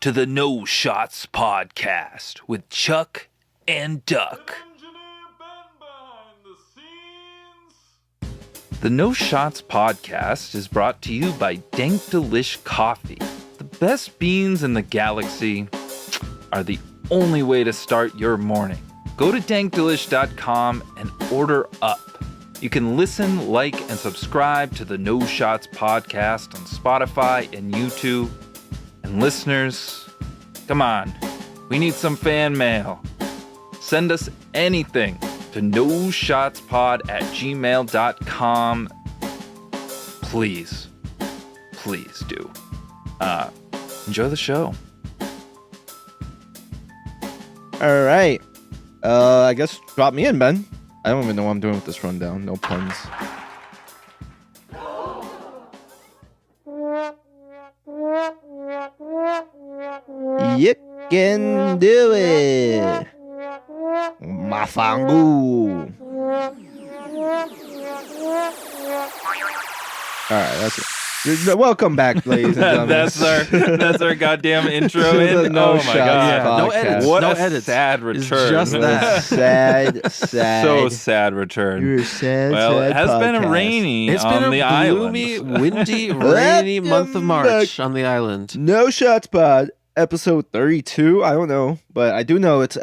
to the No Shots Podcast with Chuck and Duck. The No Shots Podcast is brought to you by Dank Delish Coffee. The best beans in the galaxy are the only way to start your morning. Go to dankdelish.com and order up. You can listen, like, and subscribe to the No Shots Podcast on Spotify and YouTube. And listeners, come on, we need some fan mail. Send us anything to noshotspod@gmail.com. Please do. Enjoy the show. All right. I guess drop me in, Ben. I don't even know what I'm doing with this rundown. No puns. You can do it. Mafangu. All right, that's it. Welcome back, ladies and gentlemen. that's our goddamn intro. No Oh my Shots god! Podcast. No edits. What no a edits. sad return. Just that. Sad. So sad return. You're a sad, Well, sad it has been podcast. rainy It's on been the a island. gloomy, windy, rainy month of March Welcome on the island. No Shots Pod, episode 32. I don't know, but I do know it's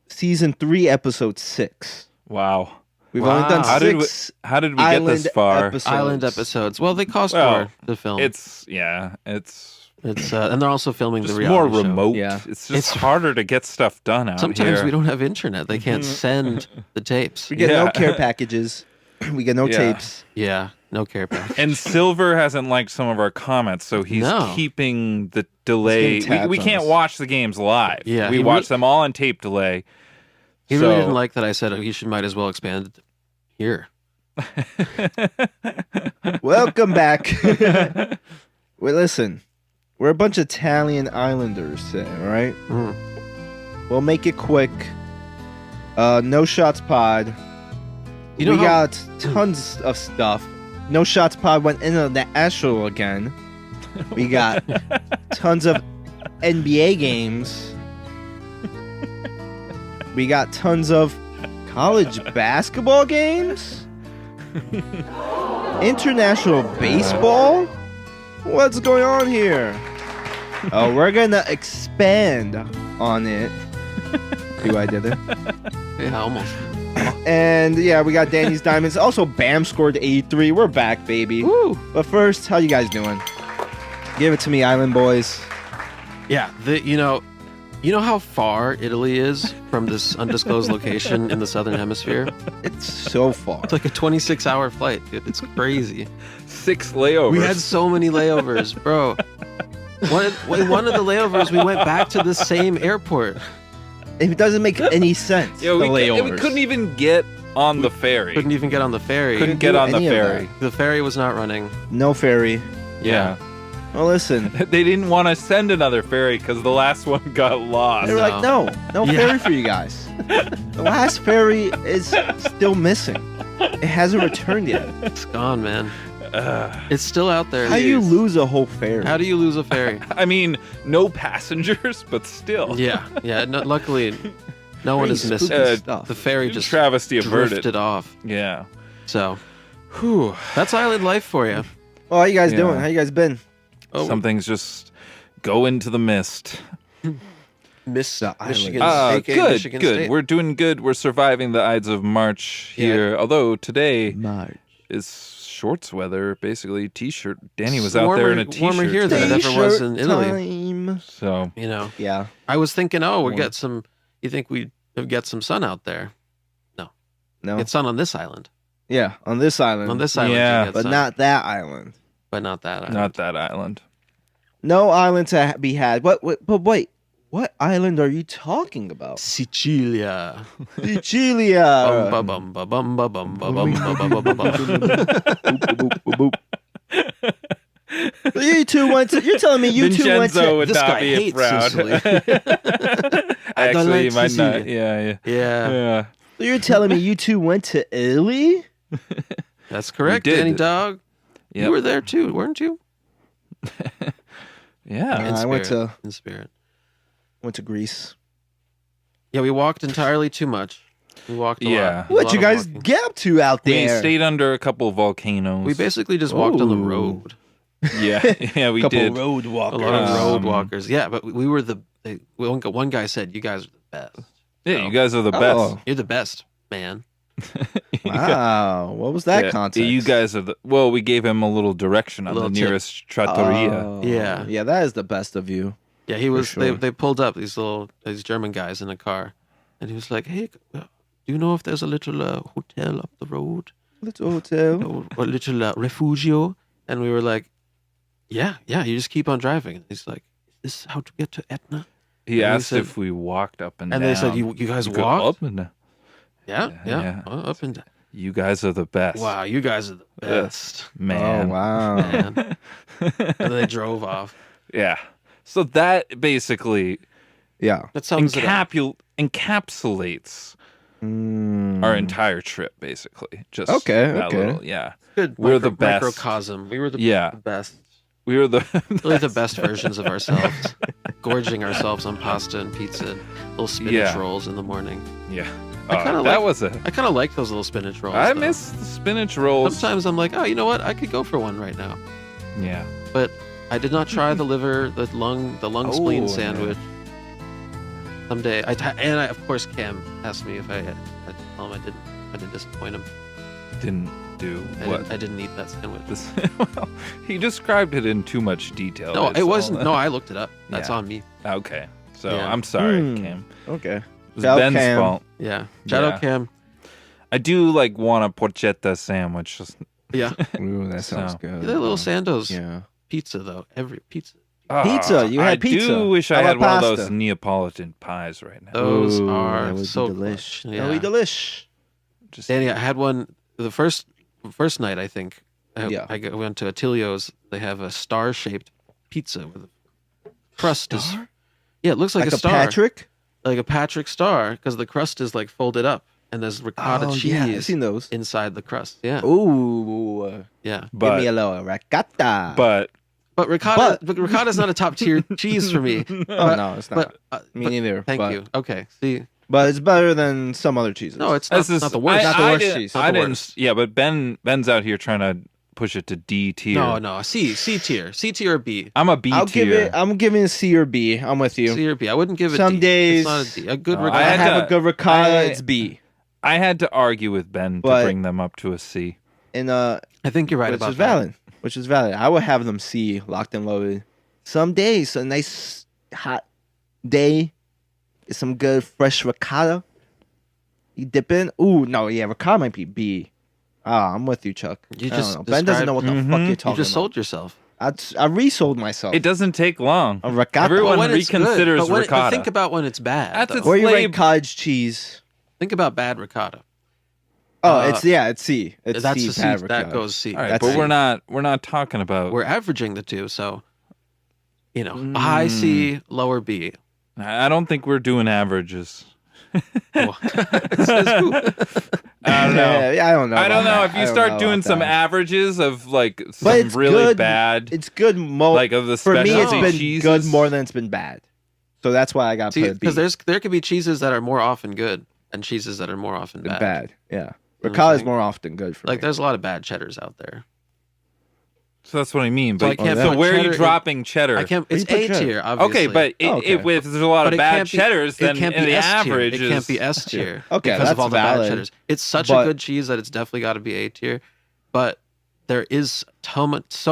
season 3, episode 6. Wow. We've Wow. only done How did we 6 get island this far? episodes. Island episodes. Well, they cost Well, more to film. It's and they're also filming just the more reality show. remote. Yeah. It's just It's- harder to get stuff done out Sometimes here. we don't have internet. They can't send the tapes. We get Yeah. no care packages. We get no Yeah. tapes. Yeah, no care package. And Silver hasn't liked some of our comments, so he's No. keeping the delay. He's getting We tabs on can't us. watch the games live. Yeah, we he watch them all on tape delay. He So- really didn't like that I said he might as well expand it here. Welcome back. Well, listen, we're a bunch of Italian islanders today, all right? Mm. We'll make it quick. No Shots Pod. You know we how- got tons of stuff. No Shots Pod went international again. We got tons of NBA games. We got tons of college basketball games. International baseball? What's going on here? Oh, we're gonna expand on it. See what I did there? Yeah, almost. And yeah, we got Danny's Diamonds. Also, Bam scored 83. We're back, baby. Woo! But first, how you guys doing? Give it to me, Island Boys. Yeah, you know how far Italy is from this undisclosed location in the southern hemisphere? It's so far. It's like a 26-hour flight, dude. It's crazy. 6 layovers. We had so many layovers, bro. One of the layovers, we went back to the same airport. It doesn't make any sense. Yeah, the we layovers. couldn't even get on the ferry. Couldn't even get on the ferry. Couldn't get do on the any of ferry. The ferry was not running. No ferry. Yeah. Well, listen. They didn't want to send another ferry because the last one got lost. They were like, no Yeah. ferry for you guys. The last ferry is still missing. It hasn't returned yet. It's gone, man. It's still out there. How do you lose a whole ferry? How do you lose a ferry? I mean, no passengers, but still. Yeah. No, luckily, no one is Very missing. spooky stuff. The ferry just Travesty averted. drifted off. Yeah. So, Whew. that's island life for you. Well, how you guys Yeah. doing? How you guys been? Oh, Some things just go into the mist. Michigan. Michigan, Good, aka Michigan good. State. We're doing good. We're surviving the Ides of March here. Although today March. is shorts weather, basically t-shirt. Danny was out there in a t-shirt. warmer here than it ever was in Italy. Time. So You know, Yeah. I was thinking, we'll Warm. get some. You think we'd get some sun out there? No. Get sun on this island. Yeah, on this island. On this island, Yeah. you get but sun, not that island. but not that island. not that island. No island to be had. But wait, what island are you talking about? Sicilia. Sicilia. Bum, bum, bum, bum, bum, bum, bum, bum, bum, bum, bum, bum. So you two went to. You're telling me you two went Vincenzo to. would This not guy be hates proud. Sicily. Actually, don't like he might not. Sicily. Yeah. Yeah, So you're telling me you two went to Italy? that's correct, We did. Danny Dog. Yep. You were there too, weren't you? Yeah. In I went spirit. to In spirit. Went to Greece. Yeah, we walked entirely too much. We walked a Yeah. lot. A What lot you of guys walking. get up to out We there? stayed under a couple of volcanoes. We basically just walked on the Ooh. road. yeah, we couple did. road A walkers. lot of road Um, walkers. Yeah, but we were one guy said, "You guys are the best. Yeah, So, you guys are the best. Oh. You're the best, man." Wow, what was that Yeah, context? You guys are the. Well, we gave him a little direction on the Little tip. nearest trattoria. Oh, Yeah. yeah, that is the best of you. Yeah, he was. sure. They pulled up these German guys in a car, and he was like, "Hey, do you know if there's a little hotel up the road, Little hotel. or a little refugio?" And we were like, "Yeah, you just keep on driving." And he's like, "Is this how to get to Etna?" He And we asked said- if we walked up and And down. they said, "You guys We go walked?" up and down. Yeah, up and down. You guys are the best. Wow, you guys are the best, Man. Oh wow. man. And then they drove off. Yeah. So that basically Yeah. That sums it up. encapsulates Mm. our entire trip, basically. Just Okay, that okay. little, yeah. Good. We're the best. Microcosm. We were the Yeah. best. We were the Really the best versions of ourselves. Gorging ourselves on pasta and pizza, little spinach Yeah. rolls in the morning. Yeah. I kinda that like- was a. I kind of like those little spinach rolls. I though. miss the spinach rolls. Sometimes I'm like, oh, you know what? I could go for one right now. Yeah. But I did not try the liver, the lung spleen Oh, sandwich. Someday, of course, Cam asked me if I tell him I didn't disappoint him. Didn't do what? I didn't eat that sandwich. This, well, he described it in too much detail. No, It's it wasn't. all- No, I looked it up. That's Yeah. on me. Okay. So Yeah. I'm sorry, Hmm. Cam. Okay. It was Shout out Ben's Cam. fault. Yeah. Shout Yeah. out Cam. I do like want a porchetta sandwich. Just Yeah. Ooh, that sounds So- good. They're little Sandoz Yeah. pizza though. Every pizza. Pizza, you had I pizza. do wish I How had about one of those pasta? Neapolitan pies right now. Those Ooh, are that would so be delish. clutch. That would be delish. Just Danny, I had one the first night. I think. Yeah. I went to Attilio's. They have a star-shaped pizza with a crust. Star? Yeah, it looks like, Like a a star, Patrick? like a Patrick star, because the crust is like folded up, and there's ricotta Yeah, I've cheese seen those. inside the crust. Yeah, Ooh. yeah. Give but me a little ricotta. But ricotta is not a top tier cheese for me. Oh, no, it's not. But Me neither. thank but, you. Okay, see, But it's better than some other cheeses. no, it's not, this is not the worst. Not the I worst didn't- cheese. I Not the didn't. worst. Yeah, but Ben's out here trying to push it to D tier. No, C tier or B. I'm a B I'll tier. give it. I'm giving a C or B. I'm with you. C or B. I wouldn't give it Some D. days- It's not a D. A good I I ricotta. had have to- a good ricotta. I- It's B. I had to argue with Ben to But- bring them up to a C. And I think you're right which about is that. valid. Which is valid. I would have them C, locked and loaded. Some days, a nice hot day, is some good fresh ricotta. You dip in. Ooh, no, yeah, ricotta might be B. Ah, I'm with you, Chuck. You I don't just know. Ben doesn't know what the described- fuck Mhm. you're You talking You just about. sold yourself. I resold myself. It doesn't take long. A ricotta. Everyone When it's good, reconsiders but when but ricotta. think about when it's bad. That's though. its Where you Slave- rate cottage cheese? Think about bad ricotta. Oh, Uh, it's C. It's That's C. the C. bad That ricotta. goes C. All right, That's but it. we're not talking about. We're averaging the two, so a high C, lower B. I don't think we're doing averages. Well, says who? I don't know. Yeah, I don't know. I don't about know that. if I you don't start know doing about some that. averages of like But some it's really good. bad, It's good. like of the For me, it's specialty been cheeses. good more than it's been bad. So that's why I got to See, put a B. because there could be cheeses that are more often good and cheeses that are more often Than bad. bad. Yeah. You know what Ricotta I'm is saying? more often good for Like me. there's a lot of bad cheddars out there. So that's what I mean. So I But can't so put where are you cheddar in- dropping cheddar? I can't. Where It's you put A cheddar? tier, obviously. Okay, but Oh, okay. if there's a lot But of it bad can't be- cheddars, then it can't in be the S tier. average It can't be S tier. Okay, because of that's all the valid. bad cheddars. It's such But- a good cheese that it's definitely got to be A tier. But there is so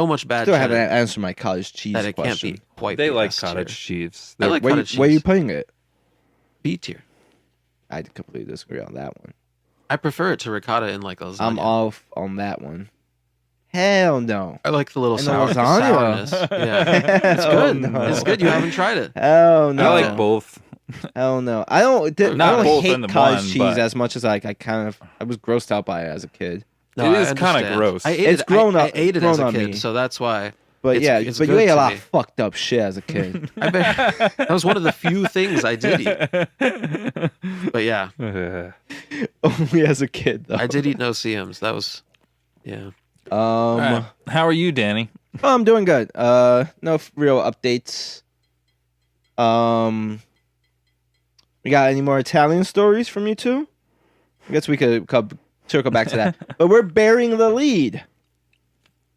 much bad Still haven't cheddar answered my cottage cheese that it question. can't be quite. They the like S cottage tier. cheese. I like where, cottage where are you cheese. putting it? B tier. I completely disagree on that one. I prefer it to ricotta in like lasagna. I'm off on that one. Hell no. I like the little In the sour, lasagna? sourness. Yeah, it's good. no. It's good. You haven't tried it. Hell no. I like No. both. Hell no. I don't. I Not don't both hate in the cottage one, cheese but- as much as I was grossed out by it as a kid. No, It I is kinda understand. gross. I ate It's it, grown I up- ate it grown as a on kid, me. so that's why. But It's but you good ate a to lot me. of fucked up shit as a kid. I bet that was one of the few things I did eat. But yeah, Only as a kid though. I did eat no CMs. That was, yeah. All right. How are you, Danny? Oh, I'm doing good. No real updates. We got any more Italian stories from you two? I guess we could circle back to that. But we're bearing the lead.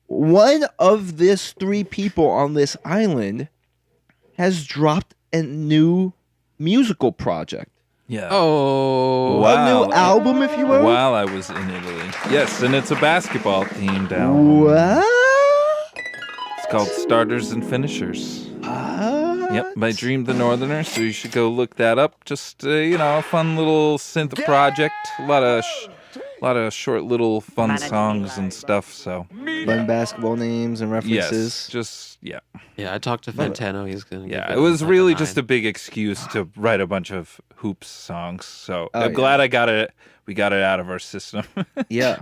One of these 3 people on this island has dropped a new musical project. Yeah. Oh, Wow. A new album, if you will. While I was in Italy. Yes, and it's a basketball themed album. What? It's called Starters and Finishers. Yep, by Dream the Northerner. So you should go look that up. Just a fun little synth project. A lot of short little fun songs and stuff. So Fun basketball names and references. yeah. yeah. I talked to Fantano. He's gonna. Yeah, it was really just a big excuse to write a bunch of hoops songs. So I'm glad I got it. We got it out of our system. Yeah.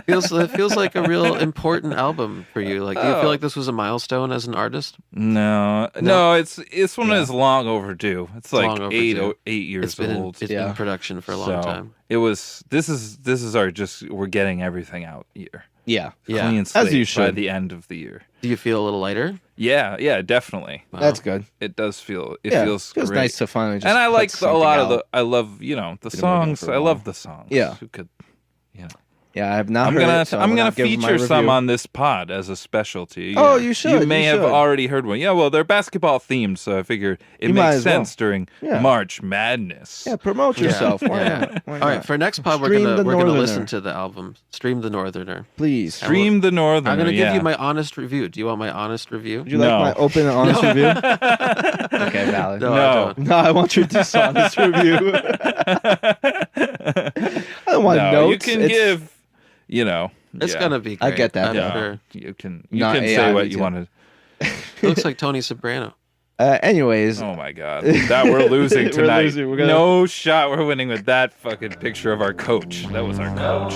It feels like a real important album for you. Like, do you feel like this was a milestone as an artist? No. It's one that's long overdue. It's like long overdue. 8 years old. It's been in production for a long time. It was. This is our we're getting everything out year. Yeah. Clean slate As you by should. the end of the year. Do you feel a little lighter? Yeah, definitely. Wow. That's good. It does feel. It Yeah, feels feels great. nice to finally just And I put like a something lot out. of the. I love the songs. for a I while. love the songs. Yeah. Who could? Yeah, I have not I'm heard gonna it, so I'm will gonna not give my feature some review. on this pod as a specialty. Oh, you should, You may you have should. already heard one. Yeah, well, they're basketball themed, so I figured it You might makes as well. sense during Yeah. March Madness. Yeah, promote yourself. Why Yeah. not? Why All right, not? for next pod, Stream we're the gonna Northerner. listen to the album. Stream the Northerner. Please. Stream the Northern. I'm gonna give you my honest review. Do you want my honest review? Would you No. like my open and honest review? Okay, valid. No, I No. don't. No, I want your dishonest review. I don't want No, notes. you can It's- give. It's yeah. gonna be great. I get that, I'm though. sure. You can Not say AI what you retail. wanted. It looks like Tony Soprano. Anyways, Oh my god, that we're losing We're tonight. losing. We're gonna- No shot. We're winning with that fucking picture of our coach. That was our coach.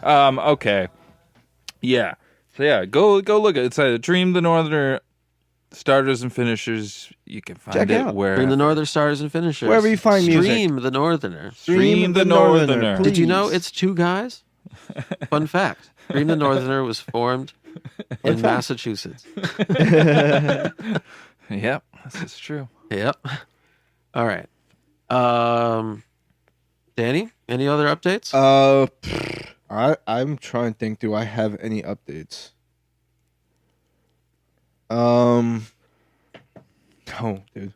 Okay. Yeah. So yeah, go look at it. It's Dream the Northerner starters and finishers. You can find Check it out. where Bring the Northern Stars and Finishers. Wherever you find music. Stream the Northerner. Stream the Northerner. please. Did you know it's 2 guys? Fun fact. Stream the Northerner was formed in Massachusetts. Yep, this is true. Yep. All right. Danny, any other updates? I'm trying to think. Do I have any updates? No, dude.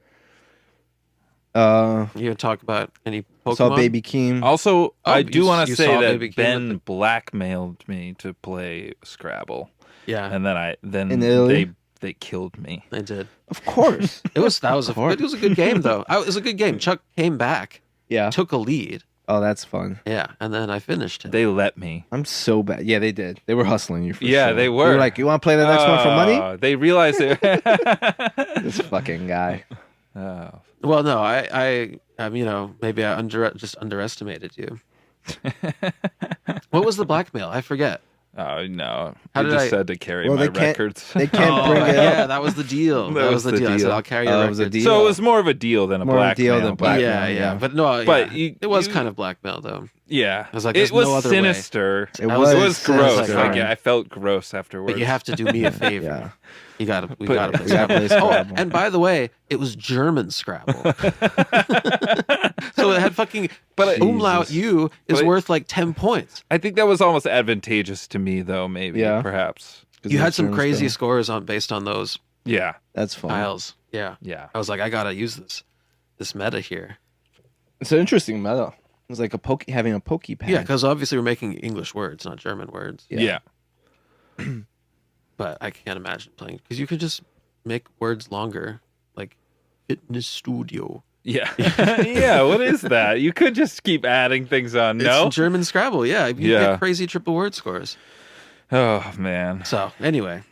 You gonna talk about any Pokemon? Saw Baby Keem. Also, I do you- want you to say saw that Baby Keem Ben with blackmailed me to play Scrabble, Yeah, and then In Italy? they killed me. I did. Of course. It was a good game though. It was a good game. Chuck came back, Yeah. took a lead. Oh, that's fun. Yeah, and then I finished it. They let me. I'm so bad. Yeah, they did. They were hustling you for Yeah, sure. they They were. were like, you want to play the next one for money? They realized it. This fucking guy. Oh. Well, no, I maybe I just underestimated you. What was the blackmail? I forget. Oh no! How They did just I- said to carry Well, my they can't- records. They can't bring it yeah, up. that was the deal. That was the the deal. I said deal. I'll carry your Oh, it records. was a deal. So it was more of a deal than a More of a blackmail. deal than but- blackmail. Yeah, yeah. But no, But yeah. It was kind of blackmail though. Yeah, was like, it there's was no other way. sinister. It That was, It was gross. sinister. Like, I felt gross afterwards. But you have to do me a favor. Yeah. We gotta play We gotta Scrabble. play Scrabble. Oh, and by the way, it was German Scrabble. So it had fucking But umlaut U is But- worth like 10 points. I think that was almost advantageous to me, though. Maybe, Yeah. perhaps. You had some German crazy stuff. scores based on those Yeah, That's fun. tiles. Yeah. yeah. I was like, I gotta use this meta here. It's an interesting meta. It's like having a pokepad. Yeah, because obviously we're making English words, not German words. Yeah. But I can't imagine playing because you could just make words longer, like fitness studio. Yeah. Yeah. What is that? You could just keep adding things on. No. It's German Scrabble. Yeah, you Yeah. get crazy triple word scores. Oh man. So anyway,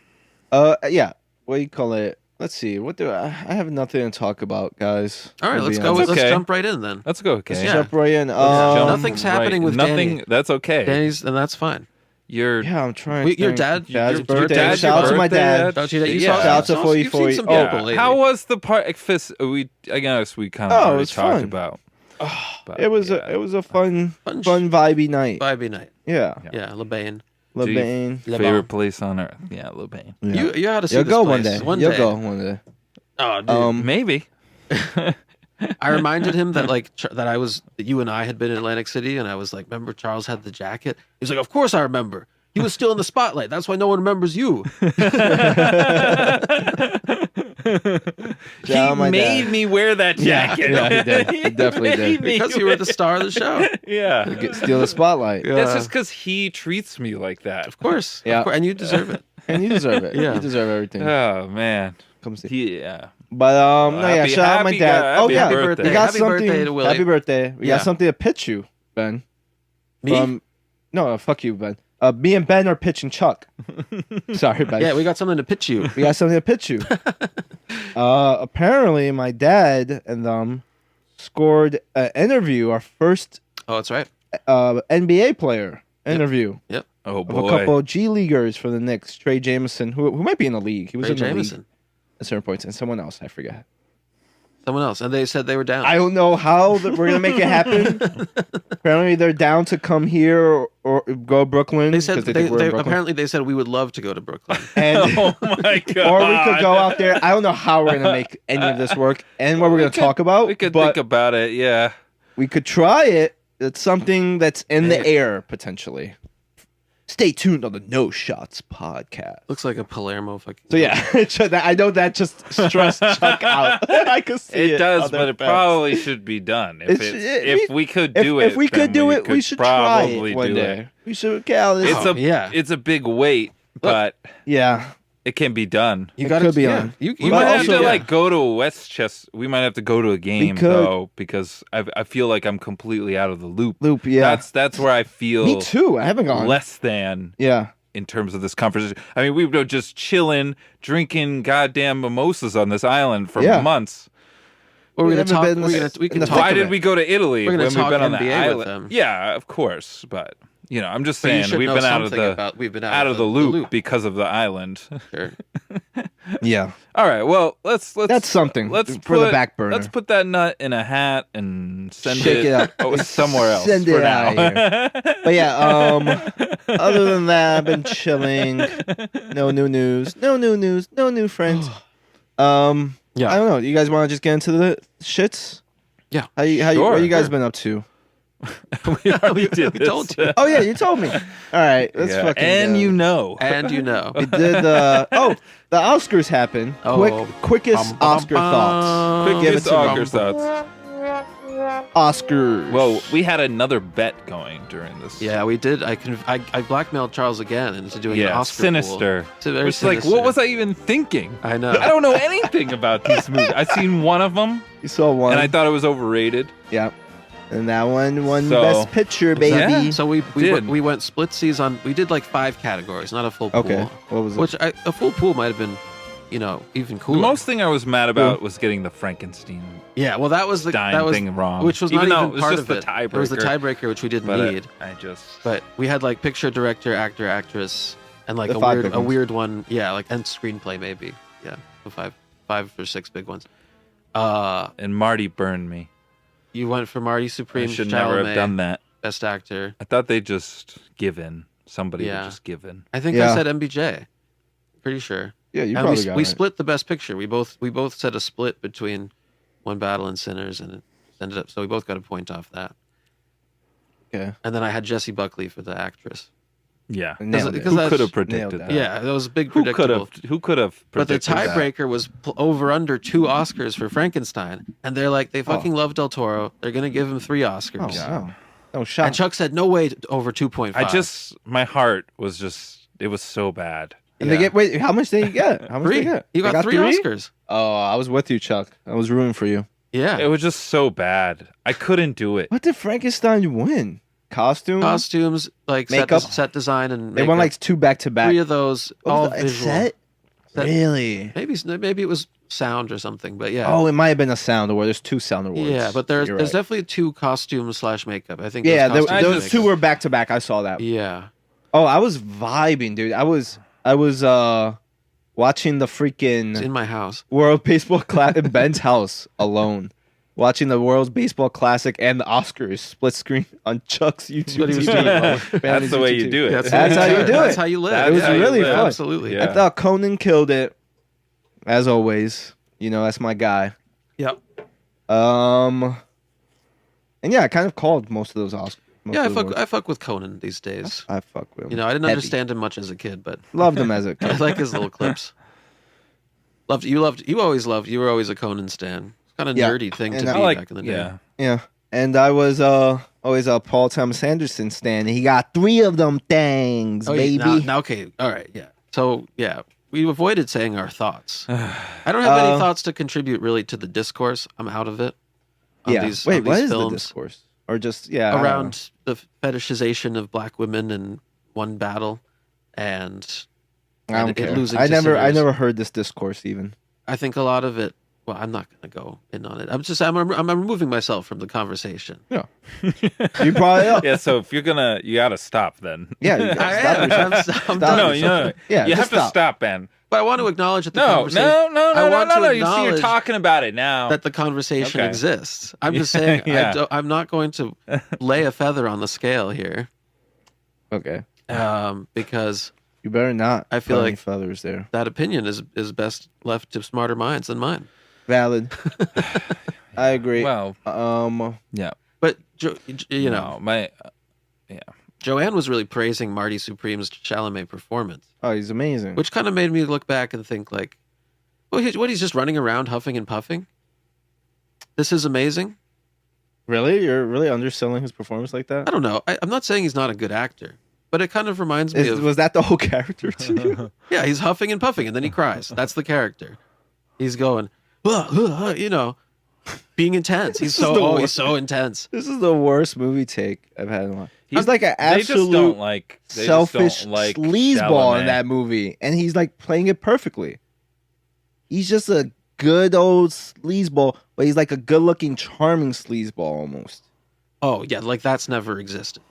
Yeah. What do you call it? Let's see. What do I have nothing to talk about, guys. all right, I'll let's be go. honest. Let's okay. jump right in then. Let's go. Okay. Yeah. Jump right in. Jump Nothing's happening with Nothing. Danny. That's okay. Danny's, and that's fine. I'm trying. Your Dad's your birthday. dad's Shout out to my dad. dad. You Yeah. saw Shout out to some- 40. you've seen some Yeah. people lately. How was the part? I guess we kind of Oh, it already was talked fun. about. But, It was yeah. a fun Fun vibey night. Vibey night. Yeah. Yeah, LeBain. LeBain. favorite place on earth. Yeah, Lubain. Yeah. You ought to see You'll this go place. You'll go one day. Oh, dude. Maybe. I reminded him that that you and I had been in Atlantic City, and I was like, remember Charles had the jacket? He's like, of course I remember. He was still in the spotlight. That's why no one remembers you. He made me wear that jacket. Yeah, he did. He definitely did. Because you were the star of the show. Yeah. Steal the spotlight. That's just because he treats me like that. Of course. Yeah. Of course. And you deserve it. And you deserve it. Yeah. You deserve everything. Oh man. Come see. Yeah. But shout out my dad. happy yeah, birthday. we got Happy something. birthday to Willie. Happy birthday. We Yeah. got something to pitch you, Ben. Me? No, fuck you, Ben. Me and Ben are pitching Chuck. Sorry, Ben. Yeah, we got something to pitch you. We got something to pitch you. Apparently, my dad and them scored an interview, our first Oh, that's right. NBA player interview Yep. Oh of boy. a couple of G leaguers for the Knicks. Trey Jameson, who might be in the league. He was Ray in the Jameson. league at certain points, and someone else, I forget. Someone else. And they said they were down. I don't know how that we're gonna make it happen. Apparently, they're down to come here or go to Brooklyn. They said 'cause think we're in Brooklyn. apparently they said we would love to go to Brooklyn. And, Oh my god. or we could go out there. I don't know how we're gonna make any of this work and what we're gonna talk about. We could but think about it. Yeah. we could try it. It's something that's in the air potentially. Stay tuned on the No Shots podcast. Looks like a Palermo fucking. So yeah, I know that just stressed Chuck out. I could see It does, on their but it face. probably should be done. If we could do it, If we could then do it, we could should try probably it one do day. it. We should get out of this. It's a big weight, but Yeah, it can be done. You It got could be yeah. on. You We But might have also- to go to Westchester. We might have to go to a game could. though, because I feel like I'm completely out of the loop. yeah. That's where I feel Me too. I haven't gone. less than Yeah. in terms of this conversation. I mean, we were just chilling, drinking goddamn mimosas on this island for Yeah. months. We're We gonna haven't talk. been We in can the talk. thick Why of did it. we go to Italy We're when gonna we've talk been on the NBA with island? them. Yeah, of course, but I'm just But you saying should we've know been out of something the about- we've been out of the loop because of the island. Sure. Yeah. All right, well let's That's something Let's for the put- back burner. Let's put that nut in a hat and send Shake it up. somewhere else. Send for it now. out But yeah, other than that, I've been chilling. No new news. No new news. No new friends. Yeah. I don't know. You guys want to just get into the shits? Yeah. What Sure. you guys been up to? we already did We this. told you. Oh yeah, you told me. All right, let's Yeah, fucking and go. you know. And you know. We did the Oscars happened. Oh. Quickest Oscar thoughts. Give it Quickest to me. Oscar thoughts. Oscars. Well, we had another bet going during this. Yeah, we did. I blackmailed Charles again into doing an Yeah, Oscar sinister. pool. It's a very It's like, sinister. what was I even thinking? I know. I don't know anything about these movies. I seen one of them, you saw one. and I thought it was overrated. yeah. And that one won So- Best Picture, baby. Yeah. So we Did. went splitsies on. We did like 5 categories, not a full pool. Okay. What was it? Which a full pool might have been, even The cooler. most thing I was mad about was getting the Frankenstein Yeah, well, that was the Stein thing wrong. which was Even not though even it was part just of the it. tiebreaker. It was the tiebreaker, which we didn't but need. I just But we had like picture, director, actor, actress, and like The 5 big a ones. weird one. Yeah, like and screenplay maybe. Yeah, the 5 or 6 big ones. and Marty burned me. You went for Marty I Supreme. should never have Chalamet, done that. Best actor. I thought they just give in. Somebody Yeah. would just give in. I think Yeah. I said MBJ. Pretty sure. yeah, you And probably got we it. split the best picture. We both said a split between One Battle and Sinners, and it ended up so we both got a point off that. Okay. And then I had Jessie Buckley for the actress. Yeah. Nailed it. because Who that's- could have Nailed predicted that. that? Yeah, that was big Who could predictable. have? Who could have But the predicted that? tiebreaker was over under 2 Oscars for Frankenstein, and they're like, they fucking love Del Toro. They're gonna give him 3 Oh, Oscars. wow. No shot. And Chuck said, no way over 2.5. My heart was just, it was so bad. And they get how much did you get? How much did 3. you get? You They got 3 Oscars. Oh, I was with you, Chuck. I was rooting for you. Yeah. It was just so bad. I couldn't do it. What did Frankenstein win? Costume? Costumes, like Makeup? set design, and They won makeup. like 2 back to back. 3 of those, all visual. Set? Set- Really? Maybe it was sound or something, but yeah. Oh, it might have been a sound award. There's 2 sound awards. Yeah, but there's You're there's right. definitely 2 costumes /makeup. I think. Yeah, those those costumes two makeup. were back to back. I saw that. Yeah, Oh, I was vibing, dude. I was watching the It's freaking in my house. World Baseball Classic in Ben's house alone. Watching the World Baseball Classic and the Oscars split screen on Chuck's YouTube What he was TV. doing. That's the way you do it. That's how you do That's it. how you live. That's It was how you really live. fun. Absolutely. Yeah. I thought Conan killed it, as always. You know, that's my guy. Yep. And yeah, I kind of called most of those Oscars. Yeah, I fuck with Conan these days. I fuck with him. You know, I didn't Heavy. understand him much as a kid, but Loved him as a I kid. like his little clips. You were always a Conan stan. Kind of Yeah. nerdy thing to And be I I like, back in the day. yeah. Yeah. And I was always a Paul Thomas Anderson stan. He got 3 of them things, Oh, baby. yeah, now, okay, all right, yeah. So yeah, we avoided saying our thoughts. I don't have any thoughts to contribute really to the discourse. I'm out of it. On Yeah. these, Wait, on what these is the films discourse? Or just I don't know. around the fetishization of black women in one battle, and I don't it care. losing I to never Sinners. heard this discourse even. I think a lot of it. Well, I'm not going to go in on it. I'm removing myself from the conversation. Yeah. You brought it up. Yeah, so if you're gonna, you gotta stop then. Yeah, you gotta I stop am. yourself. I'm Stop done. No, yourself. Yeah, you just have to stop, Ben. But I want to acknowledge that the No, conversation. no. You see, you're acknowledge talking about it now. that the conversation Okay. exists. I'm just saying. Yeah. I'm not going to lay a feather on the scale here, Okay. because You better not. I feel put any like- feathers there. that opinion is best left to smarter minds than mine. Valid. I agree. Well, yeah. But you know, No, Joanne was really praising Marty Supreme's Chalamet performance, Oh, he's amazing. which kind of made me look back and think like, well, he's just running around huffing and puffing. This is amazing. Really? You're really underselling his performance like that? I don't know. I'm not saying he's not a good actor, but it kind of reminds me of Was that the whole character to you? yeah, he's huffing and puffing and then he cries. That's the character. He's going, you know, being intense. He's he's so intense. This is the worst movie take I've had in a while. He's He's- like an They just absolute don't like selfish sleazeball in Chalamet. that movie, and he's like playing it perfectly. He's just a good old sleazeball, but he's like a good-looking, charming sleazeball almost. Oh yeah, like that's never existed.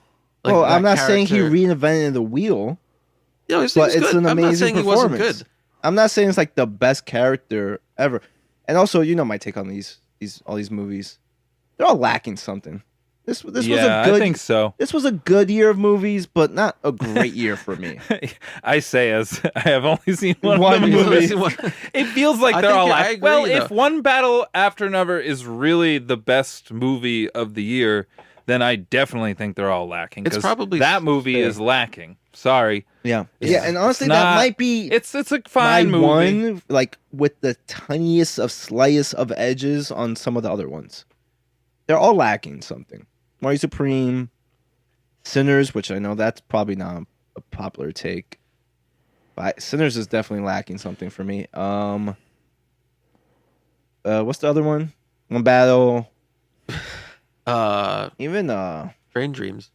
Like, Well, that I'm not saying he character- reinvented the wheel, No, he's but it's good. an I'm not amazing saying he wasn't performance. good. I'm not saying it's like the best character ever. And also, you know my take on all these movies. They're all lacking something. This was a Yeah, good I think so. This was a good year of movies, but not a great year for me. I say as I have only seen one One movie. movie. It feels like I they're think all I like, agree, well, though. if One Battle After Another is really the best movie of the year, then I definitely think they're all lacking. It's 'cause probably that movie fair. is lacking. Sorry, Yeah, yeah, and honestly, It's that not- might be it's a fine my movie. one, like with the tiniest of slightest of edges on some of the other ones. They're all lacking something. Marty Supreme, Sinners, which I know that's probably not a popular take, but Sinners is definitely lacking something for me. What's the other one? One Battle. Even Train Dreams.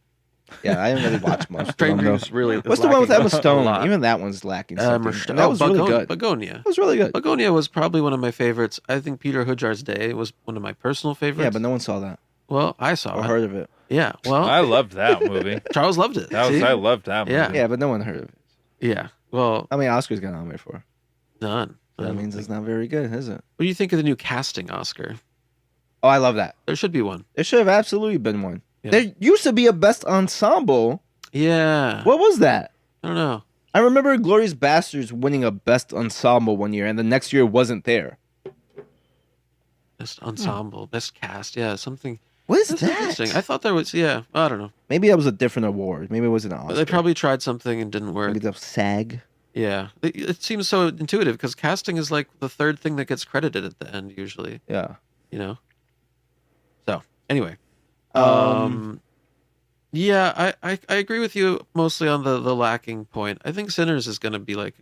yeah, I didn't really watch much. of Train them, though. Dreams really. is What's the one with lacking Emma a Stone? lot. Even that one's lacking something. Emma And that was really good. Begonia. That was really good. Begonia was probably one of my favorites. I think Peter Hujar's Day was one of my personal favorites. Yeah, but no one saw that well, I saw or it. heard of it. Yeah, well, I loved that movie. Charles loved it. See? I loved that movie. Yeah. Yeah, but no one heard of it. Yeah. Well, How many Oscars got nominated for? none. That means it's not very good, is it? What do you think of the new casting Oscar? Oh, I love that. There should be one. There should have absolutely been one. Yeah. There used to be a best ensemble. Yeah. What was that? I don't know. I remember Glorious Bastards winning a best ensemble one year, and the next year wasn't there. Best ensemble, best cast. Yeah, something. What is That's that? interesting. I thought there was. Yeah, I don't know. Maybe that was a different award. Maybe it was an Oscar. But they probably tried something and didn't work. Maybe the SAG. Yeah, it seems so intuitive because casting is like the third thing that gets credited at the end usually. Yeah. You know. So anyway, Um, yeah, I agree with you mostly on the lacking point. I think Sinners is going to be like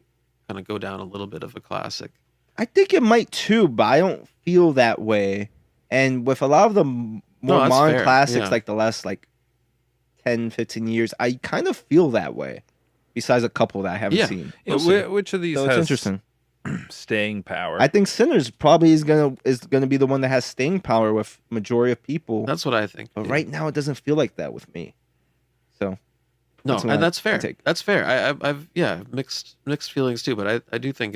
kind of go down a little bit of a classic. I think it might too, but I don't feel that way. And with a lot of the more that's modern fair, classics, yeah. like the last 10, 15 years, I kind of feel that way. Besides a couple that I haven't Yeah. seen. Yeah, We'll see. which of these So it's has interesting. staying power? I think Sinners probably is gonna be the one that has staying power with majority of people. That's what I think. But yeah. right now, it doesn't feel like that with me. So No, That's what and that's I fair. take. That's fair. I've mixed feelings too, but I do think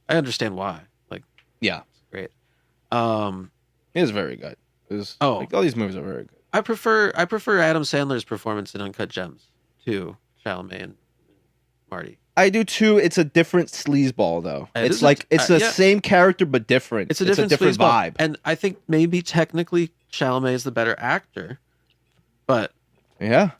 I understand why. Like, Yeah, it's great. it is very good. Oh. Like all these movies are very good. I prefer Adam Sandler's performance in Uncut Gems to Chalamet and Marty. I do too. It's a different sleazeball though. It It's is like it's the yeah. same character but different. It's a different vibe. And I think maybe technically Chalamet is the better actor, but Yeah.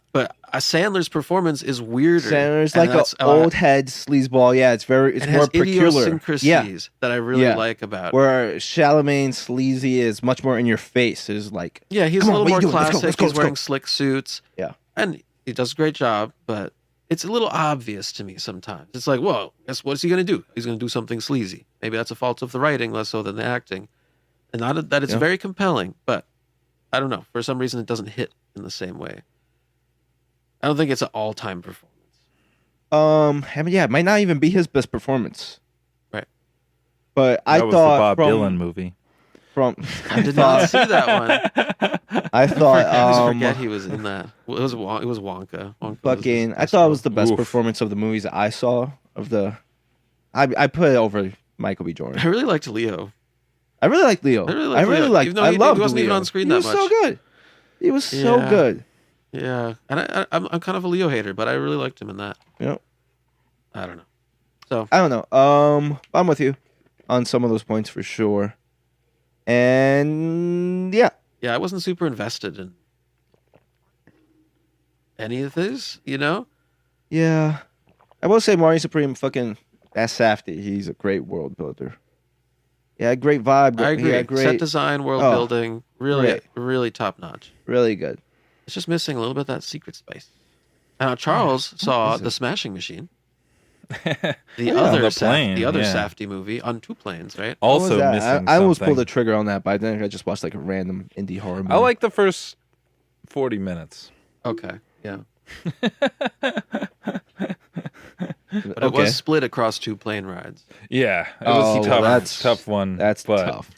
Sandler's performance is weirder. Sandler's and like an that's- old head sleazeball. Yeah, it's it more has peculiar. idiosyncrasies Yeah. that I really Yeah. like about it. Where Chalamet and sleazy is much more in your face. It's like Yeah, he's Come a on, little what are more you doing? Let's go, classic. let's go, He's let's wearing go. slick suits. Yeah. And he does a great job, but it's a little obvious to me sometimes. It's like, whoa, guess what is he going to do? He's going to do something sleazy. Maybe that's a fault of the writing less so than the acting. And not that it's very compelling, but I don't know. For some reason, it doesn't hit in the same way. I don't think it's an all-time performance. I mean, yeah, it might not even be his best performance. Right. But That I was thought the Bob Dylan movie. I did not see that one. I thought I always forget he was in that. Well, it was Wonka. Wonka was fucking. his I thought it was the one. best Oof. performance of the movies that I saw of the. I put it over Michael B. Jordan. I really liked Leo. I really like Leo. I really liked Leo, liked. even though I he loved wasn't even Leo. on screen he that was so much. good. He was so Yeah. good. Yeah, and I'm kind of a Leo hater, but I really liked him in that. Yep. I don't know. I don't know. I'm with you on some of those points for sure. And yeah, Yeah, I wasn't super invested in any of this, you know? yeah. I will say Mario Supreme fucking that's Safdie. He's a great world builder. Yeah, great vibe. I agree. Yeah, great. Set design, world Oh, building, really, great. really top notch. Really good. It's just missing a little bit of that secret spice. Now, Charles saw is it? The Smashing Machine, the yeah. other The plane, the other yeah. Safdie movie on 2 planes, right? What was Also that? missing I almost something. pulled the trigger on that, but then I just watched like a random indie horror movie. I like the first 40 minutes. Okay, yeah. But it Okay. was split across 2 plane rides. Yeah, it was Oh, tough. that's- tough one. That's but tough.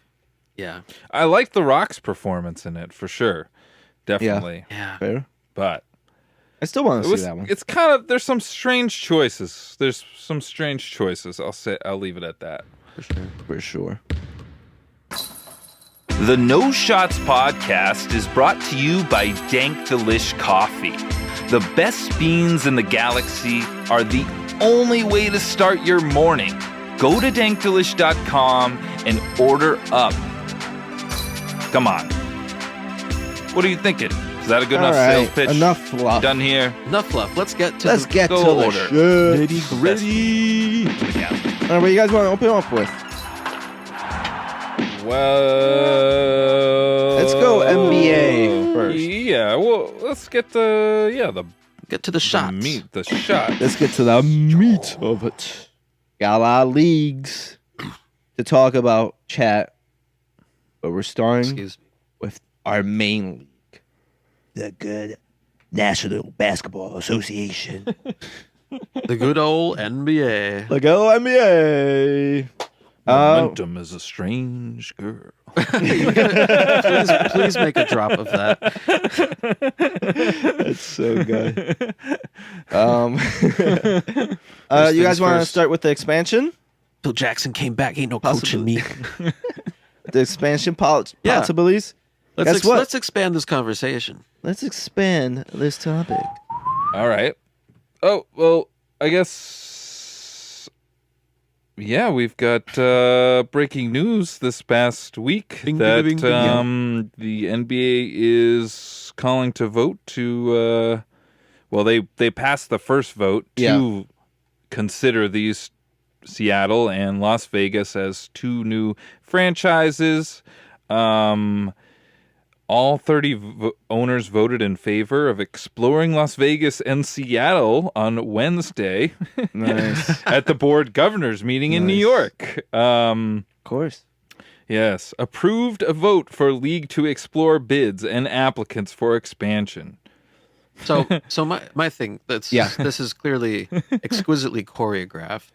Yeah. I like The Rock's performance in it for sure, definitely. Yeah. Fair. But I still want it to see was. that one. It's kind of there's some strange choices. I'll leave it at that. For sure. For sure. The No Shots podcast is brought to you by Dank Delish Coffee. The best beans in the galaxy are the only way to start your morning. Go to dankdelish.com and order up. Come on. What are you thinking? Is that a good enough All right, sales pitch? enough fluff. Done here. Enough fluff. Let's get to Let's get to go the order. shit. Nitty gritty. To the galaxy. All right, what you guys want to open up with? Well, Let's go NBA first. Yeah, well, let's get the get to the shots. meat, the shot. Let's get to the meat of it. Got a lot of leagues to talk about, chat. But we're starting Excuse me. with our main league, the good National Basketball Association. The good old NBA. Let's go NBA. Momentum is a strange girl. Please make a drop of that. That's so good. You guys things want to first. start with the expansion? Phil Jackson came back. Ain't no coaching me. The expansion Yeah. possibilities? Let's Guess what? let's expand this conversation. Let's expand this topic. All right. Oh, well, I guess. Yeah, we've got breaking news this past week Bing, that bing, bing, bing. the NBA is calling to vote to. Well, they passed the first vote to consider these Seattle and Las Vegas as 2 new franchises. All 30 owners voted in favor of exploring Las Vegas and Seattle on Wednesday Nice. at the board governors meeting in New Nice. York. Of course. Yes, approved a vote for league to explore bids and applicants for expansion. So my thing this is clearly exquisitely choreographed.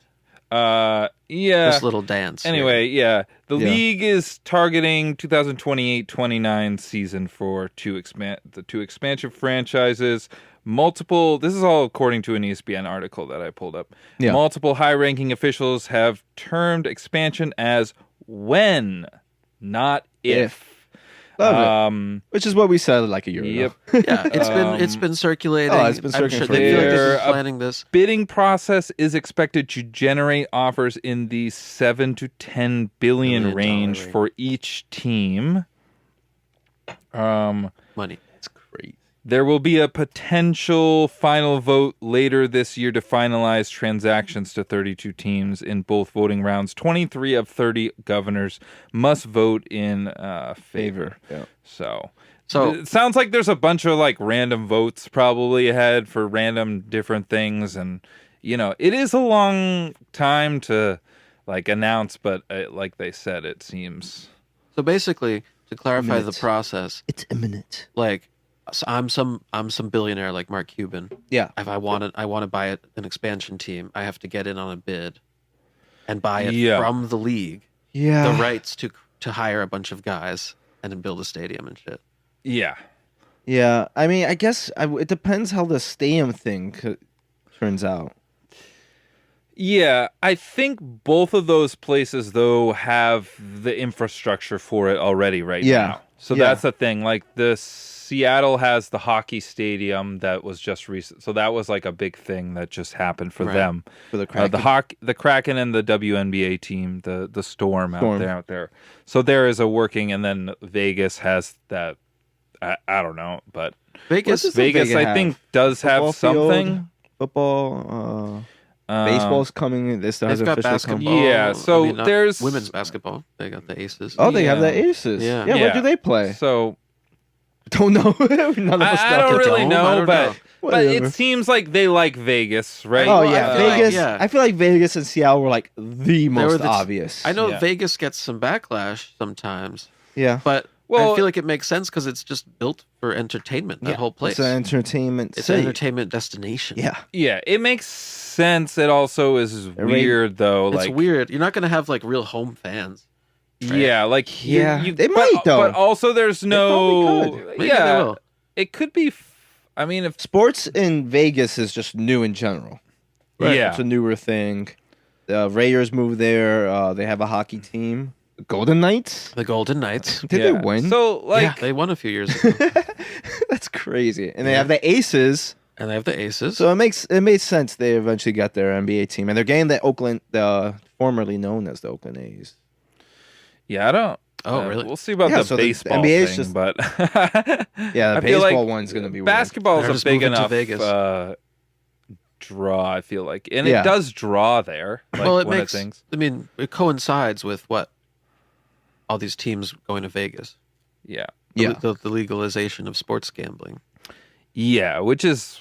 Yeah. This little dance. here. Anyway, yeah. The Yeah. league is targeting 2028-29 season for the 2 expansion franchises, This is all according to an ESPN article that I pulled up. Yeah. Multiple high-ranking officials have termed expansion as when, not if. Love it. Which is what we said like a year ago. Yeah, it's been circulating. Oh, it's been I'm circulating sure for they feel like years. this is planning this. Bidding process is expected to generate offers in the 7 to 10 billion range for each team. Money. That's crazy. There will be a potential final vote later this year to finalize transactions to 32 teams in both voting rounds. 23 of 30 governors must vote in favor. Yeah. So it sounds like there's a bunch of like random votes probably ahead for random different things. And, it is a long time to like announce, but like they said, it seems. So basically, to clarify the process, it's imminent. Like, so I'm some billionaire like Mark Cuban. Yeah. If I want to buy an expansion team, I have to get in on a bid and buy it from the league. Yeah. The rights to hire a bunch of guys and then build a stadium and shit. Yeah. Yeah. I mean, I guess it depends how the stadium thing turns out. Yeah, I think both of those places, though, have the infrastructure for it already now. So that's the thing. Like, Seattle has the hockey stadium that was just recent. So that was like a big thing that just happened for them. For the Kraken. The Kraken and the WNBA team, the Storm out there. So there is a working, and then Vegas has that. I don't know, but Vegas I think does football have something. Field, football, baseball's coming. This has got officially basketball. come. Yeah, so there's women's basketball. They got the Aces. Oh, they have the Aces. Yeah. Where do they play? So don't know. None of us I don't really know, but Whatever. it seems like they like Vegas, right? Oh yeah, Vegas. yeah. I feel like Vegas and Seattle were like the most obvious. I know Vegas gets some backlash sometimes. Yeah, but I feel like it makes sense because it's just built for entertainment. That whole place. It's an entertainment. It's an entertainment destination. Yeah, it makes sense. It also is weird though. It's weird. You're not gonna have like real home fans. Right? They might though. But also, there's no. Maybe they will. It could be. I mean, if sports in Vegas is just new in general. Right? Yeah, it's a newer thing. The Raiders moved there. They have a hockey team. The Golden Knights. Did they win? So they won a few years ago. That's crazy. And they have the Aces. So it makes sense. They eventually got their NBA team, and they're getting the formerly known as the Oakland A's. Yeah, I don't. Oh, really? We'll see about the baseball NBA thing, is but the baseball one's going to be weird. Basketball is a big enough Vegas. draw. I feel like, and it does draw there. Like, well, it makes. I mean, it coincides with what all these teams going to Vegas. Yeah, the legalization of sports gambling. Yeah, which is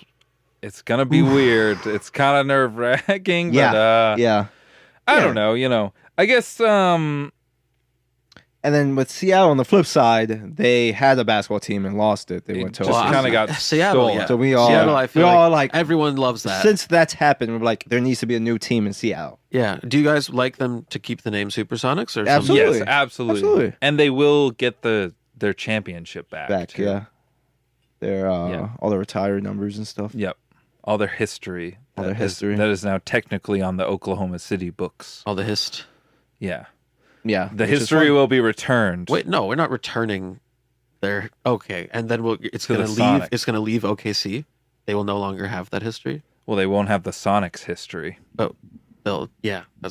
it's gonna be weird. It's kind of nerve wracking. But, I don't know. I guess. And then with Seattle on the flip side, they had a basketball team and lost it. They went to kind of got Seattle. stolen. Yeah. So Seattle. I feel like everyone loves that. Since that's happened, we're like, there needs to be a new team in Seattle. Yeah. Do you guys like them to keep the name Supersonics or Absolutely. Yes, absolutely. And they will get their championship back. Too. Yeah. Their all the retired numbers and stuff. Yep. All their history. That is now technically on the Oklahoma City books. All the hist. Yeah. Yeah. The history will be returned. Wait, no, we're not returning their okay. And then it's gonna leave Sonics. It's gonna leave OKC. They will no longer have that history. Well, they won't have the Sonics history. But that's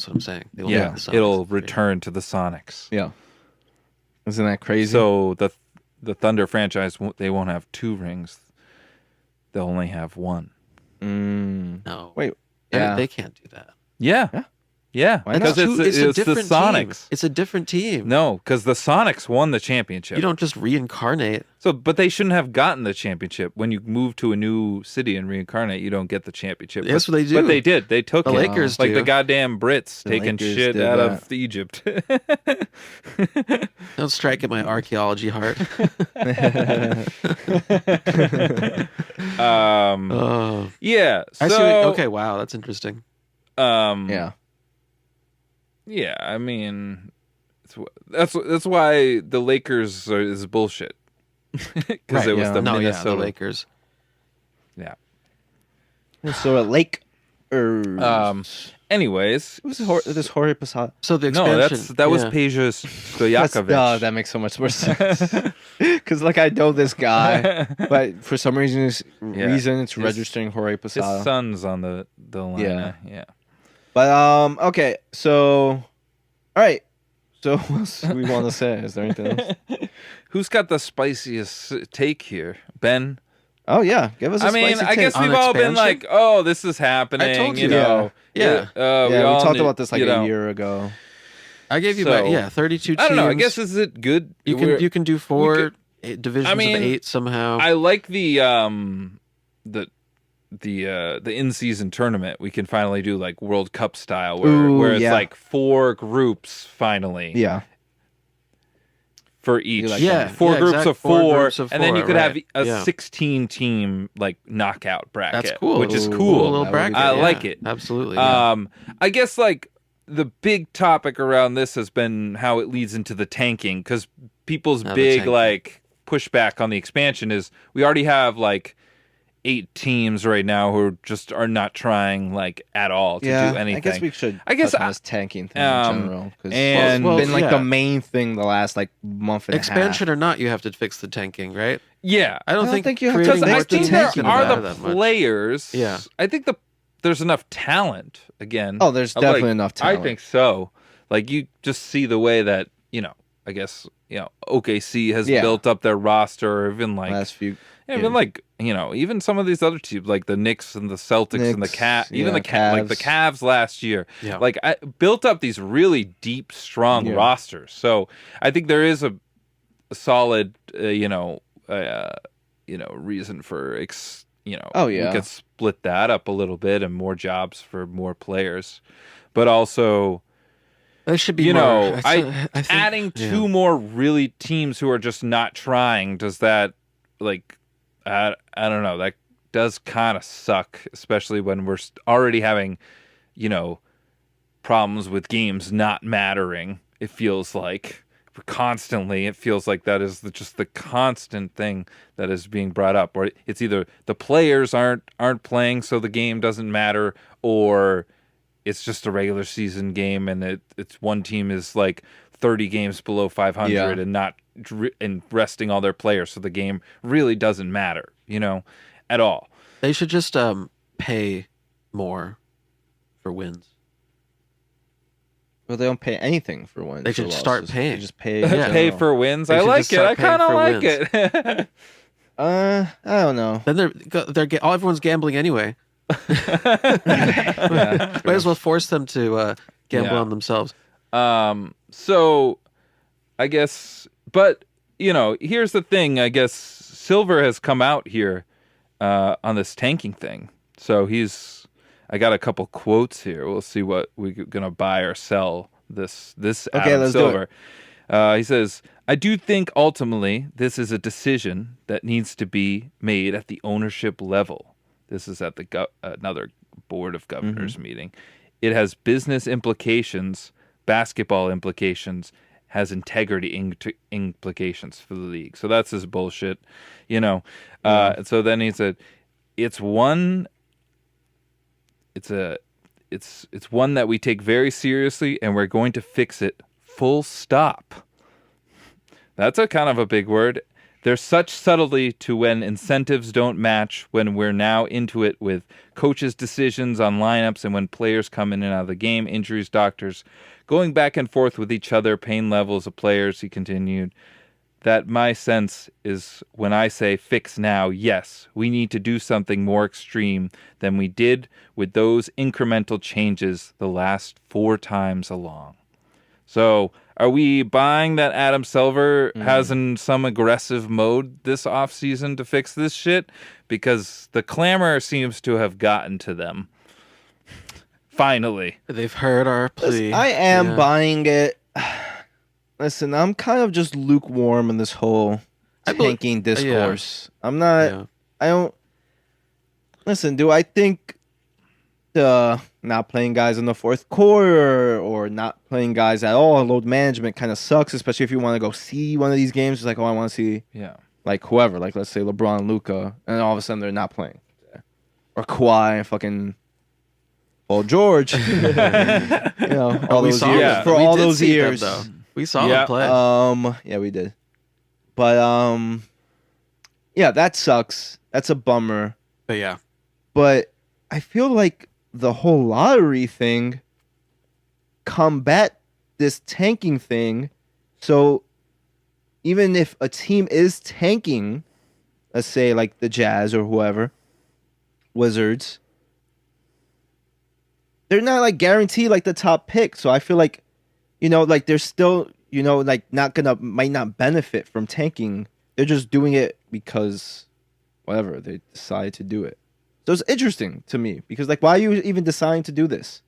what I'm saying. They will Yeah. have the Sonics It'll history. return to the Sonics. Yeah. Isn't that crazy? So the Thunder franchise, they won't have 2 rings. They'll only have 1. No. Wait. They can't do that. Yeah. Yeah. Why Because not? it's a the different Sonics. team. It's a different team. No, because the Sonics won the championship. You don't just reincarnate. But they shouldn't have gotten the championship. When you move to a new city and reincarnate, you don't get the championship. That's what they do. But they did. They took The it. Lakers like do. the goddamn Brits The taking Lakers shit did out that. of Egypt. Don't strike at my archaeology heart. Yeah. I see. So Okay. Wow. That's interesting. Yeah. Yeah. I mean, that's why the Lakers is bullshit. Because it was the the Minnesota Lakers. Yeah. So Lake. Anyways, Who's this Jorge Posada? So the no, expansion. that was yeah. Peja Stojakovic. That makes so much more sense. Because like I know this guy, but for some reason, it's registering Jorge Posada. His son's on the line. Yeah. But okay, so all right. So what else do we want to say? Is there anything else? Who's got the spiciest take here? Ben? Oh yeah, give us. I guess we've On all been expansion? like, "Oh, this is happening." I told you. know. Yeah. We all talked knew- about this like a year ago. I gave you So, 32 teams. I don't know. I guess is it good? you can do four divisions of 8 somehow. I like the in-season tournament. We can finally do like World Cup style, where it's like 4 groups finally. Yeah. For each, like four groups of 4, and then you could have right. a 16-team like knockout bracket. That's cool. Which is Cool cool. little bracket. I like it. Absolutely. I guess like the big topic around this has been how it leads into the tanking, because people's big like pushback on the expansion is we already have like 8 teams right now who are not trying like at all to do anything. I guess we should. I guess touch on this tanking thing in general, because it's been like the main thing the last like month and expansion a half. or not, you have to fix the tanking, right? Yeah, I don't think you have to because creating I more think teams there is gonna are matter the that much. players. Yeah. I think there's enough talent again. Oh, there's definitely enough talent. I think so. Like you just see the way that I guess OKC has built up their roster, or even like last few. even like even some of these other teams like the Knicks and the Celtics and the Cavs, even the Cavs, like the Cavs last year. Yeah. Like I built up these really deep, strong rosters. So I think there is a solid reason for we could split that up a little bit and more jobs for more players, but also There should be more. I think, adding 2 more really teams who are just not trying, does that like I don't know, that does kind of suck, especially when we're already having problems with games not mattering. It feels like constantly, it feels like that is just the constant thing that is being brought up, or it's either the players aren't playing so the game doesn't matter, or it's just a regular season game and it's one team is like 30 games below 500 and not and resting all their players, so the game really doesn't matter at all. They should just pay more for wins. Well, they don't pay anything for wins. They should start paying. They just pay. Pay for wins. I like it. I kind of like it. I don't know. Then everyone's gambling anyway. Might as well force them to gamble on themselves. So I guess, but here's the thing. I guess Silver has come out here on this tanking thing. So I got a couple quotes here. We'll see what we're gonna buy or sell this Adam Silver. He says, "I do think ultimately this is a decision that needs to be made at the ownership level." This is at the another board of governors meeting. It has business implications, basketball implications, has integrity implications for the league. So that's his bullshit, So then he said, it's one that we take very seriously, and we're going to fix it. Full stop. That's a kind of a big word. There's such subtlety to when incentives don't match, when we're now into it with coaches' decisions on lineups, and when players come in and out of the game, injuries, doctors, going back and forth with each other, pain levels of players, he continued. That my sense is when I say fix now, yes, we need to do something more extreme than we did with those incremental changes the last 4 times along. So are we buying that Adam Silver has in some aggressive mode this offseason to fix this shit? Because the clamor seems to have gotten to them. Finally. They've heard our plea. I am buying it. Listen, I'm kind of just lukewarm in this whole tanking discourse. I'm not. Yeah. I don't. Listen, do I think not playing guys in the fourth quarter or not playing guys at all, load management kind of sucks, especially if you want to go see one of these games. It's like, I want to see like whoever, like let's say LeBron, Luka, and all of a sudden they're not playing. or Kawhi and fucking Paul George. All those years. Yeah. For We all did those see them, years. though. We saw Yeah. him play. Yeah, we did. But yeah, that sucks. That's a bummer. But yeah. But I feel like the whole lottery thing combat this tanking thing. So even if a team is tanking, let's say like the Jazz or whoever, Wizards, they're not like guaranteed like the top pick. So I feel like, like they're still, like might not benefit from tanking. They're just doing it because whatever, they decide to do it. So it's interesting to me because like, why are you even deciding to do this?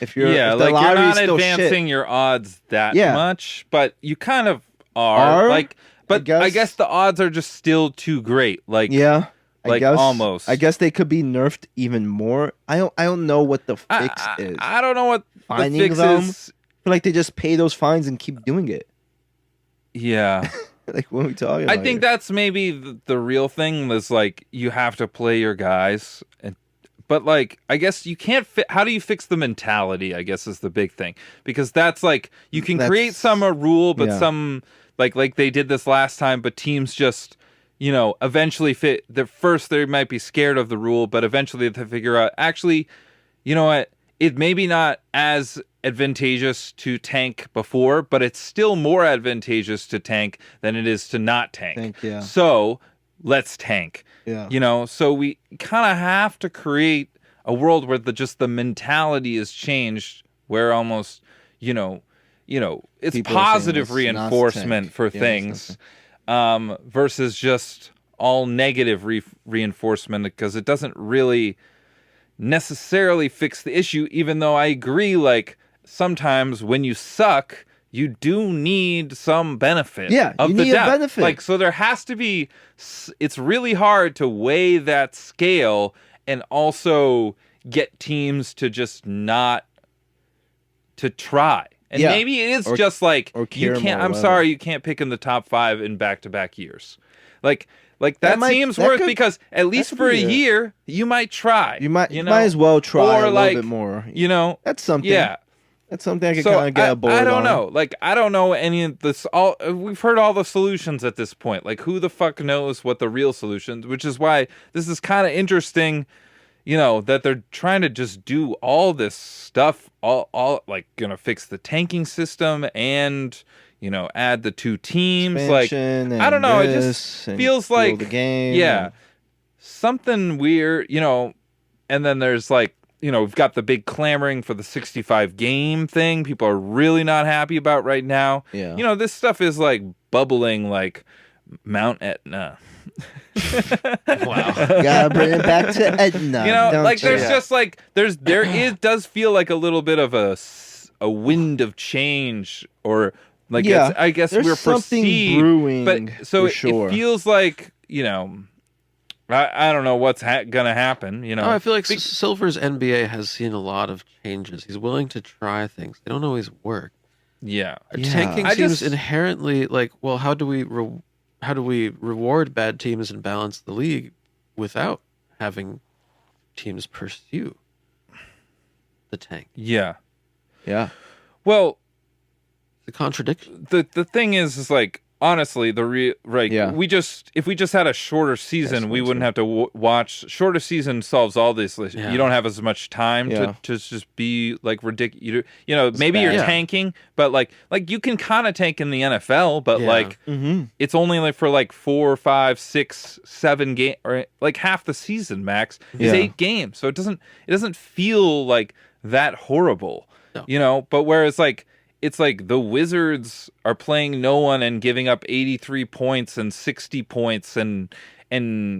If you're if like you're not still advancing shit. your odds that Yeah. much, but you kind of are. Like, but I guess the odds are just still too great. Like, Yeah. like almost. I guess they could be nerfed even more. I don't know what the fix is. I don't know what Finding the fix them? is. I feel like they just pay those fines and keep doing it. Yeah. Like, what are we talking about? I think that's maybe the real thing is like you have to play your guys, but like I guess you can't. How do you fix the mentality? I guess is the big thing because that's like you can create some rule, but some like they did this last time. But teams just eventually fit. First they might be scared of the rule, but eventually they figure out actually, you know what? It may be not as advantageous to tank before, but it's still more advantageous to tank than it is to not tank. Yeah. So let's tank. Yeah. So we kind of have to create a world where the mentality is changed, where almost it's People positive are saying it's not reinforcement tank. for Yeah, things, versus just all negative reinforcement because it doesn't really necessarily fix the issue, even though I agree like sometimes when you suck you do need some benefit of you the need depth. a benefit. Like so there has to be, it's really hard to weigh that scale and also get teams to just not to try. And maybe it is just like you can't. I'm sorry, you can't pick in the top 5 in back-to-back years. Like that seems worth because at least for a year you might try. You might as well try or a little bit more. That's something. Yeah, that's something I can kind of get aboard. I don't know. Like I don't know any of this. We've heard all the solutions at this point. Like who the fuck knows what the real solutions? Which is why this is kind of interesting. That they're trying to just do all this stuff, all like gonna fix the tanking system and add the 2 teams. Expansion like I don't know, it just feels like the game. Something weird. And then there's like we've got the big clamoring for the 65 game thing. People are really not happy about right now. Yeah. This stuff is like bubbling like Mount Etna. Wow. Gotta bring it back to Edna. Like there's just like does feel like a little bit of a wind of change, or like I guess there's we're something perceived, brewing, but so for sure. it feels like I don't know what's gonna happen. I feel like Silver's NBA has seen a lot of changes. He's willing to try things. They don't always work. Yeah. Tanking seems inherently like, well, how do we reward bad teams and balance the league without having teams pursue the tank? Yeah. Well, the contradiction. The thing is like honestly, if we just had a shorter season, we wouldn't have to watch. Shorter season solves all this. Yeah. You don't have as much time to just be like ridiculous. Maybe you're tanking, but like you can kind of tank in the NFL, but it's only like for like 4, 5, 6, 7 games, or like half the season max is 8 games. So it doesn't feel like that horrible, But whereas like. It's like the Wizards are playing no one and giving up 83 points and 60 points and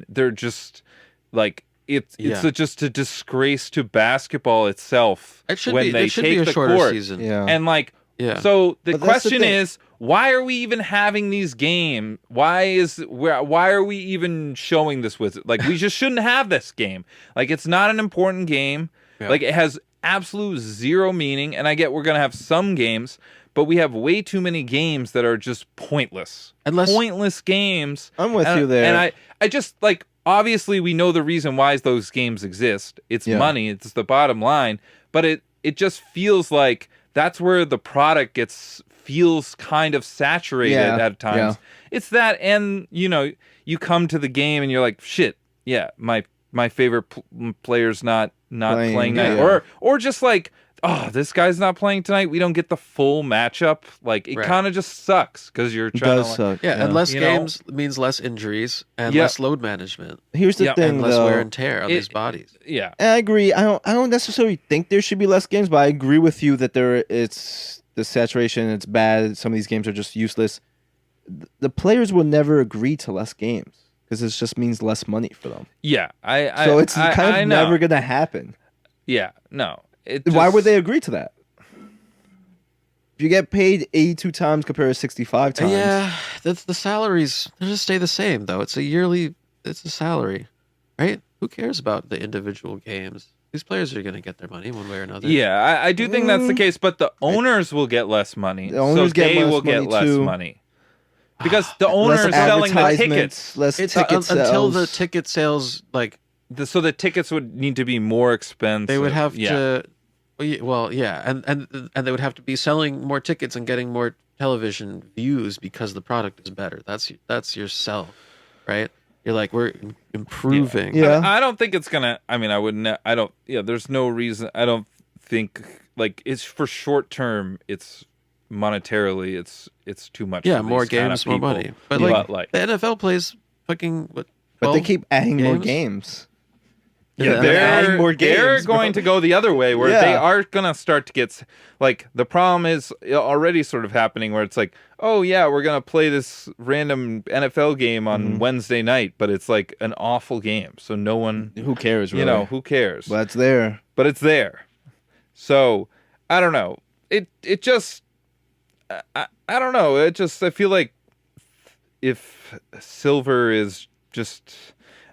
they're just like it's just a disgrace to basketball itself when they take the court. Season. And like so the question is, why are we even having these games? Why are we even showing this Wizard? Like we just shouldn't have this game. Like it's not an important game. Like it has absolute zero meaning, and I get we're gonna have some games, but we have way too many games that are just pointless. Pointless games. I'm with you there. And I just like obviously we know the reason why those games exist. It's money. It's the bottom line. But it just feels like that's where the product feels kind of saturated at times. Yeah. It's that, and you come to the game and you're like, shit, my favorite player's not playing tonight, or just like, oh, this guy's not playing tonight. We don't get the full matchup. Like it kind of just sucks because you're trying to. Suck. And less games means less injuries and less load management. Here's the thing, and less wear and tear on these bodies. Yeah, and I agree. I don't necessarily think there should be less games, but I agree with you that it's the saturation. It's bad. Some of these games are just useless. The players will never agree to less games because it just means less money for them. Yeah, so it's kind of never gonna happen. Yeah, no. Why would they agree to that? If you get paid 82 times compared to 65 times. Yeah, that's the salaries. They just stay the same though. It's a salary, right? Who cares about the individual games? These players are going to get their money one way or another. Yeah, I do think that's the case, but the owners will get less money. The owners will get less money. Because the owner is selling the tickets. Less ticket sales. Until the ticket sales, so the tickets would need to be more expensive. They would have to, and they would have to be selling more tickets and getting more television views because the product is better. That's your sell, right? You're like, we're improving. Yeah. I don't think it's gonna. I mean, I wouldn't. I don't. Yeah, there's no reason. I don't think it's for short term. It's monetarily. It's too much. Yeah, for more these kind games, of more people. money. But the NFL plays fucking what? But they keep adding more games. Yeah, they're going to go the other way where they are going to start to get the problem is already sort of happening where it's like, oh yeah, we're going to play this random NFL game on Wednesday night, but it's like an awful game. So no one, who cares, really? Who cares? But it's there. But it's there. So I don't know. It just, I don't know. It just, I feel like if Silver is just,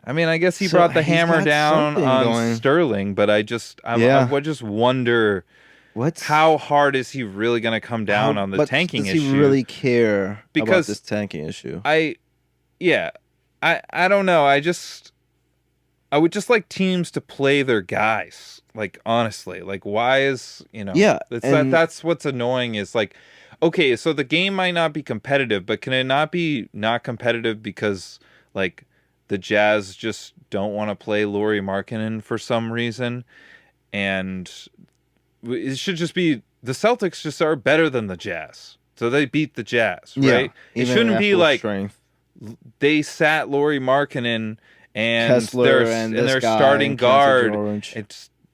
I mean, I guess he brought the hammer down on Sterling, but I just wonder how hard is he really going to come down on the tanking issue? Does he really care about this tanking issue? I don't know. I would just like teams to play their guys. Like, honestly, like, why is, that's what's annoying is like, okay, so the game might not be competitive, but can it not be not competitive because like the Jazz just don't want to play Lauri Markkanen for some reason, and it should just be the Celtics just are better than the Jazz, so they beat the Jazz, right? It shouldn't be like they sat Lauri Markkanen and Kessler their starting guard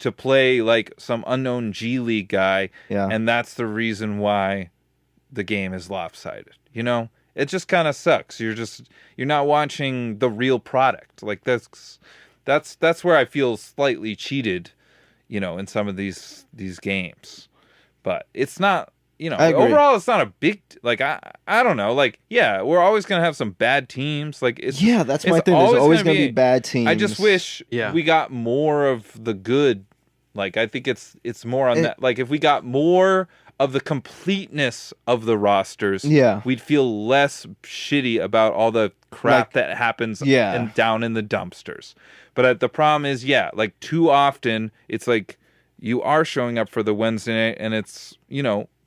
to play like some unknown G League guy, and that's the reason why the game is lopsided. It just kind of sucks. You're not watching the real product. Like that's where I feel slightly cheated, in some of these games. But it's not, overall it's not a big I don't know. Like, yeah, we're always going to have some bad teams. Like that's my thing. There's always going to be bad teams. I just wish we got more of the good. Like I think it's more on that. Like if we got more of the completeness of the rosters, we'd feel less shitty about all the crap that happens down in the dumpsters. But the problem is, too often it's like you are showing up for the Wednesday night and it's,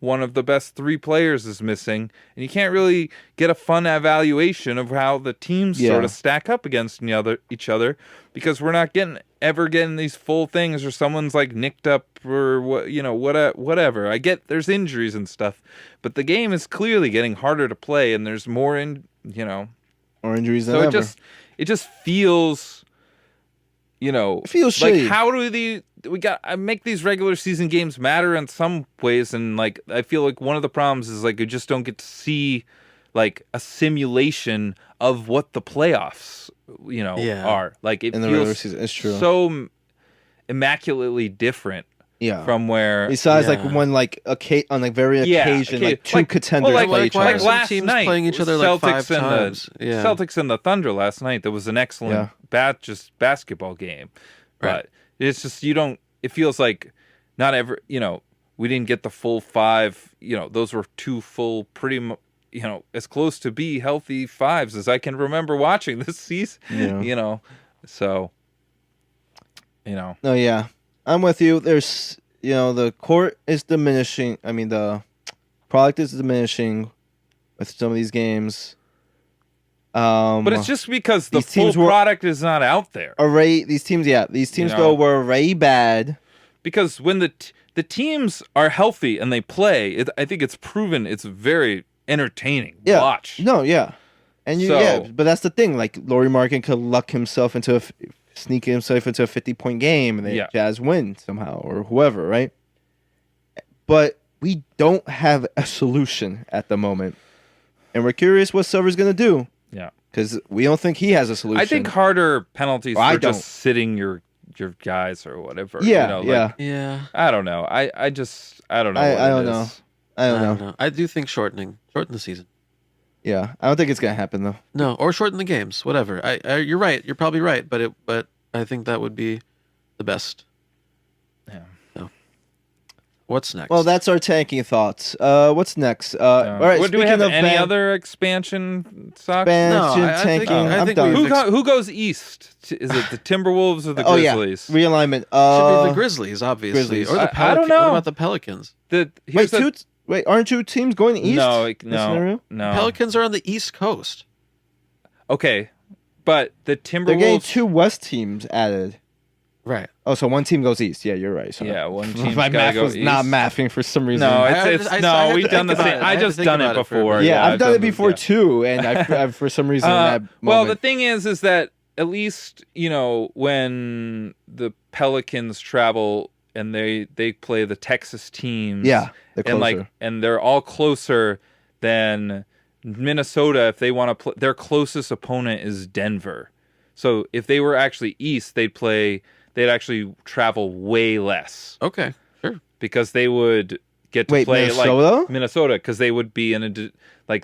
one of the best three players is missing, and you can't really get a fun evaluation of how the teams sort of stack up against each other because we're not ever getting these full things, or someone's like nicked up or whatever. I get there's injuries and stuff, but the game is clearly getting harder to play, and there's more more injuries than ever. It just feels. It feels like shitty. How do we got make these regular season games matter in some ways, and like I feel like one of the problems is like you just don't get to see like a simulation of what the playoffs are. Like it in the feels regular season. It's true. So immaculately different. from where besides like one like on like very occasion like two contenders play each other. Like last teams night playing each other like Celtics 5 times. Celtics and the Thunder last night. That was an excellent basketball game, but it's just it feels like not ever we didn't get the full 5. Those were 2 full pretty as close to be healthy fives as I can remember watching this season. Yeah. So, No, yeah. I'm with you. There's, the court is diminishing. I mean, the product is diminishing with some of these games. But it's just because the these full teams were product is not out there. these teams though were already bad. Because when the teams are healthy and they play, I think it's proven it's very entertaining. Yeah. Watch. No, yeah. And but that's the thing. Like, Lauri Markkanen could sneak himself into a 50-point game and the Jazz win somehow, or whoever, right? But we don't have a solution at the moment. And we're curious what Silver's going to do. Yeah. Because we don't think he has a solution. I think harder penalties for just sitting your guys or whatever. Yeah, Yeah. I don't know. I don't know. I don't know. I don't know. I do think shorten the season. Yeah, I don't think it's gonna happen though. No, or shorten the games, whatever. You're right. You're probably right, but I think that would be the best. Yeah. So, what's next? Well, that's our tanking thoughts. What's next? All right. Do we have any other expansion socks? Tanking. I think done. Who goes east? Is it the Timberwolves or the Grizzlies? Realignment. Should be the Grizzlies, obviously, Grizzlies. or the Pelicans. I don't know. What about the Pelicans? Aren't two teams going east? No. Pelicans are on the East Coast. Okay, but the Timberwolves. They're getting two West teams added. Right. Oh, so one team goes east. Yeah, you're right. Sorry. Yeah, one team's My math go was east. not mathing for some reason. No, I we've done the same. I just done it before. Yeah, I've done it before too, and I've for some reason. Well, the thing is that at least when the Pelicans travel and they play the Texas teams. Yeah, they're closer. And they're all closer than Minnesota. If they want to play, their closest opponent is Denver. So if they were actually east, they'd actually travel way less. Okay, sure. Because they would get to play Minnesota, because they would be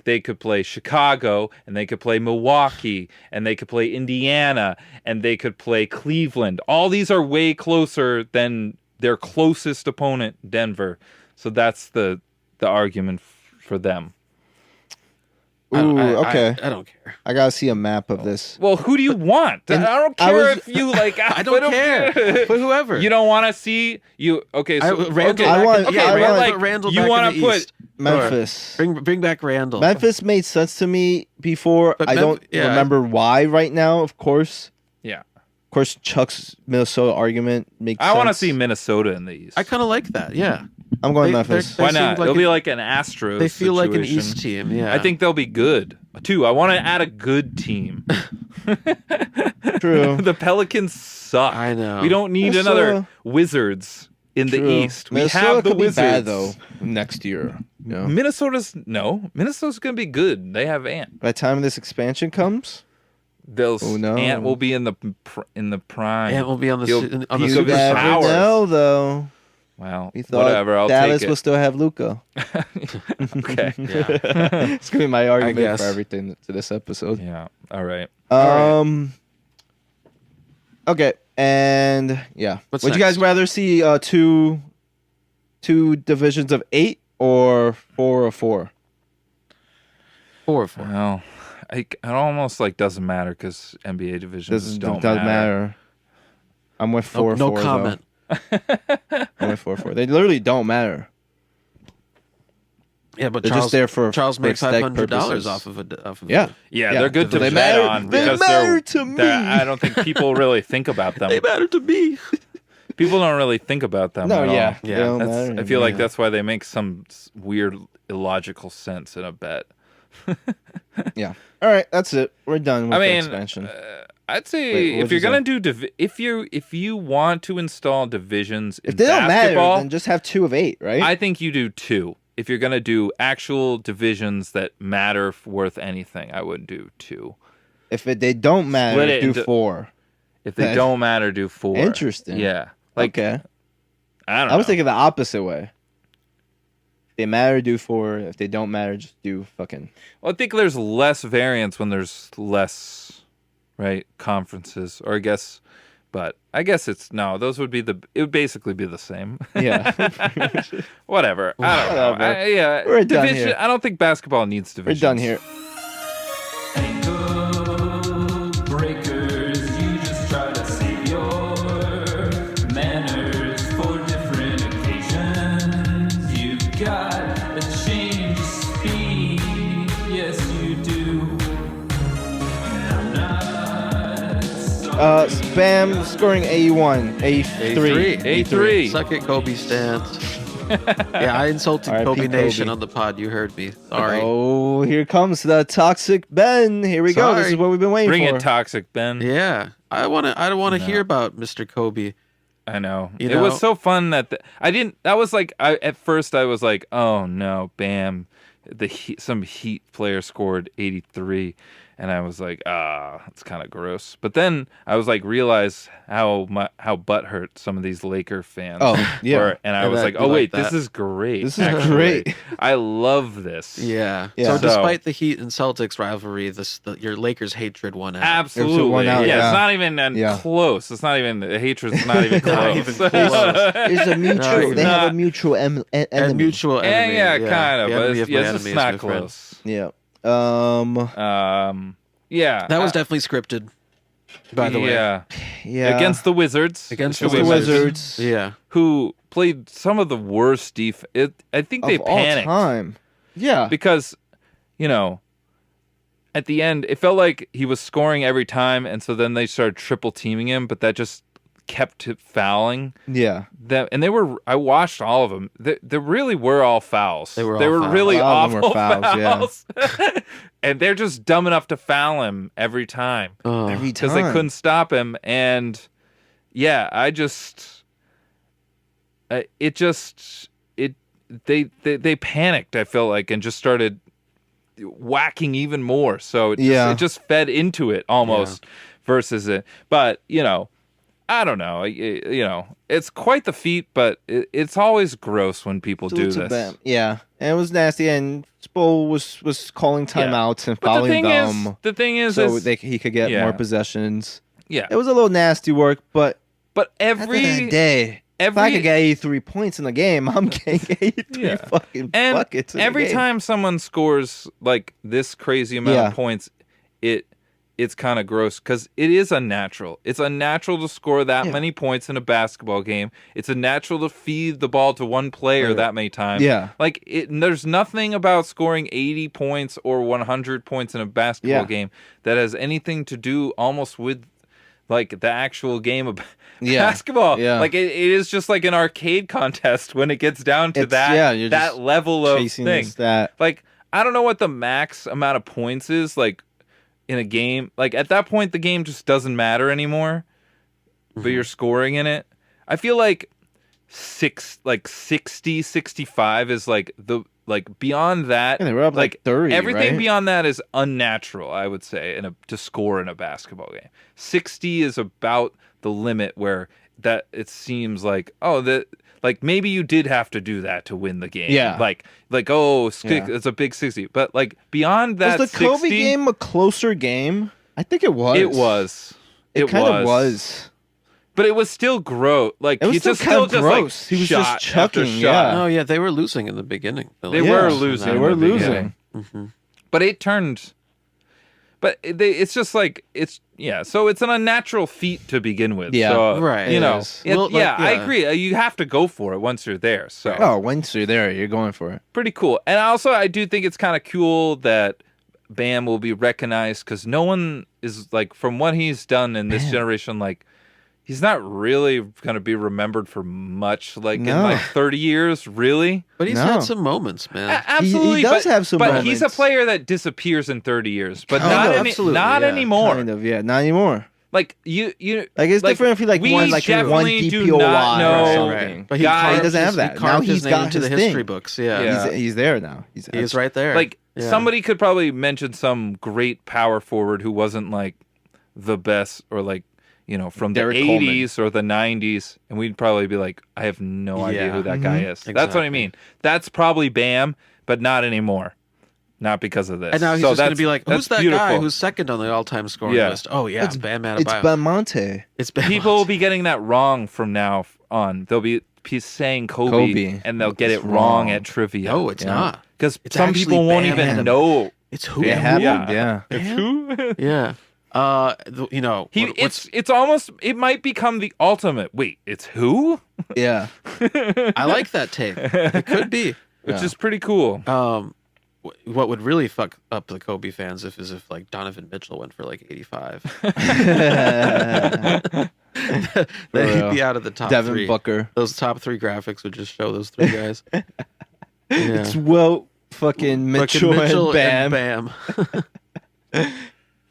they could play Chicago, and they could play Milwaukee, and they could play Indiana, and they could play Cleveland. All these are way closer than their closest opponent, Denver. So that's the argument for them. Ooh, okay. I don't care. I gotta see a map of this. Well, who do you want? I don't care if you like. I don't care. Put whoever. You don't want to see you. Okay, so Randall. Randall. You want to put Memphis. Bring back Randall. Memphis made sense to me before. But I don't remember why right now. Of course. Yeah. Of course, Chuck's Minnesota argument makes sense. I want to see Minnesota in the East. I kind of like that. Yeah. I'm going Memphis. Why not? It'll be like an Astros. They feel situation. like an East team. Yeah. I think they'll be good too. I want to add a good team. True. The Pelicans suck. I know. We don't need another Wizards in the East. Minnesota we have the could Wizards be bad, though next year. Yeah. Minnesota's going to be good. They have Ant. By the time this expansion comes, Ant will be in the prime. Ant will be on the you super never powers. know, though. Well, we thought whatever. Dallas take it. will still have Luka. Okay. It's gonna be my argument for everything to this episode. Yeah. All right. Okay. And yeah, What's would next? you guys rather see two divisions of 8 or 4 of 4? 4 of 4. Well, it almost doesn't matter because NBA divisions don't matter. I'm with 4 of 4. No comment. I'm with 4 of 4. They literally don't matter. Yeah, but they're just there for Charles made $500 off of Yeah, they're good to they bet matter, on they because matter to me. I don't think people really think about them. They matter to me. People don't really think about them. No, at yeah, all. they don't matter I feel like that's why they make some weird illogical sense in a bet. Yeah. All right, that's it. We're done with the expansion. I'd say if you're gonna do if you want to install divisions in if they don't basketball, matter, then just have 2 of 8, right? I think you do 2. If you're gonna do actual divisions that matter worth anything, I would do 2. If they don't matter, do 4. If they don't matter, do 4. Interesting. Yeah. Okay. I don't know. I was thinking the opposite way. If they matter, do 4. If they don't matter, just do fucking. Well, I think there's less variance when there's less, right, conferences. Or I guess But I guess those would be it would basically be the same. Yeah. Whatever. I don't know. Whatever. Yeah. We're done here. I don't think basketball needs We're divisions. done here. Breakers, you just try to save your manners for different occasions. You've got a change of speed, yes you do. I'm not sorry. Bam scoring 81, 83. A3. Suck it, Kobe stance. Yeah, I insulted R.I.P. Kobe Nation Kobe. on the pod. You heard me. Sorry. Oh, here comes the toxic Ben. Here we go. This Sorry. is what we've been waiting Bring for. it, toxic Ben. Yeah, I don't want to hear about Mr. Kobe. I know. You It know? was so fun that I didn't. That was like at first I was like, oh no, Bam, some Heat player scored 83, and I was like, it's kind of gross. But then I was like, realize how butthurt some of these Laker fans. Oh, yeah. were, and I And was that- like, you oh like wait, that. this is great. This is actually. great. I love this. Yeah. Yeah. So So- despite the Heat and Celtics rivalry, your Lakers hatred won out. Absolutely. one out, yeah, yeah. it's not even Yeah. close. It's not even the hatred's not even close. Not even close. There's a mutual. No, They have not. a mutual enemy. And mutual Yeah, enemy. yeah, kind of. The But enemy it's, of my it's enemy just is not my friend. close. Yeah. Yeah. That was definitely scripted. By the way. Yeah. Yeah. Against the Wizards. Against the the Wizards. Yeah. Who played some of the worst defense. I think they of all panicked. time. Yeah. Because, at the end, it felt like he was scoring every time, and so then they started triple teaming him, but that just kept fouling. Yeah. I watched all of them. They really were all fouls. They were all fouls. really A lot of them awful were fouls, fouls. And they're just dumb enough to foul him every time Every because time. they couldn't stop him. And yeah, they panicked, I feel like, and just started whacking even more. So it just fed into it almost versus it. But, I don't know. It's quite the feat, but it's always gross when people do Salute to this. them. Yeah. And it was nasty. And Spo was calling timeouts and But the fouling thing them. is, He could get more possessions. yeah. It was a little nasty work, but But at the end of the day, if I could get 83 points in the game, I'm getting 83 fucking and buckets in every the game. time someone scores like this crazy amount of points, it's kind of gross because it is unnatural. It's unnatural to score that many points in a basketball game. It's unnatural to feed the ball to one player that many times. Yeah. Like, there's nothing about scoring 80 points or 100 points in a basketball game that has anything to do almost with, like, the actual game of basketball. Yeah. Like, it is just like an arcade contest when it gets down to you're that just level of chasing thing. that. Like, I don't know what the max amount of points is, like, in a game. Like, at that point, the game just doesn't matter anymore, but you're scoring in it. I feel like 60, 65 is, like, beyond that. Yeah, they were up like 30, everything right? beyond that is unnatural, I would say, to score in a basketball game. 60 is about the limit where that it seems like, like, maybe you did have to do that to win the game. Yeah. It's a big 60. But, like, beyond that, Was the Kobe 60, game a closer game? I think it was. It was. It kind of was. But it was still gross. Like, It was he still just kind of just gross. like He was shot just chucking, after shot. yeah. Oh yeah, they were losing in the beginning. They were losing. They in were the losing. beginning. But it turned. But it's just like So it's an unnatural feat to begin with. Yeah. So, Right. You It know. is. Well, like, I yeah. agree. You have to go for it once you're there. So Oh, once you're there, you're going for it. pretty cool. And also, I do think it's kind of cool that Bam will be recognized because no one is like, from what he's done in this generation, like, he's not really going to be remembered for much, like, in like 30 years, really. But he's No. had some moments, man. Absolutely. He does but, have some But he's a moments. player that disappears in 30 years, but Kind not, of. Absolutely, not yeah. anymore. Kind of, yeah. Not anymore. Like, you Like, it's different if he, like, we won, like, one definitely do DPOY not or know. something. But Guy he doesn't have that. He Now carved he's his name got into his the history thing. books. Yeah. Yeah. He's there now. He's right there. Like, Yeah. somebody could probably mention some great power forward who wasn't, like, the best, or, like, from the Derek 80s or the 90s, and we'd probably be like, I have no idea Yeah. who that guy is. That's what I Exactly. mean. That's probably Bam, but not anymore. not because of this. And now he's So just going to that's- be like, who's that's that guy beautiful. who's second on the all-time scoring Yeah. list? Oh, yeah, Bam Adebayo. It's Belmonte. It's Bam People will Monte. be getting that wrong from now on. They'll be saying Kobe. And they'll get It's it wrong wrong. at trivia. No, it's not. Because It's some actually people won't Bam even Adebayo. know. It's who? It happened. Yeah. Yeah. It's who? Yeah. You know, It's almost, it might become the ultimate. Wait, it's who? Yeah. I like that take. It could be. Which is pretty cool. What would really fuck up the Kobe fans is if like Donovan Mitchell went for like 85. Then he'd be out of the top Devin three. Booker. Those top three graphics would just show those three guys. Yeah. It's Wilt, fucking Mitchell, and Bam.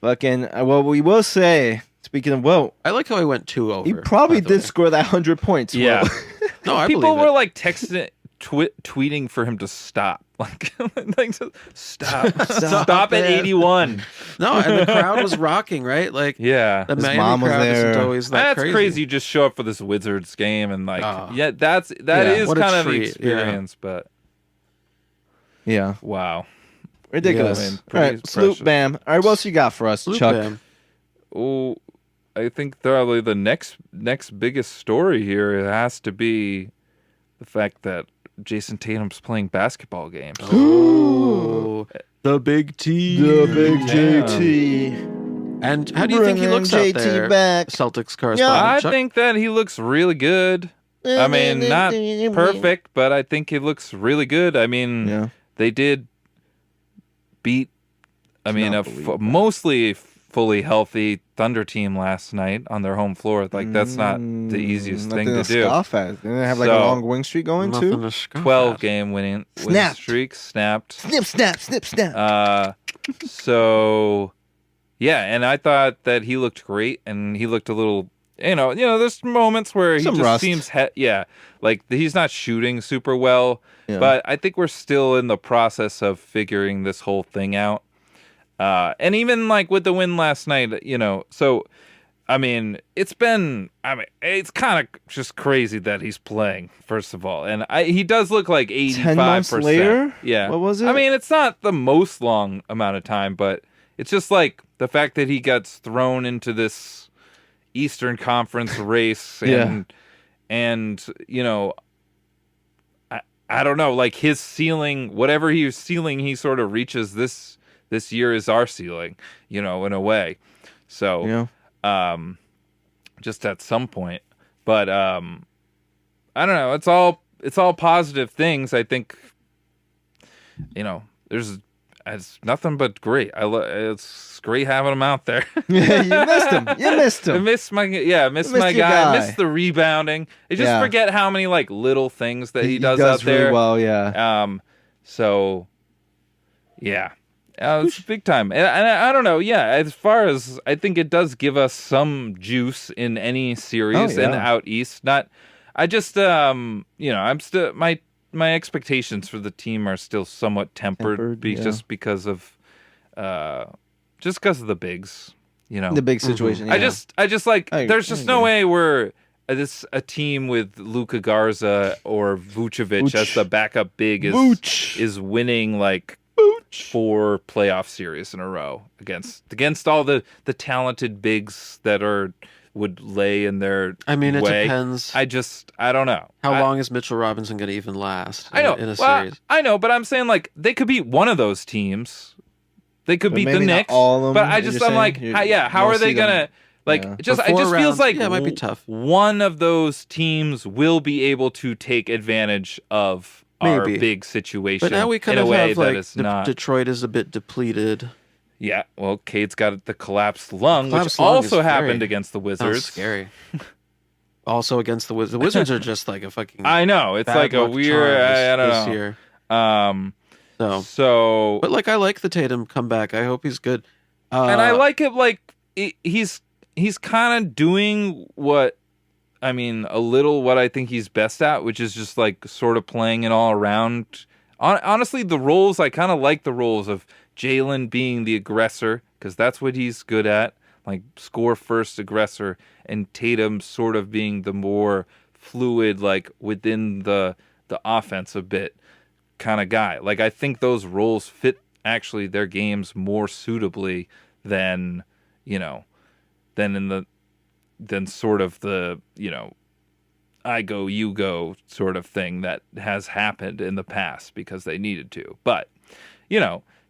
Fucking. Well, we will say. Speaking of Wilt, I like how I went 2 over. he probably by the did way. score that 100 points. Yeah. Wilt. No, I People believe were it. like texting, tweeting for him to stop. Like stop at it. 81. No, and the crowd was rocking, right? Like Yeah. the His Miami mom was crowd there. isn't always that That's crazy. You just show up for this Wizards game and like, Oh. that Yeah. is What a kind of the treat, experience. But Yeah. wow. Ridiculous. Yeah, I mean, All right. pretty Salute precious. Bam. All right. What else you got for us, Salute Chuck? Bam. Oh, I think probably the next biggest story here has to be the fact that Jayson Tatum's playing basketball games. Oh, the big T. The big Damn. JT. And how do you think he Bringing looks out JT there? back. Celtics correspondent. I Chuck? think that he looks really good. I mean, not perfect, but I think he looks really good. I mean, Yeah. they did beat, I mean, Cannot a believe that. mostly fully healthy Thunder team last night on their home floor. Like, that's not the easiest thing Nothing to do. Scoff at. Didn't they have like a So- long wing streak going Nothing too? to scoff 12 at. game winning Snapped. streak snapped. Snip, snap, snip, snap. So yeah, and I thought that he looked great, and he looked a little, there's moments where he Some just rust. seems, like he's not shooting super well, Yeah. but I think we're still in the process of figuring this whole thing out. And even like with the win last night, so I mean, it's kind of just crazy that he's playing, first of all. And he does look like 85%. 10 months later? Yeah. What was it? I mean, it's not the most long amount of time, but it's just like the fact that he gets thrown into this Eastern Conference race and, I don't know, like his ceiling, whatever his ceiling he sort of reaches this year is our ceiling, in a way. So, Yeah. just at some point, but I don't know. It's all positive things. I think, it's nothing but great. It's great having him out there. Yeah, you missed him. You missed I him. miss my my your guy. guy. Miss the rebounding. I just Yeah. forget how many like little things that he does, does out there. really well, yeah. So yeah. It's big time. And I don't know. Yeah. As far as I think it does give us some juice in any series Oh, yeah. and out East. I just, I'm still, my expectations for the team are still somewhat tempered, Yeah. just because of the bigs, The big situation. I yeah. just like, I there's just no agree. way where a team with Luka Garza or Vucevic Vooch. as the backup big Vooch. is winning like 4 playoff series in a row against all the talented bigs that would lay in their I mean, it way. depends. I don't know. How long is Mitchell Robinson going to even last? I know. in a Well, series. I know, but I'm saying like they could beat one of those teams. They could But beat the maybe not Knicks. all of them, but you're I'm saying? like, You how don't are they see them- gonna like? Yeah. It For just 4 feels rounds, like yeah, it might be tough. one of those teams will be able to take advantage of our Maybe. big situation. But now we kind in of a way have that like is not. Detroit is a bit depleted. Yeah, well, Cade's got the collapsed lung, Collapsed which lung also is happened very- against the Sounds Wizards. scary. Also against the Wizards. The Wizards are just like a fucking. I know it's bad like a luck weird. charm I don't this know. year. So, But like, I like the Tatum comeback. I hope he's good. and I like it. Like he's kind of doing what I mean, a little what I think he's best at, which is just like sort of playing it all around. Honestly, the roles I kind of like the roles of Jalen being the aggressor because that's what he's good at, like score first aggressor, and Tatum sort of being the more fluid, like within the offense a bit kind of guy. Like I think those roles fit actually their games more suitably than, than sort of the, I go, you go sort of thing that has happened in the past because they needed to. But,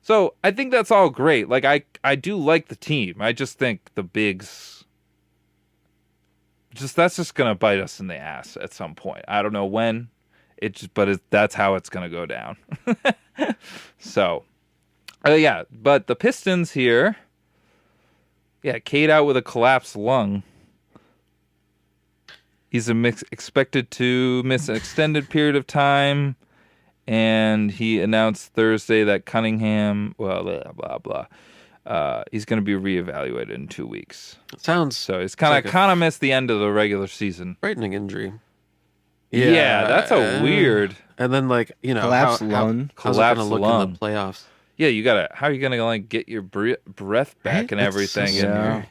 so I think that's all great. Like, I do like the team. I just think the bigs, that's just going to bite us in the ass at some point. I don't know when, that's how it's going to go down. So, yeah, but the Pistons here, Cade out with a collapsed lung. He's expected to miss an extended period of time, and he announced Thursday that Cunningham, blah, blah, blah. He's going to be reevaluated in 2 weeks. So he's kind of missed the end of the regular season. Frightening injury. Yeah, that's a weird. And then collapsed lung. How's it going to look in the playoffs? Yeah, how are you going to get your breath back and everything? Yeah,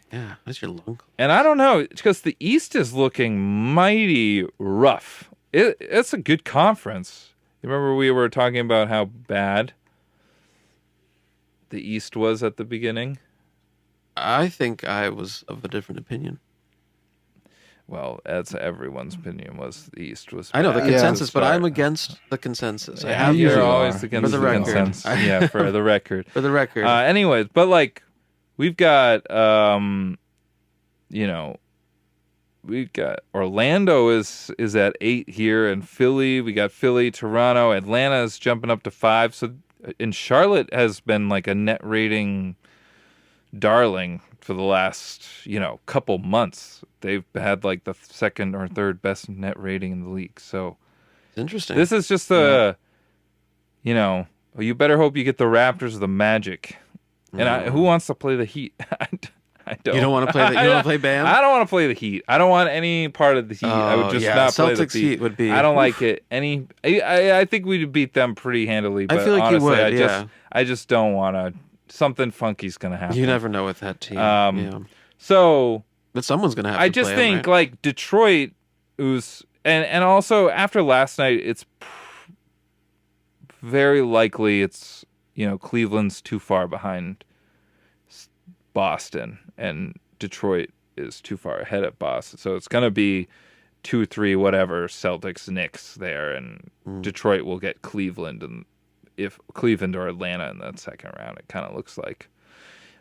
that's your lung. And I don't know, because the East is looking mighty rough. It's a good conference. You remember we were talking about how bad the East was at the beginning? I think I was of a different opinion. Well, that's everyone's opinion. Was the East was bad. I know the consensus, but I'm against the consensus. You're always against the consensus. Yeah, for the record. For the record. Anyways, but we've got we've got Orlando is at 8 here, and Philly. We got Philly, Toronto, Atlanta is jumping up to 5. So, and Charlotte has been like a net rating darling for the last couple months. They've had like the second or third best net rating in the league. So it's interesting. This is just you better hope you get the Raptors or the Magic. And who wants to play the Heat? I don't. You don't want to play. You don't want to play Bam. I don't want to play the Heat. I don't want any part of the Heat. I would just not play the Celtics Heat would be. I don't like it. I think we'd beat them pretty handily. But I feel like honestly, you would. I just don't want to. Something funky's gonna happen. You never know with that team. So. But someone's gonna have. I to just play think them, right? like Detroit, who's and also after last night, it's very likely it's Cleveland's too far behind Boston, and Detroit is too far ahead of Boston. So it's gonna be 2-3 whatever Celtics Knicks there, and Detroit will get Cleveland, and if Cleveland or Atlanta in that second round, it kind of looks like.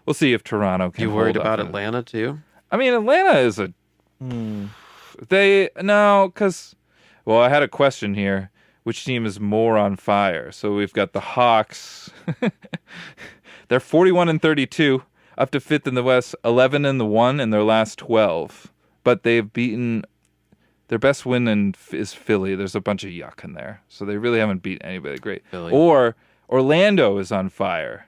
We'll see if Toronto can. You worried hold about up Atlanta too? I mean, Atlanta is a. Because I had a question here. Which team is more on fire? So we've got the Hawks. They're 41-32, up to 5th in the West, 11-1 in their last 12. But they've beaten. Their best win is Philly. There's a bunch of yuck in there, so they really haven't beat anybody great. Philly. Or Orlando is on fire.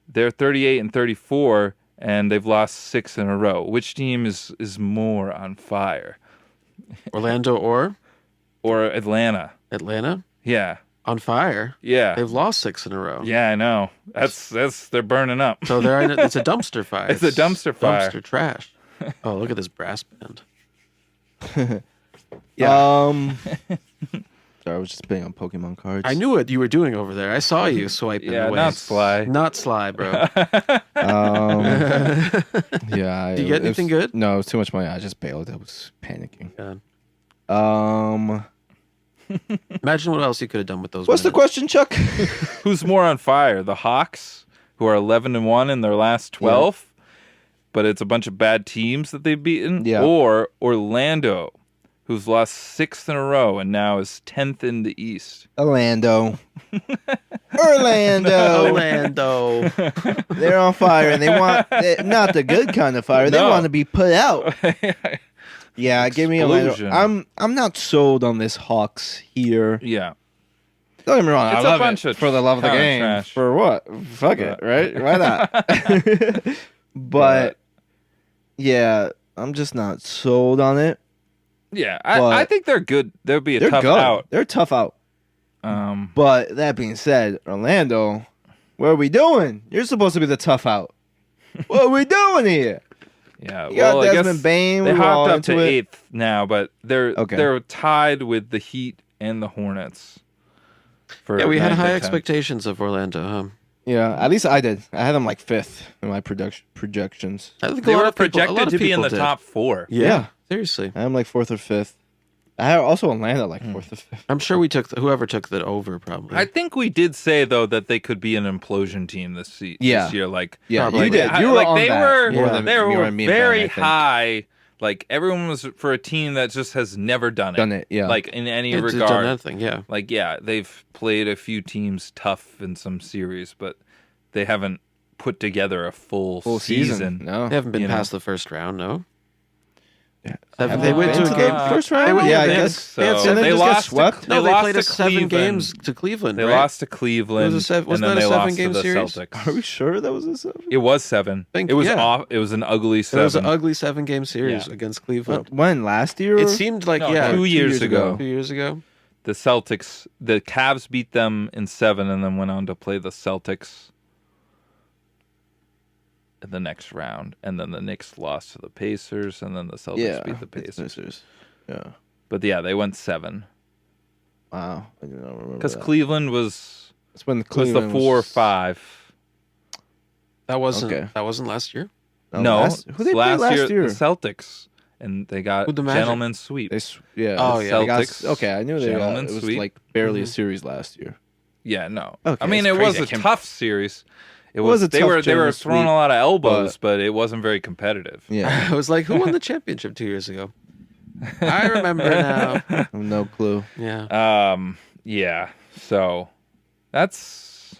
They're 38-34. And they've lost 6 in a row. Which team is more on fire? Orlando or Atlanta? Atlanta? Yeah. On fire? Yeah. They've lost 6 in a row. Yeah, I know. That's they're burning up. So it's a dumpster fire. It's a dumpster fire. Dumpster trash. Oh, look at this brass band. Yeah. Sorry, I was just playing on Pokemon cards. I knew what you were doing over there. I saw you swiping away. Not Sly. Not Sly, bro. Yeah. Did you get anything good? No, it was too much money. I just bailed. I was panicking. God. Imagine what else you could have done with those. What's the question, Chuck? Who's more on fire? The Hawks, who are 11-1 in their last 12, but it's a bunch of bad teams that they've beaten. Yeah. Or Orlando, who's lost 6 in a row and now is 10th in the East. Orlando. They're on fire, and they want not the good kind of fire. They want to be put out. Yeah, give me Orlando. I'm not sold on this Hawks here. Yeah. Don't get me wrong. It's I a love bunch it of for the love of the game. trash. For what? Fuck it, right? Why not? But yeah, I'm just not sold on it. Yeah, I think they're good. They'll be a tough out. They're tough out. But that being said, Orlando, what are we doing? You're supposed to be the tough out. What are we doing here? Yeah, You got I Desmond guess Bane. they we're all hopped up to into it. 8th now, but they're tied with the Heat and the Hornets. Yeah, we had high expectations. expectations of Orlando, huh? Yeah, at least I did. I had them like 5th in my projections. I think They a lot were of people, a lot projected of to be in people the did. top 4. Yeah, seriously. I am like 4th or 5th. I had also Atlanta like 4th or 5th. I'm sure we took whoever took that over probably. I think we did say though that they could be an implosion team this Yeah. year. Like, Yeah, Probably. you did. Like, You were like on they that were more than they you were and me, very Ben, I think. high. Like everyone was for a team that just has never done it. Done it, yeah. Like in any It's done regard. nothing. Yeah. Like they've played a few teams tough in some series, but they haven't put together a full season. No. They haven't been You know. past the first round. No. Have They went been to a the game. first They round? went- Yeah, I they had- guess. they had So. seven- They just get swept? They No, they lost played to us 7 Cleveland. games to Cleveland. They right? lost to Cleveland, wasn't and then that a they lost to 7-game the series? Celtics. Are we sure that was a 7? It was 7. Think- It was yeah. off. It was an ugly It 7. was an ugly 7-game series Yeah. against Cleveland. When? Last year? It seemed like No, yeah, 2 years ago. 2 years ago. The Celtics, the Cavs beat them in 7, and then went on to play the Celtics in the next round, and then the Knicks lost to the Pacers, and then the Celtics beat the Pacers. Yeah. But yeah, they went 7 Wow. I do not remember because that. Cleveland was That's when the Cleveland 4 or 5. That wasn't Okay. that wasn't last year. No, who they played last year? The Celtics, and they got Who'd the Magic? gentleman's sweep. Oh, The yeah. They got- Celtics, okay, I knew they got, gentleman's it was sweep. like barely a Mhm. series last year. Yeah, no. Okay, I mean, it's it was crazy. I a can't- tough series. It was a they tough were gentleman's throwing sweep, a lot of elbows, but it wasn't very competitive. Yeah. I was like, who won the championship 2 years ago? I remember now. I have no clue. Yeah. Yeah. So that's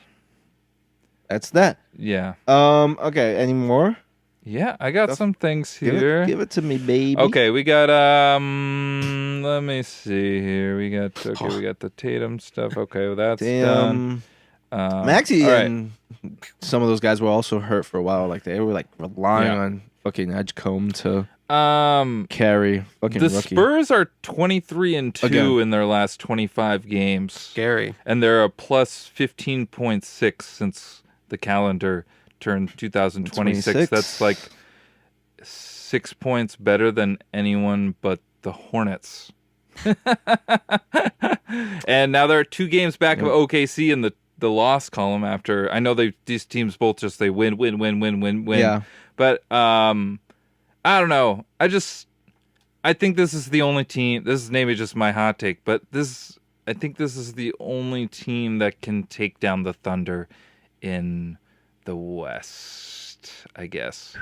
That's that. yeah. Okay, any more? Yeah, I got Stuff- some things Give here. it to me, baby. Okay, we got let me see here. We got the Tatum stuff. Okay, well, that's done. Damn. Maxey all right. and some of those guys were also hurt for a while. Like they were like relying Yeah. on fucking Edgecombe to Um carry fucking the rookie. Spurs are 23-2 Again. in their last 25 games. Scary. And they're a plus 15.6 since the calendar turned 2026. 26. That's like 6 points better than anyone but the Hornets. And now there are 2 games back of OKC in the loss column after. I know these teams both just they win. Yeah. But I don't know. I think this is the only team. This is maybe just my hot take, but I think this is the only team that can take down the Thunder in the West, I guess.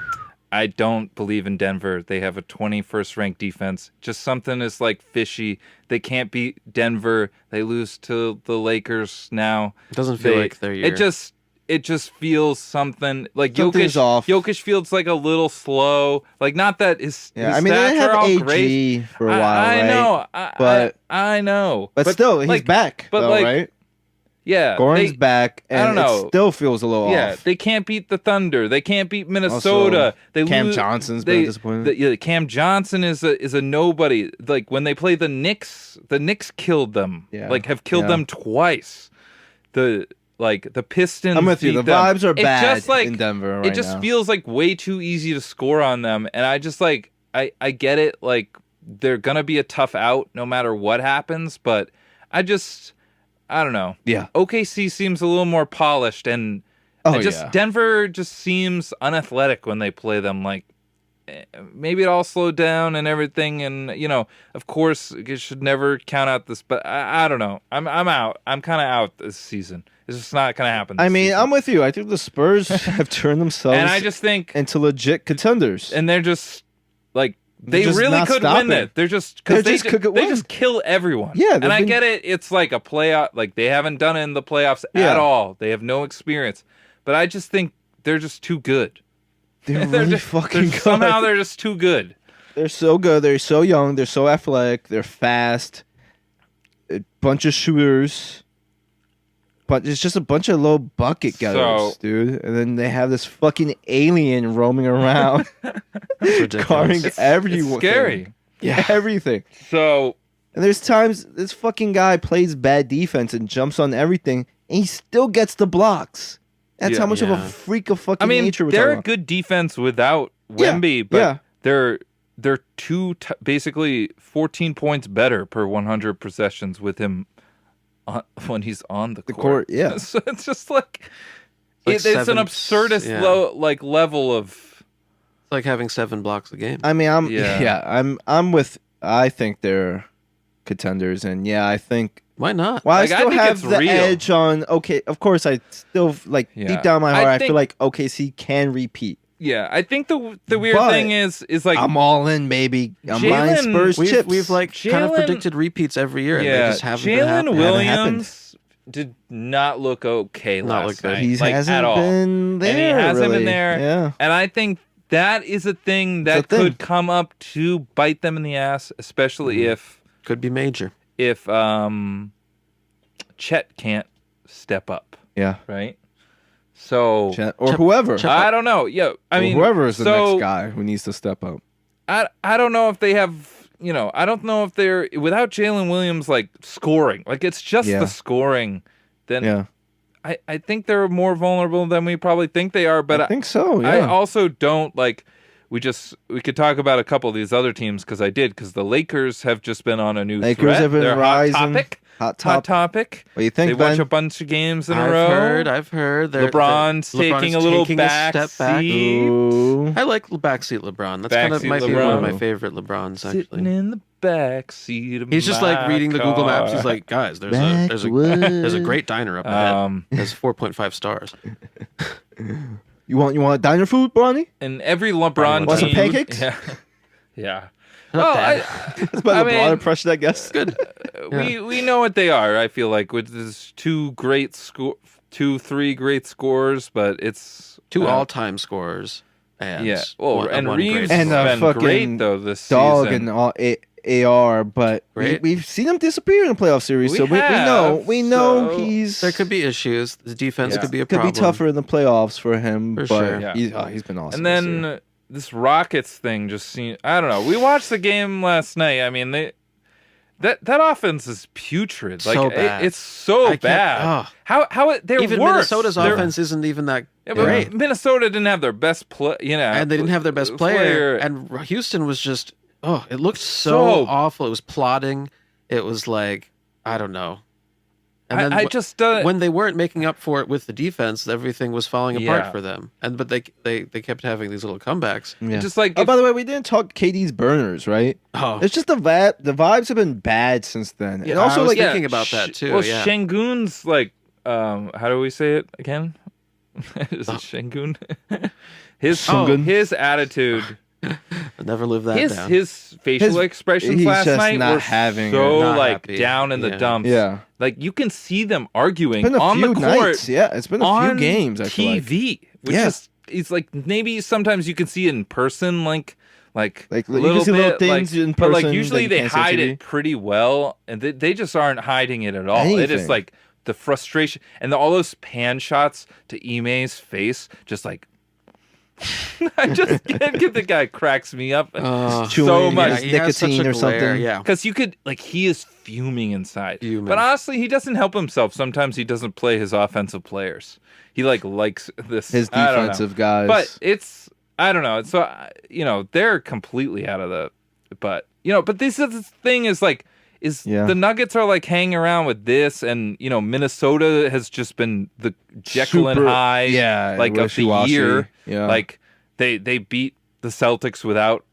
I don't believe in Denver. They have a 21st ranked defense. Just something is like fishy. They can't beat Denver. They lose to the Lakers now. It doesn't feel like their year. It just feels something like Something's off. Jokic feels like a little slow. Like not that his Yeah, his I mean they stats didn't have are all AG great. for a while, I right? know, But- I know, But still, he's like, back, but though, like, right? Yeah, Goran's they- back, and I don't know. it still feels a little Yeah, off. they can't beat the Thunder. They can't beat Minnesota. They Cam lose, Johnson's been disappointed. Yeah, Cam Johnson is a nobody. Like when they play the Knicks killed them. Yeah. Like have killed Yeah. them twice. The Pistons. I'm with you. beat The them. vibes are It bad just, like, in Denver right It just now. feels like way too easy to score on them, and I just like I get it. Like they're gonna be a tough out no matter what happens, but I don't know. Yeah. OKC seems a little more polished, and Yeah. Denver just seems unathletic when they play them. Like maybe it all slowed down and everything, and of course, you should never count out this. But I don't know. I'm out. I'm kind of out this season. It's just not gonna happen. I this mean, season. I'm with you. I think the Spurs have turned themselves and I just think, into legit contenders. and they're just like. They're They just really not could win stopping. it. They're just They're because they, just could they win. just kill everyone. Yeah, and they've I been- get it. It's like a playoff. Like they haven't done it in the playoffs Yeah. at all. They have no experience. But I just think they're just too good. They're really fucking good. Somehow they're just too good. They're so good. They're so young. They're so athletic. They're fast. A bunch of shooters. But it's just a bunch of low bucket getters, So- dude. And then they have this fucking alien roaming around, ridiculous. carring It's everything. scary. Yeah, everything. So And there's times this fucking guy plays bad defense and jumps on everything, and he still gets the blocks. That's Yeah. how much of a Yeah. freak of fucking I mean, nature we're they're talking a about. good defense without Yeah, Wemby, but yeah. they're basically 14 points better per 100 possessions with him when he's on the court. Yeah. So it's just like Like it's an seven- absurdist yeah. level of. It's like having 7 blocks a game. I mean, Yeah. I'm with. I think they're contenders, and I think. Why not? Well, Like, I I still think have it's the real. edge on. Okay, of course, I still like Yeah. deep down in my I heart. I think- feel like OKC can repeat. Yeah, I think the weird But thing is like I'm all in, baby. I'm buying Jalen- Spurs chips. We've like kind of Jalen- predicted repeats every year, and they yeah, just haven't been Jalen happening. Williams did not look okay Not last look good. night. He like, hasn't at all. been there. And he hasn't really. been there. Yeah. And I think that is a thing that It's a thing. could come up to bite them in the ass, especially Could be major. if Chet can't step up, Yeah. right? So Or whoever. I don't know. Yeah, I mean, whoever is the so, next guy who needs to step up. I don't know if they have. I don't know if they're without Jalen Williams like scoring. Like it's just Yeah. the scoring. Then Yeah. I think they're more vulnerable than we probably think they are. But I think so. Yeah. I also don't like. We could talk about a couple of these other teams because the Lakers have just been on a new Lakers threat. have been They're rising. Hot Hot topic. What do you think, They Ben? watch a bunch of games in a I've row. heard. LeBron's taking a little back step back. seat. Ooh. I like backseat LeBron. That's kind of Backseat might be one of my LeBron. favorite LeBrons. Sitting Actually, in the back seat of he's just like my reading the Google Maps. He's car. like, guys, there's a great diner up ahead. Has 4.5 stars. You want diner food, Bronny? And every LeBron Want some team, pancakes? Yeah, yeah. Not Well, bad. That's by I LeBron mean- impression, I guess. Good. we know what they are. I feel like with this 3 great scores, but it's 2 all-time scorers. And yeah. Oh, one and great Reeves And scorer. a been fucking great though this Dog season. and all AR, but Right. we've seen him disappear in the playoff series, We so we know have, we know so- he's There could be issues. The defense Yeah. could be a could problem. be tougher in the playoffs for him, For but sure. Yeah. he's been awesome. And this then year. this Rockets thing just seemed. I don't know. We watched the game last night. I mean, that offense is putrid. Like So bad. it's so I can't- bad. oh. How they're Even worse. Minnesota's They're- offense isn't even that Yeah, but great. Minnesota didn't have their best play. And they didn't have their best player. And Houston was just, it looked so awful. It was plotting. It was like, I don't know. And then I just when they weren't making up for it with the defense, everything was falling apart Yeah. for them. But they kept having these little comebacks. yeah. just like Oh, if- by the way, we didn't talk KD's burners, right? Oh, It's just the vibes have been bad since then, and also I was like thinking about that too. Well, Yeah. Şengün's like, how do we say it again? Is it Şengün? his attitude, I'll never live that down. his facial His- expressions he's last just night not were having so it. Not like happy. down in the Yeah. dumps. yeah. Like you can see them arguing It's been a on few the court. nights. Yeah, it's been a few on games. I feel like. TV, which Yeah. is it's like maybe sometimes you can see it in person, like Like, a you can little see bit, little things in but like person usually that you they can't see on hide TV. it pretty well, and they just aren't hiding it at all. It is Anything. like the frustration and all those pan shots to Ime's face, just like. I just can't get the guy cracks me up so Chewing much. his he has such a nicotine or glare, something. Yeah. Because you could, like, he is fuming inside. Fuming. But honestly, he doesn't help himself. Sometimes he doesn't play his offensive players. He, likes this. His I don't know. defensive guys. But it's, I don't know. So, they're completely out of the, but this is the thing is, like, Yeah. the Nuggets are, like, hanging around with this, and, Minnesota has just been the Jekyll and Super- Hyde, yeah, like, of the wishy-washy. year. Yeah. Like, they beat the Celtics without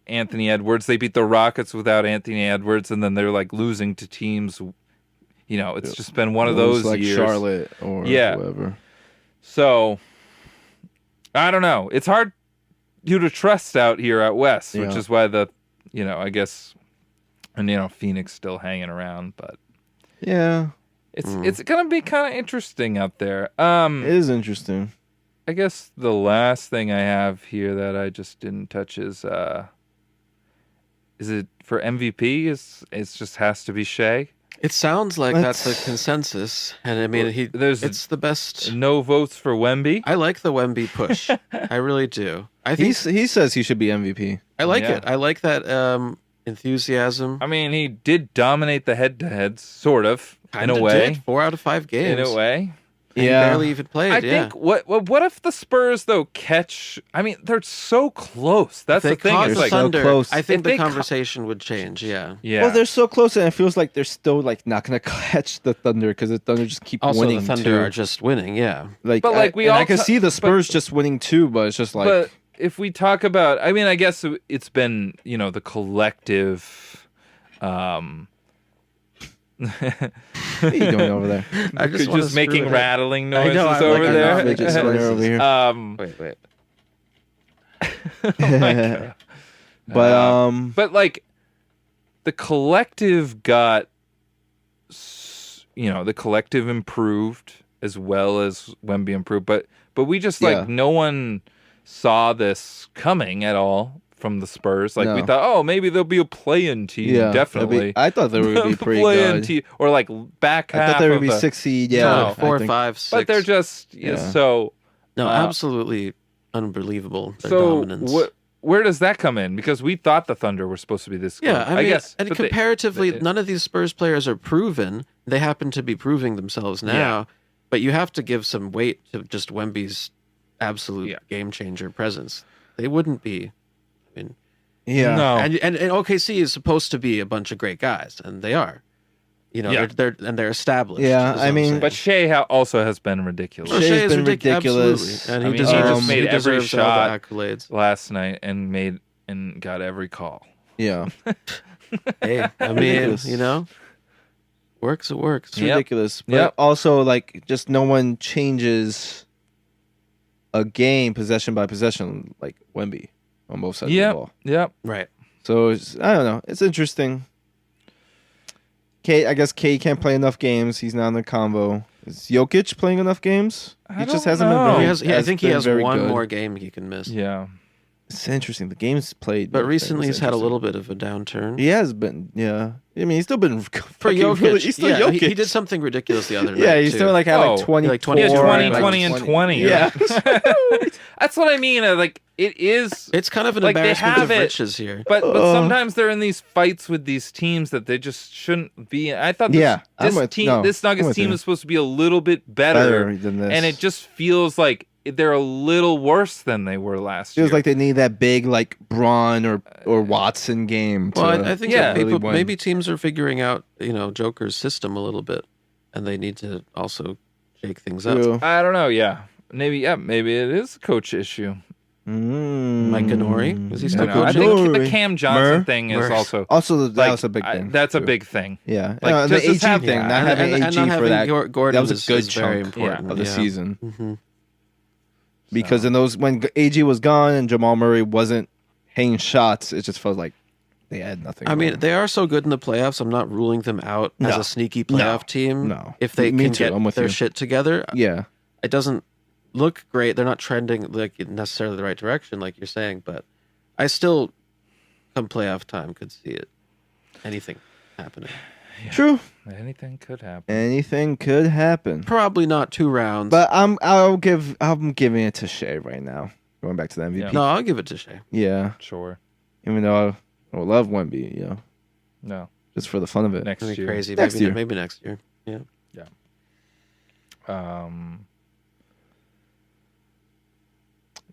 Anthony Edwards. They beat the Rockets without Anthony Edwards, and then they're like losing to teams. It's just been one of those like years. Charlotte or Yeah. whoever. So I don't know. It's hard you to trust out here at West, which Yeah. is why I guess, and Phoenix still hanging around, but Yeah, it's gonna be kind of interesting out there. it is interesting. I guess the last thing I have here that I just didn't touch is it for MVP? It's just has to be Shea. It sounds like Let's- that's the consensus, and I mean, it's the best. No votes for Wemby. I like the Wemby push. I really do. I think He says he should be MVP. I like Yeah. it. I like that enthusiasm. I mean, he did dominate the head-to-heads, sort of, Kinda in a way. did. 4 out of 5 games. In a way. And he barely even played. I think what if the Spurs though catch? I mean, they're so close. That's if the they thing. caught It's the like Thunder, close. I think If the they conversation would change. Yeah. yeah. Well, they're so close, and it feels like they're still like not gonna catch the Thunder because the Thunder just keep Also, winning the Thunder too. are just winning. Yeah. Like, But, like, we and all I can ta- see the but- Spurs just winning too, but it's just like but if we talk about, I mean, I guess it's been the collective. what are you doing over there? I just wanna screw making it up. rattling I noises know, I'm over like, I'm there. not making Midget Sawyer over here. Wait. Oh my God. But like the collective got, the collective improved as well as Wemby improved, but we just like Yeah. no one saw this coming at all from the Spurs. Like we No. thought, oh, maybe there'll be a play-in team. yeah, Definitely. I thought they were gonna be pretty Play-in good. team, or like back I half. thought they were of gonna be the- 6 seed. No, Yeah, 4, I think. 5, 6. But they're just Yeah. so. no, uh, absolutely unbelievable. Their So dominance. where does that come in? Because we thought the Thunder were supposed to be this good. Yeah, I mean, guess. and but they- comparatively, none of these Spurs players are proven. They happen to be proving themselves now, Yeah. but you have to give some weight to just Wemby's absolute Yeah. game changer presence. They wouldn't be. I mean, Yeah, No. and OKC is supposed to be a bunch of great guys, and they are. Yeah. They're established. Yeah, is what I I'm mean- saying. But Shea also has been ridiculous Oh, Shea Shea has is been ridiculous, ridiculous. and I he mean, he deserves. just made he every deserves all shot. the accolades. last night and got every call. yeah. Hey, I mean, Ridiculous. works. It works. It's Yep. ridiculous. But Yep. also, like, just no one changes a game possession by possession like Wemby on both sides of the ball. Yep. Right. So I don't know. It's interesting. I guess Cade can't play enough games. He's not in the combo. Is Jokic playing enough games? I He don't just hasn't been know. very. I think he been has very one good. more game he can miss. Yeah. It's interesting. The games played, But recently it's he's had a interesting. little bit of a downturn. He has been. Yeah. I mean, he's still been For fucking Jokic, really- he's still yeah, Jokic. he did something ridiculous the other night. Yeah, he's too. still like had Oh, like 20, like 20, Yeah, 20, 20, 20, and 20. Yeah. That's what I mean. Like it is. It's kind of an Like, they embarrassment have of it, riches here. But Oh. sometimes they're in these fights with these teams that they just shouldn't be in. I thought Yeah, I'm this with- team, no, this I'm Nuggets with team you. is supposed to be a little bit better, than this. and it just feels like they're a little worse than they were last year. feels like they need that big like Braun or Watson game. To Well, I think Yeah. that people, really win. maybe teams are figuring out, Joker's system a little bit, and they need to also shake things up. True. I don't know. Yeah, maybe it is a coach issue. Mike Ganori, is he I still don't know. I coaching? think the Cam Johnson Murr? thing is Murr. also Also, that like, was a big thing. That's a too. big thing. Yeah, Like, the just AG have- thing, yeah, not having and AG not for having that. Gordon That was a is good very chunk important of the yeah. season Mhm. because in those when AG was gone and Jamal Murray wasn't hanging shots, it just felt like they had nothing. I mean, going. they are so good in the playoffs. I'm not ruling them out as No. a sneaky playoff team. No. If they Me can too, get I'm with their you. shit together, yeah, it doesn't look great. They're not trending like in necessarily the right direction, like you're saying. But I still, come playoff time, could see it. Anything happening. true. Anything could happen. Anything could happen. Probably not 2 rounds. But I'm giving it to Shea right now. Going back to the MVP. no, I'll give it to Shea. Yeah, Sure. even though I would love Wemby, No. just for the fun of it. Next That'd be year. crazy. Next maybe year. maybe next year. Yeah. Um.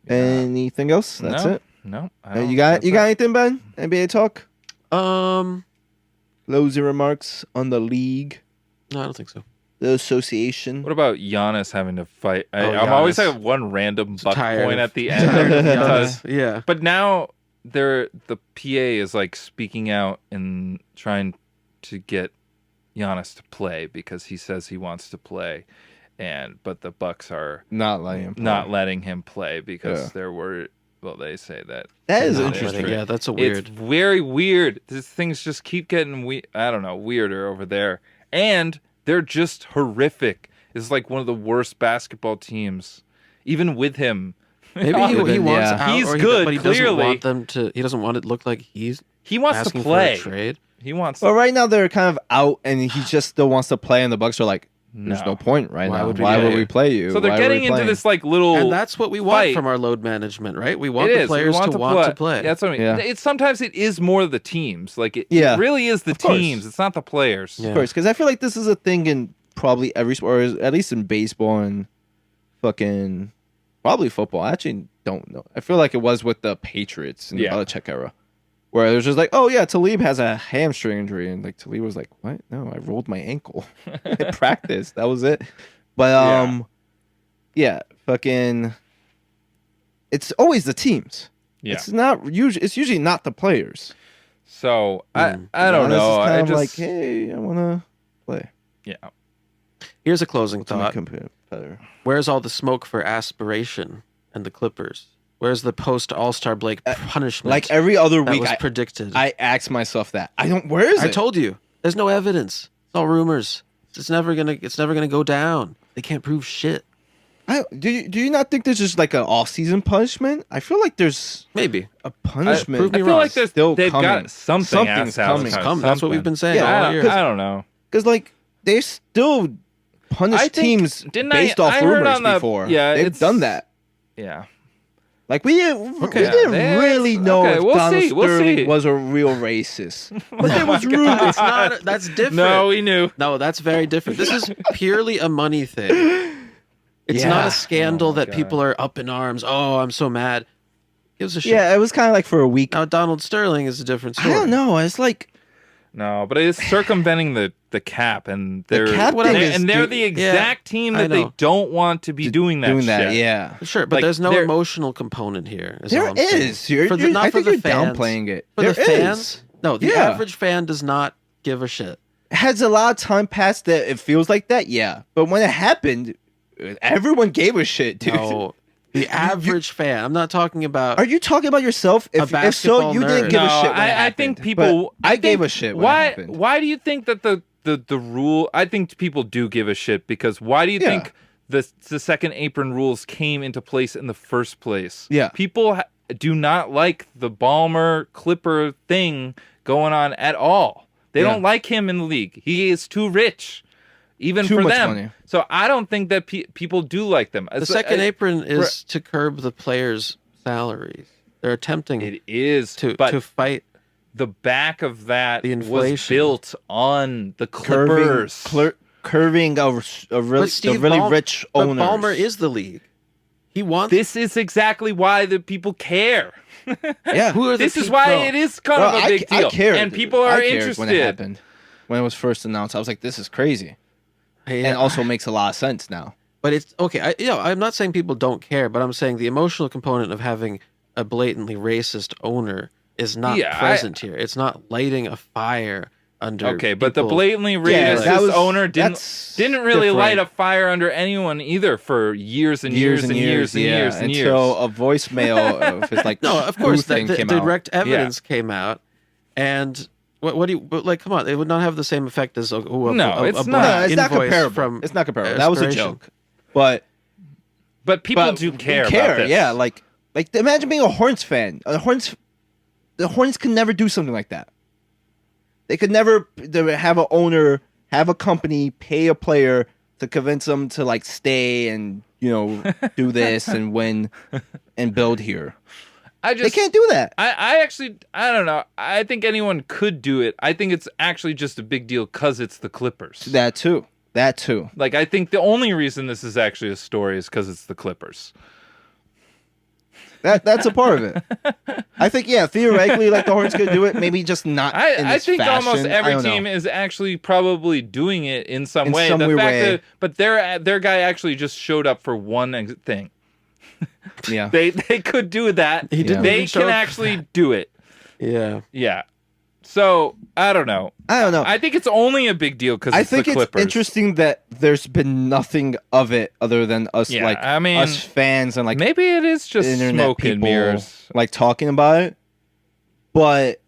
Anything else? That's no, it. No. You got anything, Ben? NBA talk? No, Closing remarks on the league, I don't think so. the association. What about Giannis having to fight? Oh, I'm always Giannis. like one random buck tired point of- at the end. Tired of because- Giannis. Yeah. but now the PA is like speaking out and trying to get Giannis to play because he says he wants to play, but the Bucks are Not letting him play. not letting him play because Yeah. there were. Well, they say that. That is Not interesting. Yeah, that's a weird. It's very weird. These things just keep getting weirder over there. And they're just horrific. It's like one of the worst basketball teams. Even with him. Maybe he Yeah. wants out, He's or good, but he doesn't clearly. want them to. He doesn't want it to look like he's He wants asking to play. for a trade. He wants Well, right now they're kind of out, and he just still wants to play, and the Bucks are like, "There's no point right Why now. would we Why play would you?" we play you?" So they're Why are we getting into playing? this like little And that's what we want fight. from our load management, right? We want It the is. players we want to want to play. Yeah, that's what I mean. Yeah. It's sometimes it is more the teams. Like it Yeah. really is the Of course. teams. It's not the players. Yeah. Of course, because I feel like this is a thing in probably every sport, or at least in baseball and fucking probably football. I actually don't know. I feel like it was with the Patriots in the Belichick era, where it was just like, oh yeah, Talib has a hamstring injury, and like Talib was like, what? No, I rolled my ankle. I practiced. That was it. But yeah, fucking, it's always the teams. Yeah, it's not usually. It's usually not the players. So I don't know. It's kind I of just like, hey, I want to play. Yeah. Here's a closing thought. Better. Where's all the smoke for aspiration and the Clippers? Where's the post All-Star Blake punishment? Like every other week, was predicted. I ask myself that. I don't. Where is it? I told you. There's no evidence. It's all rumors. It's never gonna go down. They can't prove shit. Do you not think there's just like an off-season punishment? I feel like there's maybe a punishment. I feel like they've coming. got something. Something's coming. That's what we've been saying all year. I don't know. Because like they still punish teams based off rumors before. Yeah, they've done that. Yeah. Like we didn't really know if Donald Sterling was a real racist, but there was rumors. It's not. That's different. No, we knew. No, that's very different. This is purely a money thing. It's not a scandal that people are up in arms. Oh, I'm so mad. Gives a shit. Yeah, it was kind of like for a week. Now Donald Sterling is a different story. I don't know. It's like but it's circumventing the cap, and they're the exact team that they don't want to be doing that. Shit. Yeah, sure, but there's no emotional component here. There is. I think you're downplaying it. For the fans, no, the average fan does not give a shit. Has a lot of time passed that it feels like that? Yeah, but when it happened, everyone gave a shit, dude. No, the average fan. I'm not talking about. Are you talking about yourself? If so, you didn't give a shit. I think people. I gave a shit. Why do you think that the rule? I think people do give a shit because why do you think the second apron rules came into place in the first place? Yeah, people do not like the Ballmer Clipper thing going on at all. They don't like him in the league. He is too rich. Even for them. Money. So I don't think that people do like them. The second apron is to curb the players' salaries. They're attempting to fight. The back of that the inflation was built on the Clippers. Curving a really rich owners. But Ballmer is the league. He wants. This is exactly why the people care. Yeah. This is why it is kind of a big deal. I cared. And people are interested. When it happened. When it was first announced, I was like, this is crazy. And it also makes a lot of sense now. But it's okay. I'm not saying people don't care, but I'm saying the emotional component of having a blatantly racist owner is not present here. It's not lighting a fire under. Okay, but the blatantly racist owner didn't really light a fire under anyone either for years and years and years and years and years. Until a voicemail of his like no, of course the direct evidence came out, and. What do you like? Come on, it would not have the same effect as it's not. It's not comparable. It's not comparable. That was a joke, but people do care. About this. Yeah, like imagine being a Hornets fan. The Hornets could never do something like that. They could never have an owner, have a company, pay a player to convince them to like stay and do this and win and build here. They can't do that. I don't know. I think anyone could do it. I think it's actually just a big deal because it's the Clippers. That too. Like, I think the only reason this is actually a story is because it's the Clippers. That's a part of it. I think, theoretically, like the Hornets could do it. Maybe just not in this I think fashion. Almost every team is actually probably doing it in some way. But their guy actually just showed up for one thing. Yeah, they could do that. They can actually do it. Yeah. So I don't know. I think it's only a big deal because it's the Clippers. It's interesting that there's been nothing of it other than us, us fans and like maybe it is just smoke and mirrors, like talking about it. But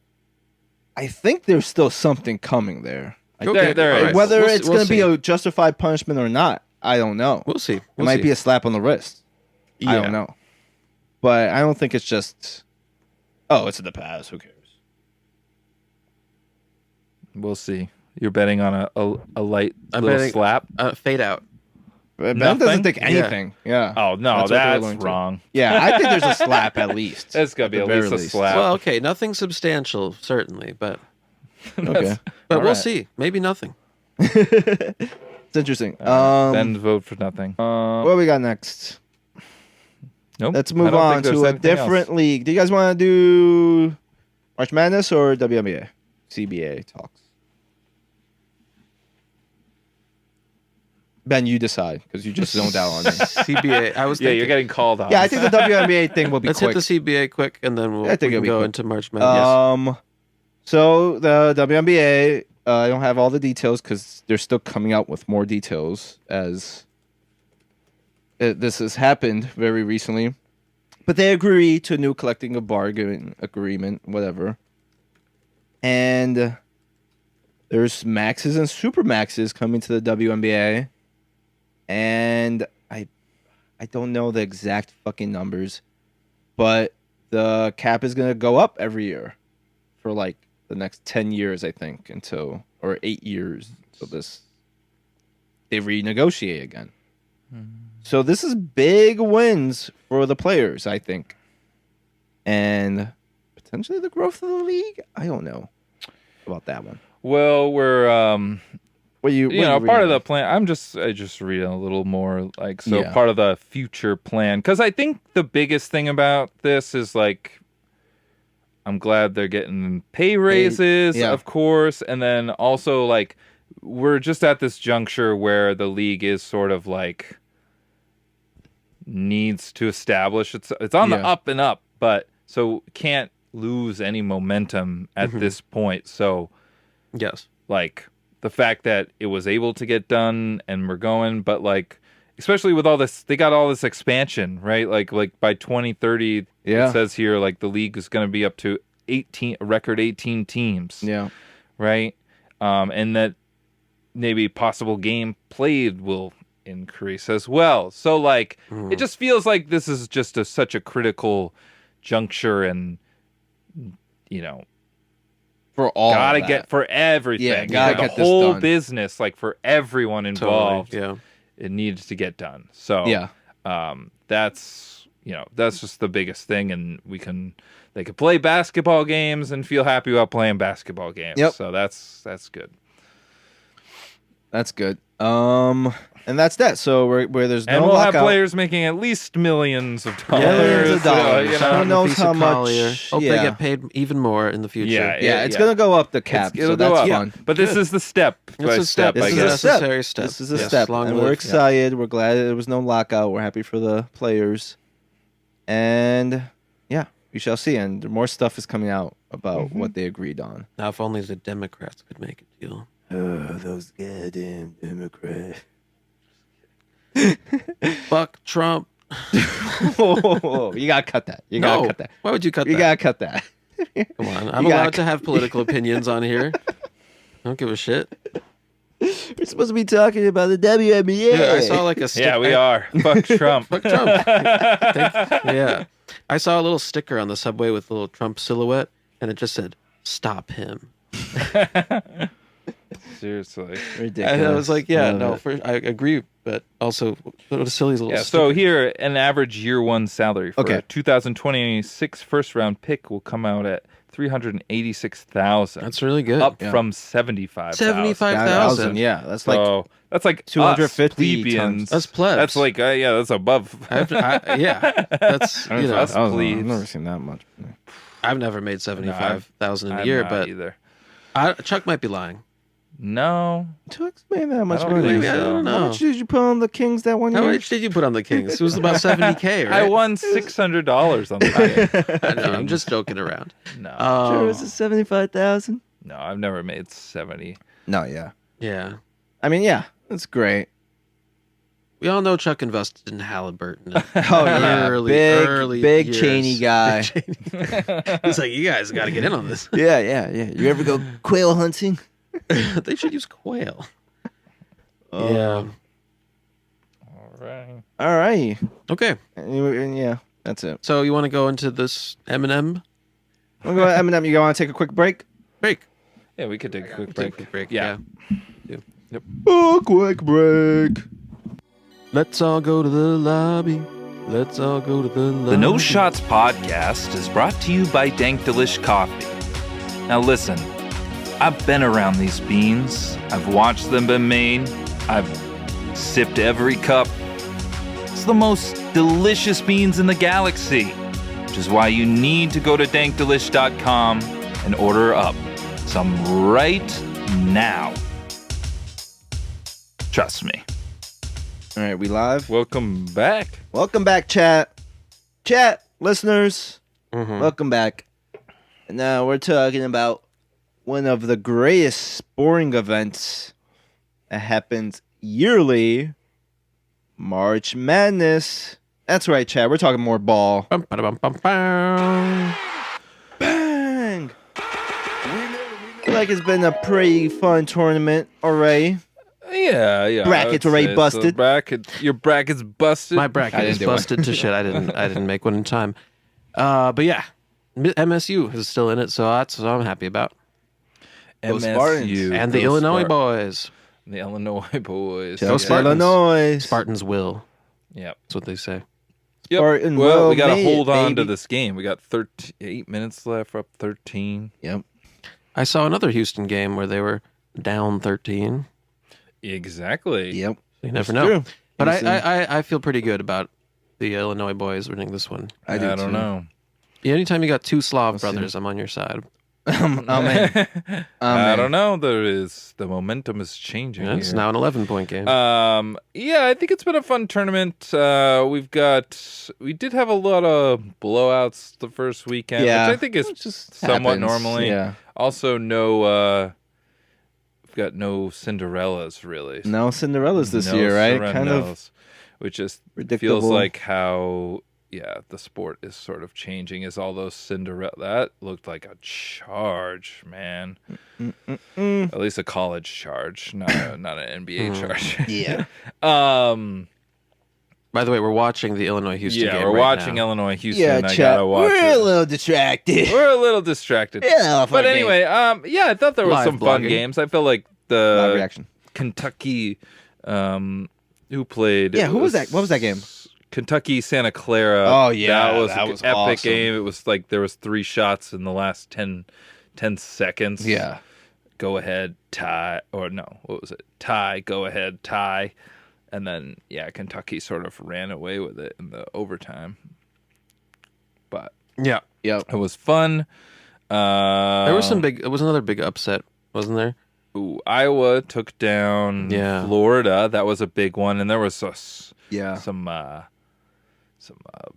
I think there's still something coming there. There is. Whether it's going to be a justified punishment or not, I don't know. We'll see. It might be a slap on the wrist. I don't know. But I don't think it's just, it's in the past. Who cares? We'll see. You're betting on a light little slap? Fade out. Ben doesn't think anything. Yeah. Oh, no, that's wrong. Yeah, I think there's a slap at least. It's got to be at least a slap. Well, okay, nothing substantial, certainly, but... Okay. But we'll see. Maybe nothing. It's interesting. Then vote for nothing. What we got next? Nope. Let's I move don't on think there's to a anything different else. league. Do you guys want to do March Madness or WNBA? CBA talks. Ben, you decide because you just zoned out on me. CBA. I was Yeah, thinking, you're getting called on. Yeah, I think the WNBA thing will be let's quick. hit the CBA quick, and then I we think it'll can be go quick. into March Madness. So the WNBA, I don't have all the details because they're still coming out with more details as this has happened very recently. But they agree to a new collecting of bargain agreement, whatever. And there's maxes and super maxes coming to the WNBA. And I don't know the exact fucking numbers, but the cap is going to go up every year for like the next 10 years, I think, or 8 years until they renegotiate again. So this is big wins for the players, I think. And potentially the growth of the league. I don't know about that one. Well, we're What you part of the plan. I just reading a little more like Yeah. part of the future plan, because I think the biggest thing about this is like I'm glad they're getting pay raises, yeah. of course, and then also like we're just at this juncture where the league is sort of like needs to establish it's on the Yeah. up and up, but so can't lose any momentum at this point. So Yes. like the fact that it was able to get done and we're going, but like especially with all this, they got all this expansion, right? Like by 2030, Yeah. it says here like the league is going to be up to a record 18 teams, Yeah. right? And that maybe possible game played will increase as well. So like it just feels like this is just such a critical juncture, and you know, For all gotta of that. get for everything. Yeah, gotta for get the this whole done. business, like for everyone involved. Totally. Yeah. It needs to get done. So Yeah. that's just the biggest thing, and they could play basketball games and feel happy about playing basketball games. Yep. So that's good. That's good. And that's that. So where there's no And we'll have lockout, players making at least millions of dollars. Millions of dollars. you know. Shout out Who to knows Lisa how much- Collier. Hope yeah. they get paid even more in the future. Yeah, Yeah, it's gonna go up the cap. It'll So go that's up. fun. But this is the step by It's a step. step, I This This is guess. a necessary step. This is a Yes, step, long and live. we're Yeah. excited. We're glad there was no lockout. We're happy for the players, and yeah, we shall see. And more stuff is coming out about what they agreed on. Now, if only the Democrats could make a deal. Those goddamn Democrats! Fuck Trump. Whoa, you gotta cut that. You gotta No. cut that. Why would you cut You that? gotta cut that. Come on. I'm You gotta allowed to have political opinions on here. I don't give a shit. We're supposed to be talking about the WNBA. Yeah, I saw like a Yeah, we are. Fuck Trump. Fuck Trump. Yeah. I saw a little sticker on the subway with a little Trump silhouette, and it just said, "Stop him." Seriously. Ridiculous. And I was like, yeah, Love no, it. I agree, but also, what a silly little Yeah, sticker. so here, an average year one salary for Okay. a 2026 first round pick will come out at $386,000. That's really good. up Yeah. from 75,000. 75,000. Yeah, that's like So that's like 250 us, plebeians. tons. That's plebs. That's like that's above. Yeah, that's I you don't know, us know. I've plebes. never seen that much. I've never made 75,000 in a I'm year, not but either. Chuck might be lying. No, To explain that much I don't money. think Maybe, I so. don't How know. much did you put on the Kings that one How year? much did you put on the Kings? It was about 70K, right? I won $600 on the game. I know, I'm just joking around. No, Sure, was it 75,000? no, I've never made 70. No, yeah. Yeah. I mean, yeah, that's great. We all know Chuck invested in Halliburton. Oh yeah, Early big years. Cheney guy. He's like, you guys got to get in on this. yeah. You ever go quail hunting? They should use quail. Yeah. All right. All right. Okay. And yeah, that's it. So you want to go into this Eminem We'll go to Eminem. You want to take a quick break? break? Yeah, we could take a quick Take break. a quick break. Yeah. Oh, quick break. Let's all go to the lobby. Let's all go to the lobby. The No Shots podcast is brought to you by Dank Delish Coffee. Now listen, I've been around these beans. I've watched them be made. I've sipped every cup. It's the most delicious beans in the galaxy, which is why you need to go to dankdelish.com and order up some right now. Trust me. All right, we live. Welcome back. Welcome back, chat. Chat, listeners. Welcome back. And now we're talking about one of the greatest sporting events that happens yearly, March Madness. That's right, chat. We're talking more ball. Bum, ba-da-bum, bum, bum. Bang! I feel like it's been a pretty fun tournament already. Yeah. Brackets I'd already say busted. Your bracket's busted. My bracket is busted to shit. I didn't make one in time. But yeah, MSU is still in it, so that's what I'm happy about. MSU. And the Illinois boys. The Illinois boys. Chelsea, Spartans. Illinois. Spartans will. Yep. That's what they say. Yep. Spartan Well, we will got to made hold it, on to baby. this game. We got 8 minutes left. We're up 13. Yep. I saw another Houston game where they were down 13. Exactly. Yep. You never It's know. true. But Houston. I feel pretty good about the Illinois boys winning this one. I do don't too. know. Yeah, anytime you got two Slav Let's see. brothers, I'm on your side. Amen. I don't know. The momentum is changing. Yeah, it's here. now an 11-point game. Yeah, I think it's been a fun tournament. We did have a lot of blowouts the first weekend, Yeah. which I think is It just somewhat happens. normally. Yeah. Also, we've got no Cinderellas really. No Cinderellas this No year, right? Kind of Serendellas, which just predictable. feels like how the sport is sort of changing. Is all those Cinderella that looked like a charge, man. At least a college charge, not an NBA charge. Yeah. By the way, we're watching the Illinois-Houston game we're right watching now. Illinois Houston. Yeah, I chat. gotta watch We're a it. little distracted. We're a little distracted. Yeah, But anyway, I thought there was Live some fun blogging. games. I feel like Live the reaction. Kentucky, who played? Yeah, it who was that? What was that game? Kentucky Santa Clara. Oh, yeah, that was that an was epic awesome. game. It was like there was 3 shots in the last 10 seconds. Yeah. Go ahead, tie, or no, what was it? Tie, go ahead, tie. And then, Kentucky sort of ran away with it in the overtime. But Yeah. Yep. it was fun. There was it was another big upset, wasn't there? Iowa took down Florida. That was a big one. And there was some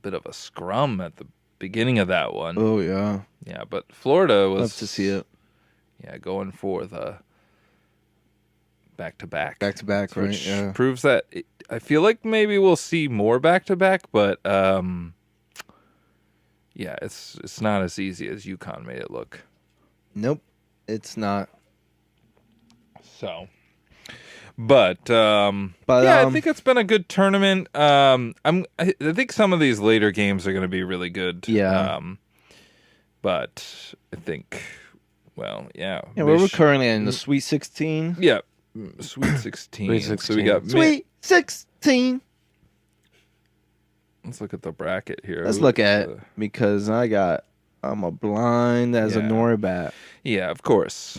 bit of a scrum at the beginning of that one. Oh, yeah. Yeah, but Florida was... Love to see it. Yeah, going for the back-to-back. Back-to-back, right? Which Yeah. proves that... I feel like maybe we'll see more back-to-back, but it's not as easy as UConn made it look. Nope. It's not. So... But I think it's been a good tournament. I think some of these later games are going to be really good. Yeah. But I think, Yeah, we're currently in the Sweet 16. Yeah, Sweet 16. Sweet So we got Sweet 16. Let's look at the bracket here. Let's look at it because I'm a blind as a Norbat. Yeah, of course.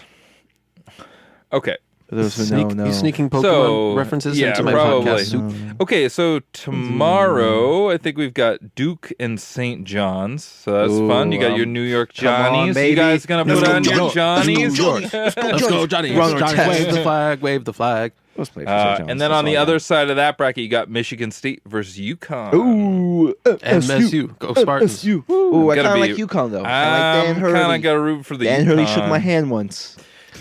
Okay. Those who know. You sneaking Pokemon So, references yeah, into my probably. podcast soup. Okay, so tomorrow I think we've got Duke and St. John's. So that's Ooh, fun. You got your New York come on, Johnnies. baby. You guys gonna Let's put go, on your Johnnies. Johnnies? Let's go, Johnny. Run or Johnny, test. wave the flag, wave the flag. Let's play for St. John's. And then That's on the all I other got. side of that bracket, you got Michigan State versus UConn. Ooh, MSU. Go Spartans. MSU. Ooh, I Gotta kind of be- like UConn though. I like Dan Hurley. kind of got to root for the Dan UConn. Hurley shook my hand once.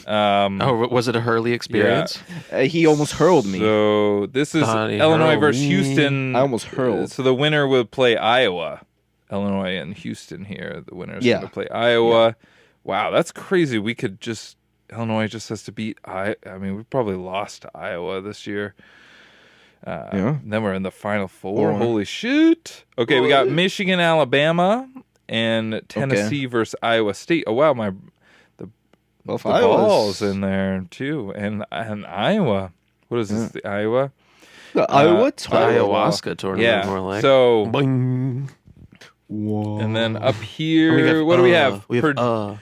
Oh, was it a Hurley experience? He almost hurled me. So this is Donnie Illinois Hurley. versus Houston. I almost hurled. So the winner will play Iowa. Illinois and Houston here. The winners Yeah. going to play Iowa. Wow, that's crazy. We could just... Illinois just has to beat... I mean, we probably lost to Iowa this year. Then we're in the Final Four. Oh. Holy shit. Okay, we got Michigan, Alabama, and Tennessee versus Iowa State. Oh, wow, the ball's in there, too. And Iowa. What is this, the Iowa? The Iowa The ayahuasca tournament, more like. So, Boing. Whoa. and then up here, what do we have? We have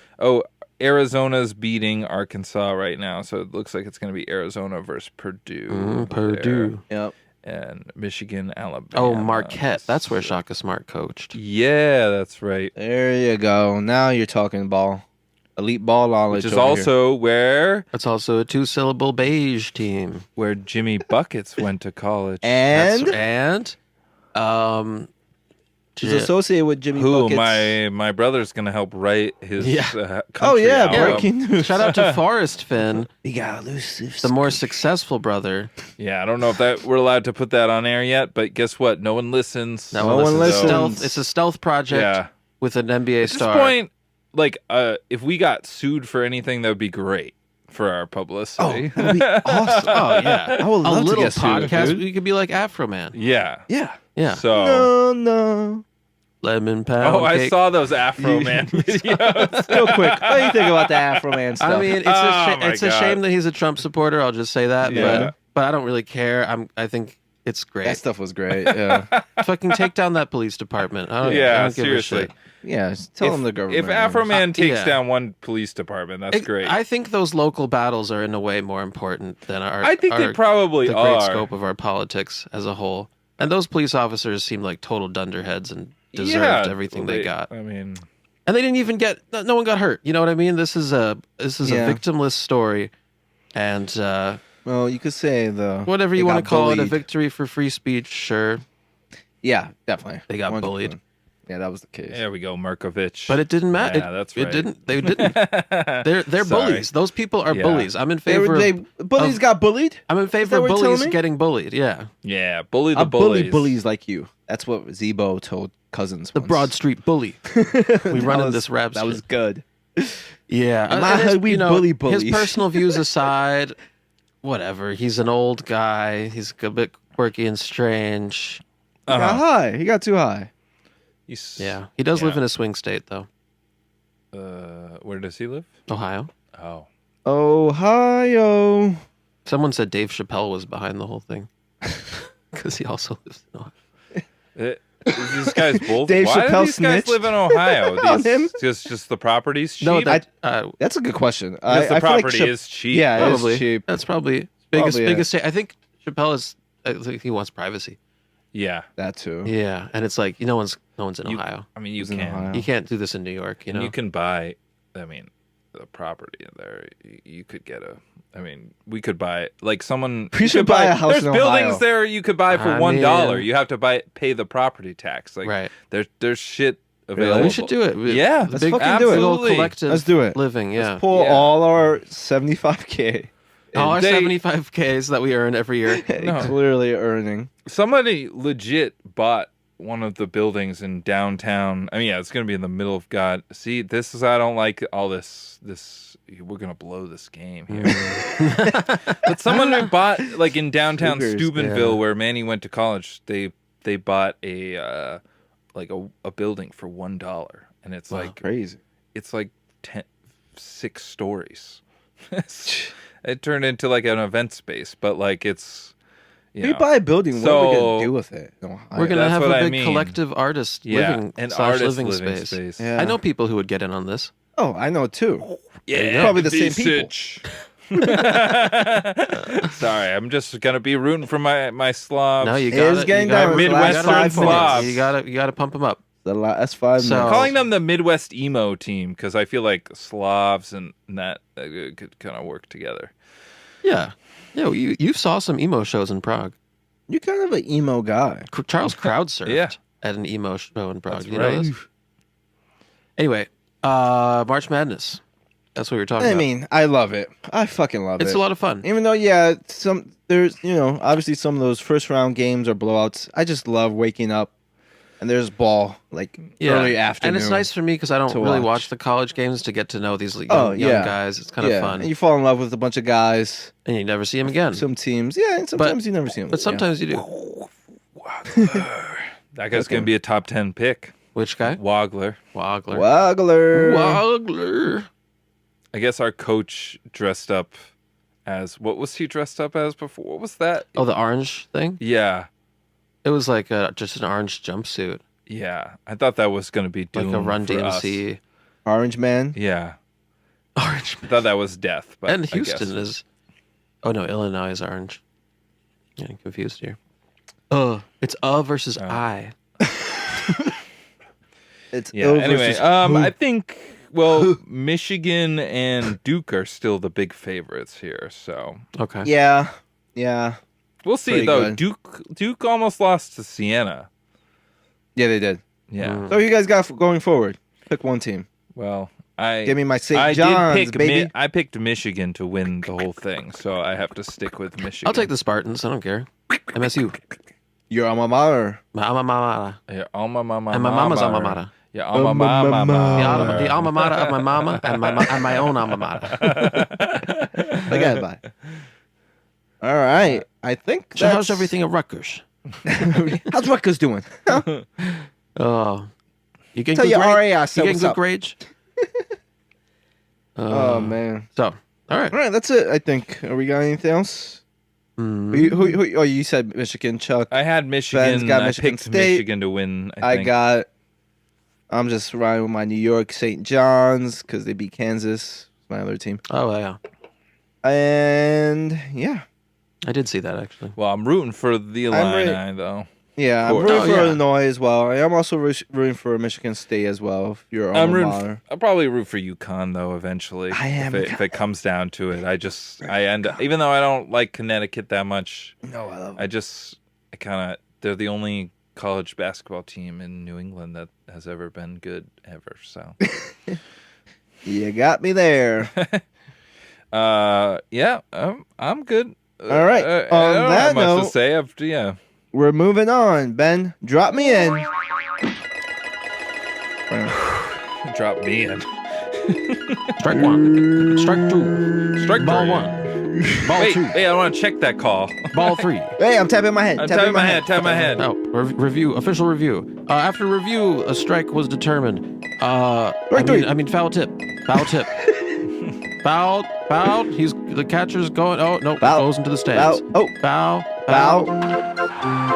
Arizona's beating Arkansas right now, so it looks like it's going to be Arizona versus Purdue. Purdue. Yep. And Michigan, Alabama. Oh, Marquette. That's where Shaka Smart coached. Yeah, that's right. There you go. Now you're talking ball. Elite ball knowledge. Which is also where That's also a 2-syllable beige team. Jimmy Buckets went to college. and she's associated with Jimmy Who Buckets. my brother's gonna help write his Oh country yeah, album. breaking news. Shout out to Forrest Finn, We got elusive. the more successful brother. Yeah, I don't know if that we're allowed to put that on air yet, but guess what? No one listens. No one one listens. Stealth, it's a stealth project Yeah. with an NBA At star. this point, like, if we got sued for anything, that would be great for our publicity. That'd be awesome. Oh yeah, I would a love to little get sued, podcast. dude. We could be like Afro Man. Yeah. Yeah. Yeah, So. No. lemon pound. Oh, I cake. saw those Afro Man videos. Real quick, what do you think about the Afro Man stuff? I mean, it's Oh, my it's a God. shame that he's a Trump supporter. I'll just say that. Yeah. But I don't really care. I think it's great. that stuff was great. Yeah. Fucking take down that police department. I don't Yeah, give seriously. a shit. Yeah. Just tell them the government. If Afro Man takes yeah. down one police department, that's great. I think those local battles are in a way more important than our. I think they probably the are. great scope of our politics as a whole. And those police officers seem like total dunderheads and deserved everything they got. I mean, And they didn't even get. No one got hurt. You know what I mean? This is a Yeah. victimless story, and Well, you could say whatever you they want to got call it, a bullied. victory for free speech. Sure, Yeah, definitely. they got 100%. bullied, Yeah, that was the case. there we go, Markovich. but it didn't matter. Yeah, that's right. It didn't. They didn't. They're Sorry. bullies. Those people are Yeah. bullies. I'm in They favor. bullies got bullied. I'm in that favor of what you're telling bullies me? getting bullied. Yeah, Yeah, bully the I bully bullies. bullies like you. That's what Zebo told Cousins. the once. Broad Street bully. We run in this rap. That was shit. good. Yeah, In my and his- hood, we bully His bullies. personal views aside, whatever. He's an old guy. He's a bit quirky and strange. He got high. He got too high. Yeah, he does live Yeah. in a swing state though, Where does he live? Ohio. Oh, Ohio. Someone said Dave Chappelle was behind the whole thing because he also lives in Ohio. These guys both. Dave Why Chappelle do these guys snitched live in Ohio? on him? Just the property's cheap. No, That's a good question. Because the I feel like property is cheap. Yeah, probably it's cheap. That's probably Probably, biggest. I think Chappelle is. I think he wants privacy. Yeah. That too. Yeah, and it's like no one's in You- Ohio. I mean, you He's in can. Ohio. You can't do this in New York. You know. You can buy. I mean, the property there. You could get a. I mean, we could buy like someone. We you should could buy a house There's in buildings Ohio. there you could buy for I $1. mean- You have to pay the property tax. Like, Right. There's shit available. We should do it. Yeah, Let's big, fucking do it. big old Absolutely. collective Let's do it. living. Yeah. Pull Yeah. all our 75K. All our They- 75Ks that we earn every year. No. Clearly earning. Somebody legit bought one of the buildings in downtown. I mean, yeah, it's going to be in the middle of God. See, this is I don't like all this. We're going to blow this game here. But someone who bought like in downtown Cougars, Steubenville, yeah. where Manny went to college, they bought a building for $1, and it's like Crazy. it's like 6 stories. It turned into like an event space, but like it's. You We know. buy a building. What are we So- gonna do with it? No, We're gonna That's have what a I big mean. collective artist Yeah, living an / artist living living space. Yeah. I know people who would get in on this. Oh, I know too. Yeah, Probably the same people. Sorry, I'm just gonna be rooting for my Slavs. No, you It got is getting down. Midwestern Last 5 Slavs. You gotta pump them up. The last 5 So- minutes. Calling them the Midwest emo team because I feel like Slavs and that could kind of work together. Yeah, yeah. You saw some emo shows in Prague. You're kind of an emo guy. Charles crowd surfed Yeah. at an emo show in Prague. That's You know right. this? Anyway, March Madness. That's what we were talking I about. mean, I love it. I fucking love It's it. a lot of fun. Even though, yeah, there's obviously some of those first round games are blowouts. I just love waking up and there's ball like early afternoon. And it's nice for me because I don't to really watch. watch the college games to get to know these young, Oh, young yeah. guys. It's kind of fun. And you fall in love with a bunch of guys. And you never see them again. Some teams, yeah, and sometimes you never see them. But sometimes you do. That guy's gonna be a top 10 pick. Which guy? Wagler. Wagler. Wagler. Wagler. I guess our coach dressed up as what was he dressed up as before? What was that? Oh, the orange thing? Yeah. It was like just an orange jumpsuit. Yeah. I thought that was gonna be Like doomed a Run for us. DMC. Orange Man. Yeah. Orange. I thought that was death, but And I guess. Houston is. Oh no, Illinois is orange. Yeah, I'm confused here. It's versus I. It's Yeah. ill Anyway, versus I think Michigan and Duke are still the big favorites here. So Okay. yeah. we'll see. Pretty Though good. Duke almost lost to Siena. Yeah, they did. Yeah. So you guys got going forward? Pick one team. Well, Give me my St. I John's, did pick baby. I picked Michigan to win the whole thing, so I have to stick with Michigan. I'll take the Spartans. I don't care. MSU. Your alma mater. My alma mater. Yeah, alma mama. And my mama's alma mater. Yeah, alma mama. The alma mater of my mama and my own alma mater. Look at it. All right. I think So how's everything at Rutgers? How's Rutgers doing? Oh, you getting Tell good your grades? RA I You said getting what's good up. grades? Oh, man. So, all right. All right, that's it, I think. Are we got anything else? Who, you said Michigan, Chuck. I had Michigan. got I Michigan picked State. Michigan to win. I think. I'm just riding with my New York St. John's because they beat Kansas, my other team. Oh yeah, And yeah. I did see that actually. Well, I'm rooting for the Illini, though. Yeah, I'm Cool. rooting Oh, for yeah. Illinois as well. I am also rooting for Michigan State as well. If you're I'm alma rooting. mater. I'll probably root for UConn though. Eventually, I am if it comes down to it. I end up, even though I don't like Connecticut that much. No, I love I kind of. They're the only college basketball team in New England that has ever been good ever. So. You got me there. Yeah, I'm good. All right. I On don't that have much note, to say. Yeah. We're moving on. Ben, drop me in. Drop me in. Strike one, strike two, Strike ball three. one, ball Wait, two, I want to check that call. ball three. Hey, I'm tapping my head. I'm tapping my head. Tapping my head. Oh, review, official review. After review, a strike was determined. three. I mean, foul tip. Foul. He's the catcher's going. Oh no, Foul. goes into the stands. Foul. Oh. Foul. Foul.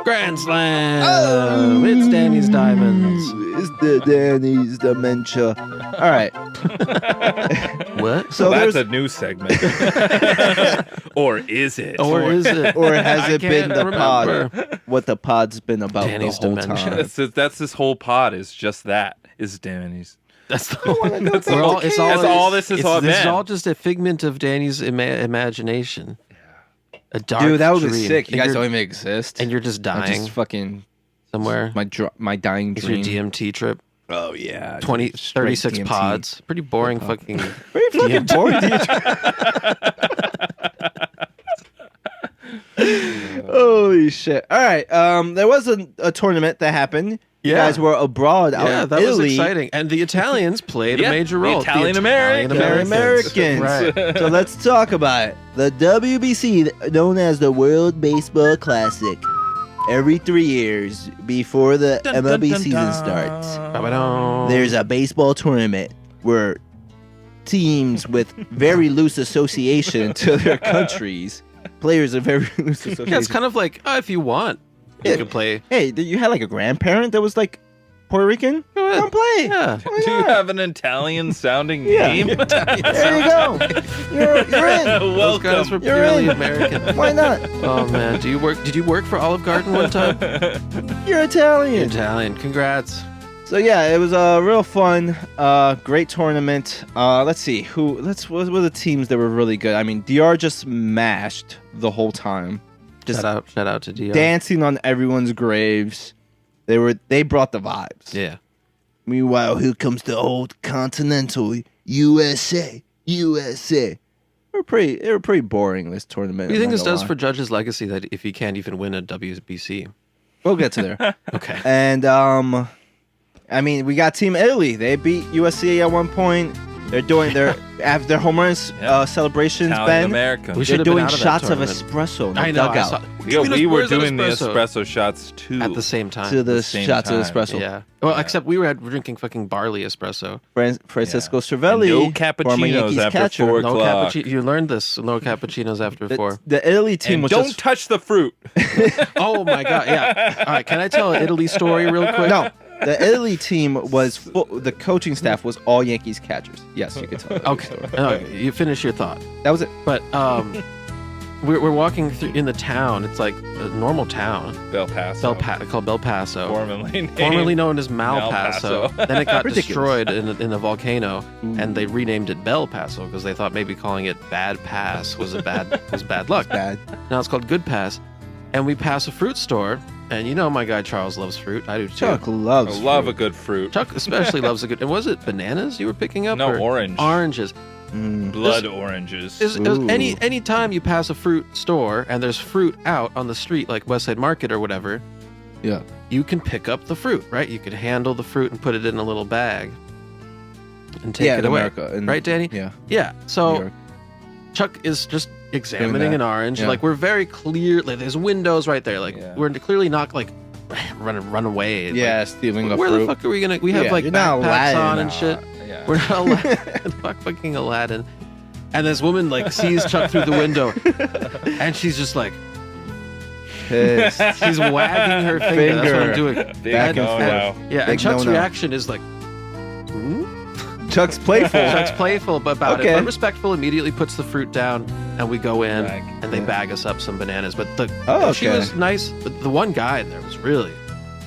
Grand slam. It's Danny's Diamonds. It's the Danny's dementia. All right. What? So That's there's a new segment. Or is it? Or is it? or has I it been can't the remember. pod? What the pod's been about Danny's the whole dementia. time? That's this whole pod is just that. Is Danny's. That's the That's We're all, that's all this is all This is been. all just a figment of Danny's imagination. A dark Dude, that would be dream. sick. You And guys you're- don't even exist. And you're just I dying just fucking somewhere. my dying It's your dream. DMT trip. Oh yeah, 20, Straight 36 DMT. pods. Pretty boring fucking. Very fucking boring. Holy shit! All right, there was a tournament that happened. You Yeah. guys were abroad out Yeah, in that Italy. was exciting. And the Italians played Yeah, a major the role. Italian Italian Americans. Right. So let's talk about it. The WBC, known as the World Baseball Classic, every 3 years before the MLB season starts, Ba-ba-dum. there's a baseball tournament where teams with very loose association to their countries, players of very loose association. Yeah, it's kind of like, if you want, you Yeah. can play. Hey, you had like a grandparent that was like Puerto Rican? Go ahead. Come play. Yeah. Why Do you not? have an Italian sounding Yeah. name? There you go. You're in. Those guys were Welcome. You're purely in. American. Why not? Oh man, did you work for Olive Garden one time? You're Italian. Italian. Congrats. So yeah, it was real fun. Great tournament. Let's see what were the teams that were really good. I mean, DR just mashed the whole time, just Shout out to DR. dancing on everyone's graves. They brought the vibes. Yeah. Meanwhile, here comes the old Continental USA. They were pretty boring this tournament. What do you think I'm this not gonna does lie. for Judge's legacy that if he can't even win a WBC? We'll get to there. Okay. And I mean, we got Team Italy. They beat USC at one point. They're doing their home run celebrations, Italian Ben. American. We They're should have been doing out of that shots of tournament. espresso in the I know. I dugout. saw, Yo, we were Where's that doing the espresso? espresso shots too. At the same time. To the same shots of time. espresso. Yeah. Well, except we were drinking fucking barley espresso. Francisco And Cervelli, no former cappuccinos Yankees after catcher. 4 No o'clock. cappuccino. You learned this. No cappuccinos after 4. The Italy team And was don't just touch the fruit. Oh my god. Yeah. All right. Can I tell an Italy story real quick? no. The Italy team was full. The coaching staff was all Yankees catchers. Yes, you could tell. Okay. Okay. You finish your thought. That was it. But we're walking through in the town. It's like a normal town. Bel Paso. Called Bel Paso. Formerly Known as Malpaso. Malpaso. Then it got Ridiculous. destroyed in a volcano, and they renamed it Bel Paso because they thought maybe calling it Bad Pass was bad luck. Bad. Now it's called Good Pass, and we pass a fruit store, and you know my guy Charles loves fruit. I do too. Chuck loves. I love fruit. a good fruit. Chuck especially loves a good. And was it bananas you were picking up? No, or orange. Oranges. Blood oranges. Is Ooh. any time you pass a fruit store and there's fruit out on the street, like Westside Market or whatever, Yeah. you can pick up the fruit, right? You could handle the fruit and put it in a little bag and take Yeah, it in away. America, in- right, Danny? Yeah. Yeah. New So York. Chuck is just examining that. an orange. Yeah. Like we're very clear. Like there's windows right there. Like Yeah. we're clearly not like run away. Yeah, Like, stealing a where fruit. the fuck are we gonna? We have Yeah, like you're not backpacks Aladdin. on and shit. Yeah. We're not Aladdin. Fuck fucking Aladdin. And this woman like sees Chuck through the window, and she's just like, Pissed. she's wagging her finger. That's what I'm doing. Big Back and no, forth. no. Yeah, Big and Chuck's no-no. reaction is like, Chuck's playful. Chuck's playful about Okay. it, but respectful. Immediately puts the fruit down, and we go in, Bag. and they Yeah. bag us up some bananas. But Oh, she okay. was nice. But the one guy in there was really.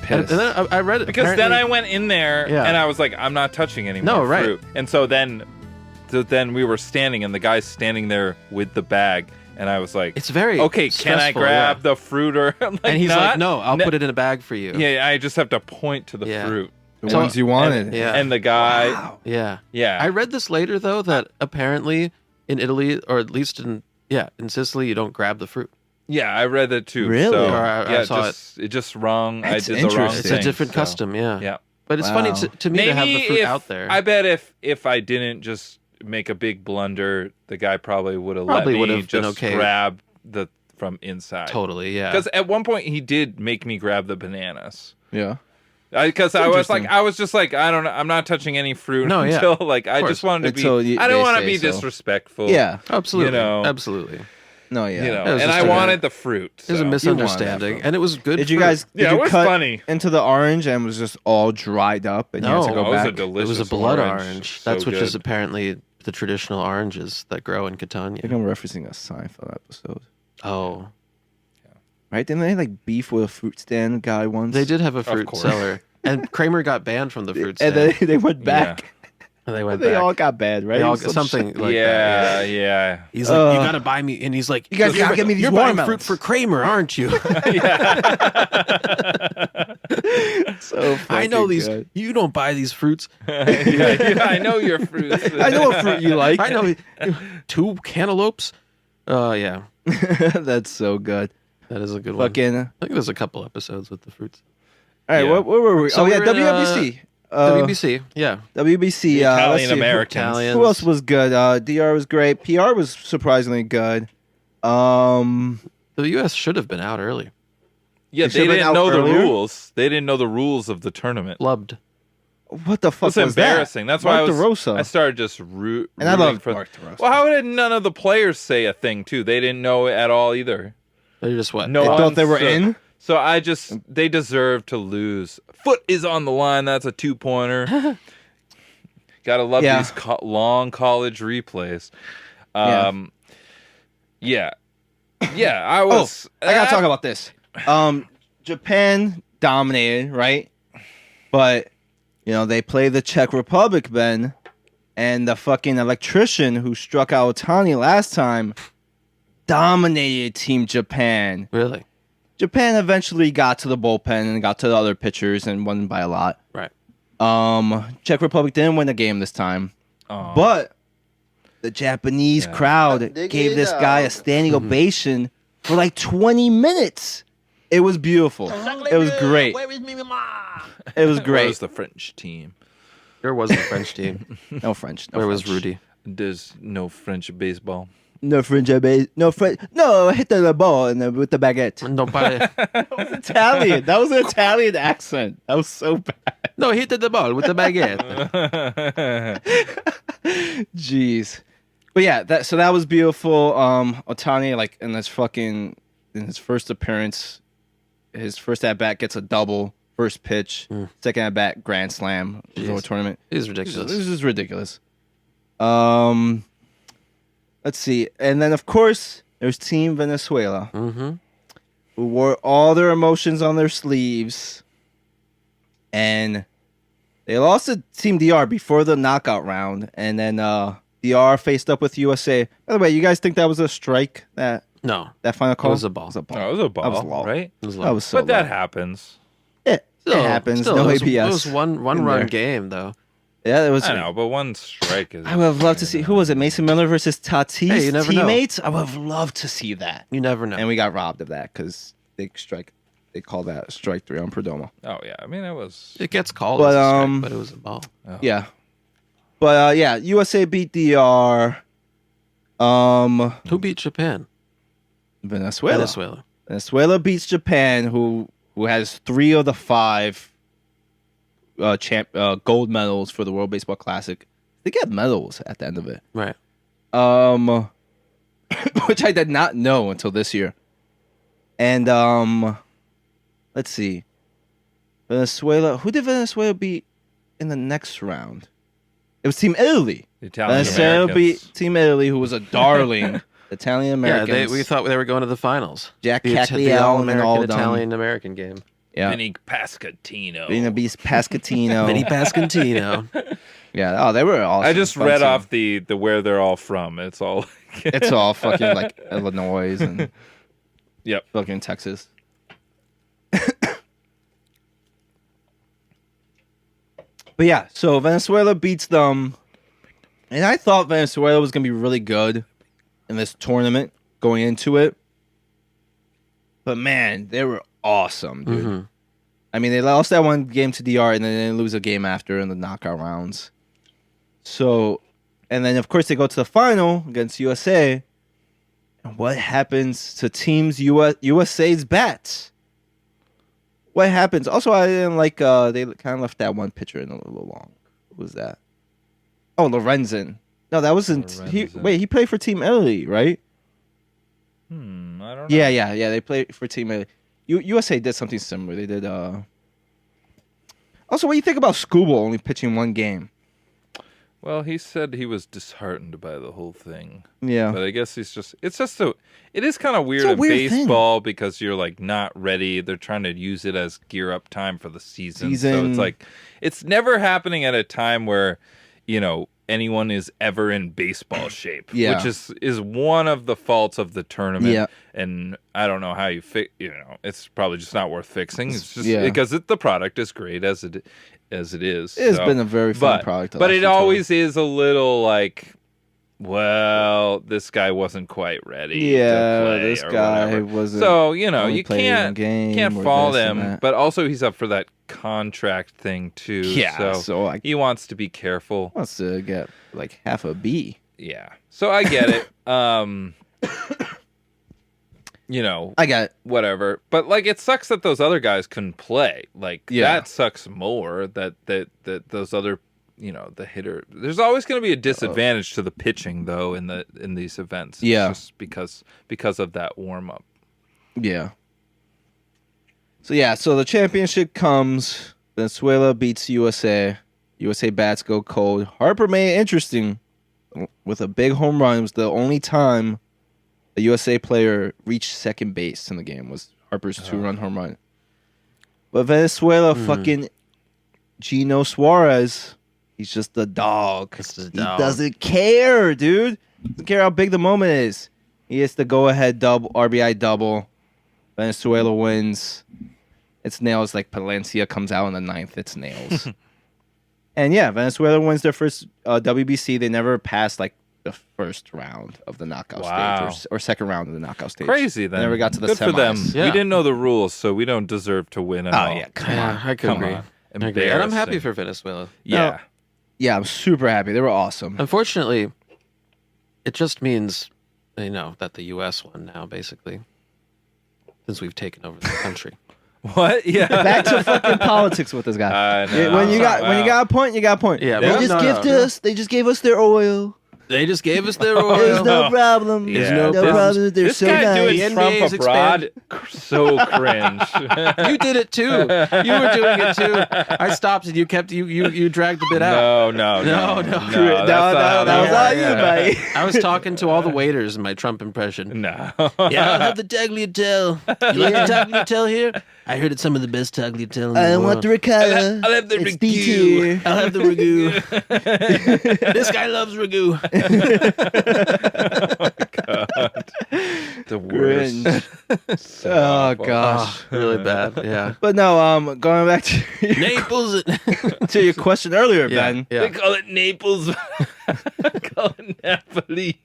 And Pissed. then I read it Because then I apparently- went in there Yeah. and I was like, I'm not touching any No, more right. fruit. And so then we were standing and the guy's standing there with the bag. And I was like, It's very okay, can I stressful, grab yeah. the fruit or like And he's not? like, no, I'll No. put it in a bag for you. Yeah, I just have to point to the Yeah. fruit. The So- ones you wanted. Yeah. And the guy, Wow. Yeah. I read this later though that apparently in Italy or at least in Sicily you don't grab the fruit. yeah, I read that too. Really? So, Or I yeah, saw it just wrong. That's I did the wrong interesting. It's thing. a different so, custom, yeah. Yeah. But it's Wow. funny to me to have the fruit if, out there. I bet if I didn't just make a big blunder, the guy probably would have let Probably me would have been just okay. grab the from inside. Totally, yeah. Because at one point he did make me grab the bananas. Yeah. Because I was interesting. just like, I don't know, I'm not touching any fruit No, yeah. until like I course. just wanted to be. Until I don't they want to say be so. disrespectful. Yeah. Absolutely. You know. Absolutely. No, yeah. You know, It was and just I a- wanted the fruit. It was a so. misunderstanding. fruit. And it was good Did you fruit. guys? Yeah, did it you was cut funny. into the orange and was just all dried up, and you had No. to go Oh, it was back. a delicious It was a blood orange. orange. So That's which is good. apparently the traditional oranges that grow in I think Catania. I'm referencing a Seinfeld episode. Oh. Right? Didn't they like beef with a fruit stand guy once? They did have a fruit course. seller. And Kramer got banned from the fruit and stand. then they went back. And they went They back. all got bad, right? They all, Some something shit. like yeah, that. yeah. He's like, you gotta buy me, and he's like, You guys gotta get me these You're buying watermelons." fruit for Kramer, aren't you? So I know fucking these. good. You don't buy these fruits. yeah, I know your fruits. I know what fruit you like. I know 2 cantaloupes. Yeah, That's so good. that is a good one. Fucking. I think there's a couple episodes with the fruits. All right, Yeah. where were we? So oh yeah, we were in, WBC. WBC, yeah. WBC. The let's Italian see, Americans. Italians. Who else was good? DR was great. PR was surprisingly good. The U.S. should have been out early. Yeah, They they should've been didn't out know the earlier? rules. They didn't know the rules of the tournament. Flubbed. What the fuck It's was embarrassing. that? That's why Mark I was. DeRosa. I started just rooting And I love for. Mark DeRosa. Well, how did none of the players say a thing too? They didn't know at all either. They're just what? No They one thought they were said- in? So they deserve to lose. Foot is on the line. That's a 2-pointer. Gotta love Yeah. these long college replays. Yeah. Yeah, I was. I gotta talk about this. Japan dominated, right? But they play the Czech Republic, Ben, and the fucking electrician who struck out Otani last time dominated Team Japan. Really? Japan eventually got to the bullpen and got to the other pitchers and won by a lot. Right. Czech Republic didn't win the game this time, Oh. but the Japanese Yeah. crowd gave this guy a standing ovation for like 20 minutes. It was beautiful. It was great. It was Where's great. the French team? There wasn't a French team. No French. No Where French. was Rudy? There's no French baseball. No French. No French. No, hit the ball and with the baguette. No, That was Italian. That was an Italian accent. That was so bad. no, he hit the ball with the baguette. Jeez. But yeah, that was beautiful. Otani, like in his first appearance, his first at bat gets a double, first pitch, second at bat grand slam, the tournament. It is ridiculous. This is ridiculous. Let's see, and then of course there's Team Venezuela, who wore all their emotions on their sleeves, and they lost to Team DR before the knockout round, and then DR faced up with USA. By the way, you guys think that was a strike? That final call? It was a ball. It was a ball. No, it was a ball, That was low. right? It was That was so But that low. happens. It happens. No it was, APS. It was one in run there. game though. Yeah, it was. I know, but one strike is. I would have loved to see who was it? Mason Miller versus Tatis Hey, you never know. teammates. I would have loved to see that, You never know. and we got robbed of that because they call that strike 3 on Perdomo. Oh yeah, I mean it was. It gets called But, as a strike, but it was a ball. Yeah, but yeah, USA beat DR. Who beat Japan? Venezuela. Venezuela beats Japan, who has 3 of the 5 gold medals for the World Baseball Classic. They get medals at the end of it. Right. Which I did not know until this year. And let's see. Venezuela. Who did Venezuela beat in the next round? It was Team Italy. The Italian Venezuela Americans. beat Team Italy, who was a darling. Italian Americans. Yeah, we thought they were going to the finals. Jack The Cagliari and all all of them. Italian American game. Yeah. Vinny Pascatino. Vina Beast Pascatino. Vinny Pascantino. Yeah. Oh, they were awesome. I just Fun read team. off the where they're all from. It's all. It's all fucking like Illinois and Yep. fucking Texas. But yeah, so Venezuela beats them. And I thought Venezuela was going to be really good in this tournament going into it. But man, they were awesome, dude. I mean, they lost that one game to DR and then they lose a game after in the knockout rounds. So, and then of course they go to the final against USA. And what happens to teams USA's bats? What happens? Also, I didn't like, they kind of left that one pitcher in a little long. Who was that? Oh, Lorenzen. No, that wasn't. Lorenzen. He played for Team Italy, right? I don't know. Yeah. They played for Team Italy. USA did something similar. They did. Also, what do you think about Scuba only pitching one game? Well, he said he was disheartened by the whole thing. Yeah. But I guess it is kind of weird It's a in weird thing. baseball because you're like not ready. They're trying to use it as gear up time for the season. So Season. it's like, it's never happening at a time where, anyone is ever in baseball shape, Yeah. which is one of the faults of the tournament. Yeah. And I don't know how you it's probably just not worth fixing. It's just Yeah. because the product is great as it is. It's been a very fun product. the But last it few always is a little like, well, this guy wasn't quite ready. Yeah, to play this or guy whatever. wasn't So only you played one can't game or fault this and him. that. But also, he's up for that contract thing too. Yeah, so I- he wants to be careful. wants to get like half a B. Yeah. So I get it. I got it. Whatever. But like, it sucks that those other guys couldn't play. Like that sucks more. That those other, the hitter. There's always going to be a disadvantage to the pitching though in these events. It's Yeah. just because of that warm up. Yeah. So the championship comes. Venezuela beats USA. USA bats go cold. Harper made it interesting with a big home run. It was the only time a USA player reached second base in the game was Harper's 2-run home run. But Venezuela fucking Gino Suarez, he's just a dog. Just a He dog. doesn't care, dude. Doesn't care how big the moment is. He hits the go-ahead RBI double. Venezuela wins. It's nails like Palencia comes out in the 9th. It's nails. And yeah, Venezuela wins their first WBC. They never passed like the first round of the knockout Wow. stage or second round of the knockout stage. Crazy then. They never got to the Good for them. semis. Yeah. We didn't know the rules, so we don't deserve to win at all. Oh yeah, come Yeah, on. I could Come agree. on. I agree. And I'm happy Embarrassing. for Venezuela. Yeah. Yeah, I'm super happy. They were awesome. Unfortunately, it just means, that the U.S. won now, basically, since we've taken over the country. What? Yeah. Back to fucking politics with this guy. No, When you got a point, you got a point. Yeah, They just gave us their oil. They just gave us their There's oil. no problem. Yeah. There's no problem. They're This so guy nice. doing The Trump NBA is abroad, so cringe. You did it too. You were doing it too. I stopped and you dragged the bit out. No. No. That was all you, buddy. I was talking to all the waiters in my Trump impression. No. Yeah, I'll have the tagliatelle. You like the tagliatelle here? I heard it's some of the best tagliatelle in the I world. want the ricotta. I'll have the It's ragu. B tier. I'll have the ragu. This guy loves ragu. The worst. Cringe. So Oh awful. gosh. Really bad. Yeah. But no, going back to Naples. to your question earlier, Ben. They call it Naples. Call it Napoli.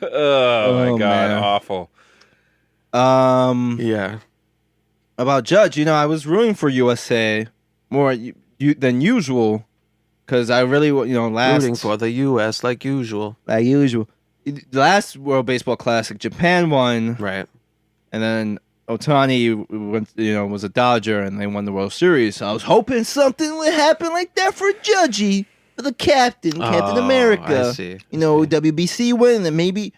Oh my god, man. awful. Yeah. About Judge, I was rooting for USA more than usual because I really, Rooting for the U.S. like usual. like usual. The last World Baseball Classic, Japan won, Right. and then Otani went, was a Dodger, and they won the World Series. So I was hoping something would happen like that for Judgy, for the Captain America. I see. WBC win, and maybe,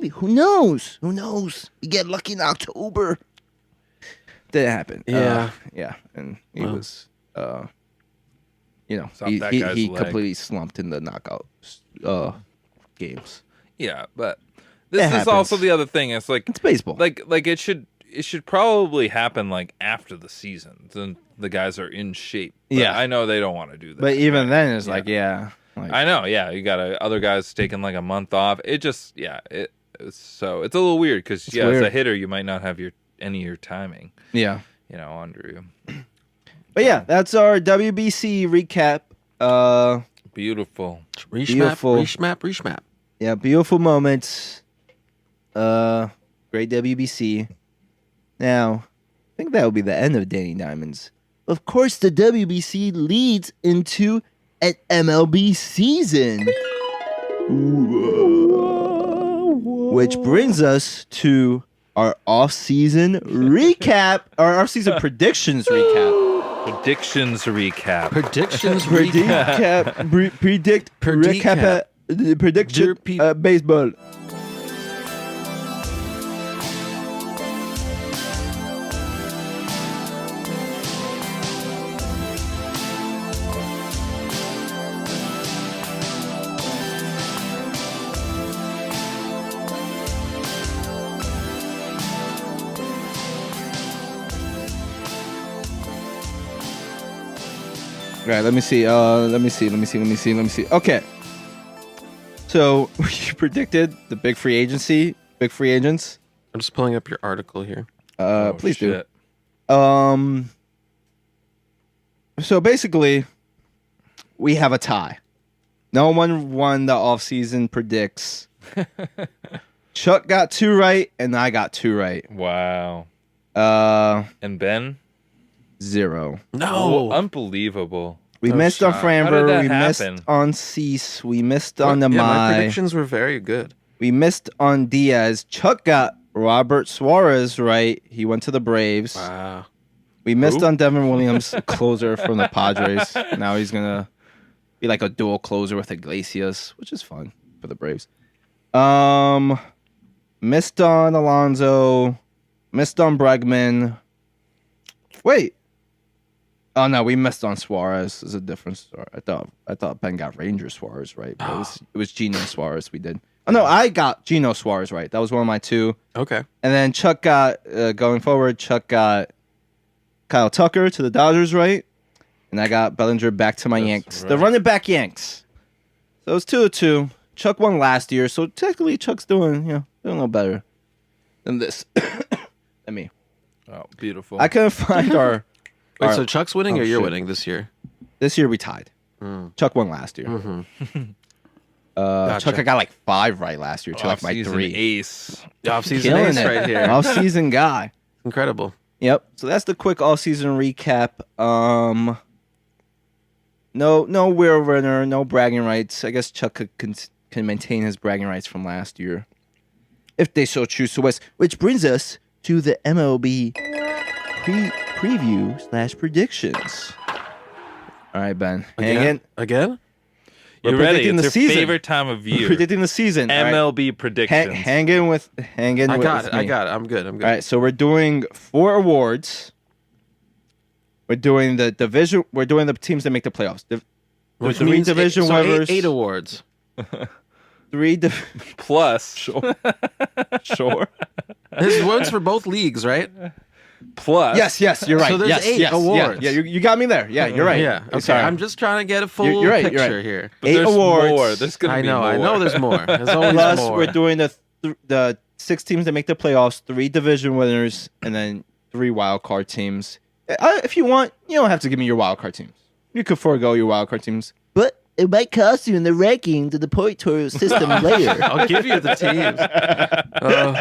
who knows? Who knows? You get lucky in October. Didn't happen. Yeah. Yeah, and he Well. was, Stop he that guy's leg. completely slumped in the knockout games. Yeah, but this is happens. also the other thing. It's like It's baseball. like it should probably happen like after the season. Then the guys are in shape. But Yeah. I know they don't want to do that. But even then, it's Yeah. like, like, I know, yeah. You got other guys taking like a month off. It just, it's a little weird because as weird. a hitter, you might not have any of your timing, yeah. under you. But yeah, that's our WBC recap. Beautiful. Beautiful. Reshmap. Yeah, beautiful moments. Great WBC. Now, I think that will be the end of Danny Diamonds. Of course, the WBC leads into an MLB season. Which brings us to our off-season recap, or off-season predictions recap. Predictions recap. Predictions Predict Predicap. prediction baseball. All right, let me see. Let me see. Okay. So you predicted the big free agents. I'm just pulling up your article here. Please do. Shit. So basically, we have a tie. No one won the offseason predicts. Chuck got 2 right, and I got 2 right. Wow. And Ben? 0. No. Unbelievable. We No missed on shot. How did Framber. that We happen? missed on Cease. We missed on the Yeah, my Mai. predictions were very good. We missed on Diaz. Chuck got Robert Suarez right. He went to the Braves. Wow. We missed Who? on Devin Williams, closer from the Padres. Now he's gonna be like a dual closer with Iglesias, which is fun for the Braves. Missed on Alonso. Missed on Bregman. Wait. Oh no, we missed on Suarez. There's a different story. I thought Ben got Ranger Suarez right, but it was Gino Suarez we did. Oh no, I got Gino Suarez right. That was one of my 2. Okay. And then Chuck got going forward. Chuck got Kyle Tucker to the Dodgers right, and I got Bellinger back to my That's Yanks. right. The running back Yanks. So it was 2-2. Chuck won last year, so technically Chuck's doing a little better than this. than me. Oh, beautiful. I couldn't find our. Wait, our- so Chuck's winning oh, or you're shit. winning this year? This year we tied. Mm. Chuck won last year. Mm-hmm. Chuck, Gotcha. I got like 5 right last year, to like my Off-season 3. ace. Off-season Killing ace it. right here. Off-season guy. Incredible. Yep. So that's the quick all-season recap. No Will Renner, no bragging rights. I guess Chuck can maintain his bragging rights from last year, if they so choose to. Which brings us to the MLB preview / predictions. All right, Ben. Again? You ready? It's your season. favorite time of year. Predicting the season. MLB predictions. Hang in with me. I got it. I'm good. All right, so we're doing 4 awards. We're doing the division. We're doing the teams that make the playoffs. Which 3 means division winners. 8 awards. 3 Plus. Sure. This one's for both leagues, right? Plus. Yes, you're right. So there's 8 awards. Yeah, you got me there. Yeah, you're right. Yeah. Okay. Sorry. I'm just trying to get a full You're right, picture here. But 8 there's awards. more. There's gonna be more. I know there's more. There's always Plus, more. we're doing the 6 teams that make the playoffs, 3 division winners, and then 3 wild card teams. If you want, you don't have to give me your wild card teams. You could forego your wild card teams, but it might cost you in the ranking to the point system later. I'll give you the teams. All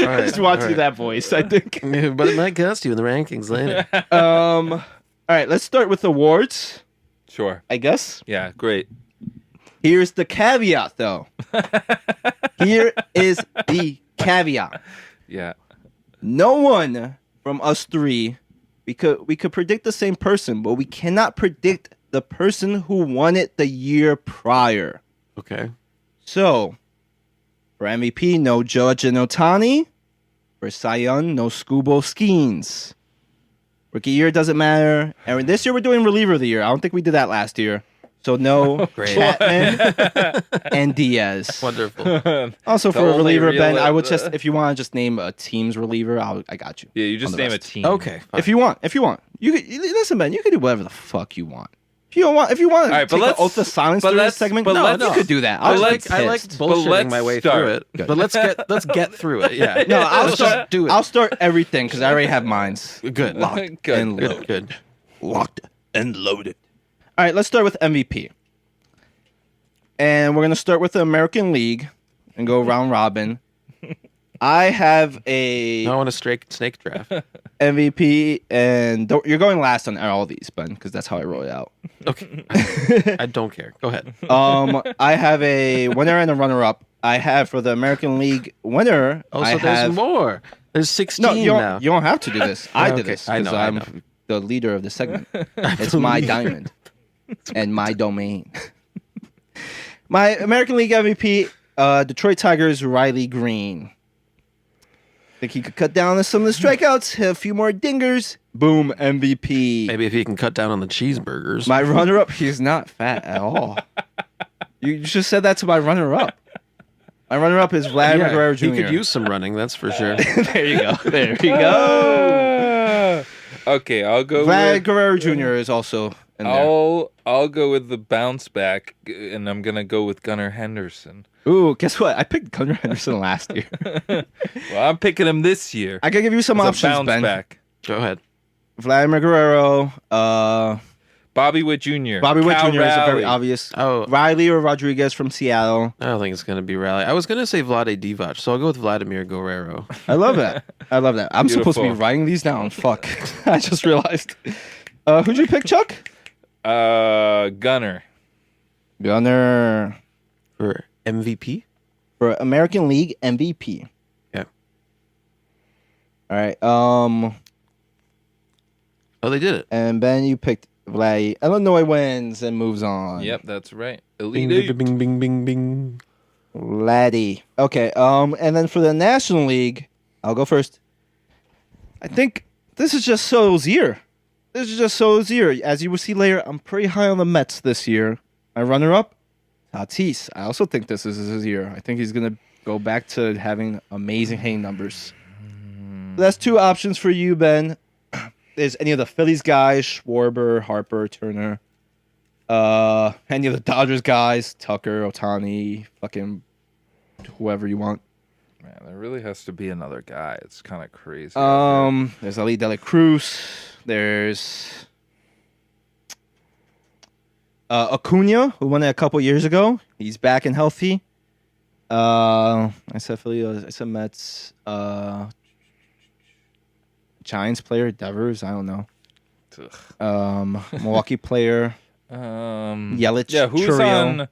right, Just want to do that voice, I think. But it might cost you in the rankings later. All right, let's start with awards, Sure. I guess. Yeah, great. Here's the caveat, though. Here is the caveat. Yeah. No one from us 3, we could predict the same person, but we cannot predict the person who won it the year prior. Okay. So, for MVP, no Judge and Otani. For Cy Young, no Scubo Skeens. Rookie year doesn't matter. And this year we're doing reliever of the year. I don't think we did that last year. So no Great. Chapman and Diaz. Wonderful. Also The for a only reliever, real- Ben, I would just, if you want to just name a team's reliever, I got you. Yeah, you just On the name a rest. team. Okay. Fine. If you want. Listen, Ben, you can do whatever the fuck you want. If you want to All right, but take let's- the oath of silence but during this let's- segment, but let's- you could do that. I was like pissed. bullshitting let's my way start. through it. Good. But let's get through it. Yeah. No, I'll Let's start. just do it. I'll start everything because I already have mines. Good. Locked Good. and loaded. Good. Locked and loaded. All right, let's start with MVP. And we're gonna start with the American League and go round robin. I have a I want a snake draft. MVP, and you're going last on all these, Ben, because that's how I wrote it out. Okay. I don't care. Go ahead. I have a winner and a runner-up. I have for the American League winner. Oh, so I there's have more. There's 16 no. You now. don't have to do this. I did Okay, this I because know, I I'm know. the leader of the segment. It's my diamond and my domain. My American League MVP, Detroit Tigers, Riley Green. Think he could cut down on some of the strikeouts, hit a few more dingers. Boom, MVP. Maybe if he can cut down on the cheeseburgers. My runner-up, he's not fat at all. You just said that to my runner-up. My runner-up is Vladimir Guerrero Jr. He could use some running, that's for sure. There you go. There you go. Okay, I'll go Vlad with... Guerrero Jr. is also in there. I'll go with the bounce back, and I'm gonna go with Gunnar Henderson. Ooh, guess what? I picked Gunnar Henderson last year. Well, I'm picking him this year. I can give you some As a options, bounce Ben. back. Go ahead. Vladimir Guerrero, Bobby Witt Jr. Bobby Witt Cal Jr. is a very Raleigh. obvious. Oh, Riley or Rodriguez from Seattle. I don't think it's going to be Raleigh. I was going to say Vlade Divac, so I'll go with Vladimir Guerrero. I love that. I'm supposed to be Beautiful. writing these down. Fuck. I just realized. Who'd you pick, Chuck? Gunner. Gunner For MVP? for American League MVP. Yeah. All right. Oh, they did it. And Ben, you picked Vlad. Illinois wins and moves on. Yep, that's right. Bing, Elite bing, Eight. bing, bing, bing, bing. Laddie. Okay. And then for the National League, I'll go first. I think this is just Soto's year. As you will see later, I'm pretty high on the Mets this year. My runner-up, Tatis. I also think this is his year. I think he's going to go back to having amazing hitting numbers. That's 2 options for you, Ben. There's any of the Phillies guys, Schwarber, Harper, Turner. Any of the Dodgers guys, Tucker, Otani, fucking whoever you want. Man, there really has to be another guy. It's kind of crazy. There's Ali De La Cruz. There's Acuna, who won it a couple years ago. He's back and healthy. I said Philly. I said Mets. Giants player, Devers. I don't know. Ugh. Milwaukee player. Yelich, Yeah, who's Churio.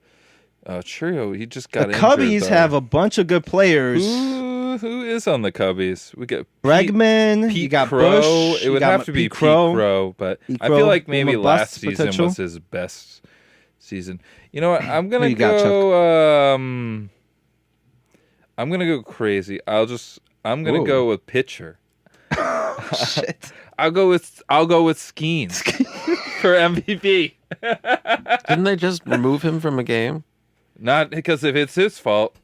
on? Churio, he just The got injured. Cubbies have a bunch of good players. Who is on the Cubbies? We got Bregman, Pete you got Crow. Bush. It would have to be Pete Crow, but Pete I feel Crow, like maybe boom or last bust season potential. was his best season. You know what? I'm Who gonna you got, go. I'm gonna go crazy. I'm gonna Ooh. go with pitcher. Shit. I'll go with Skeens for MVP. Didn't they just remove him from a game? Not because if it's his fault.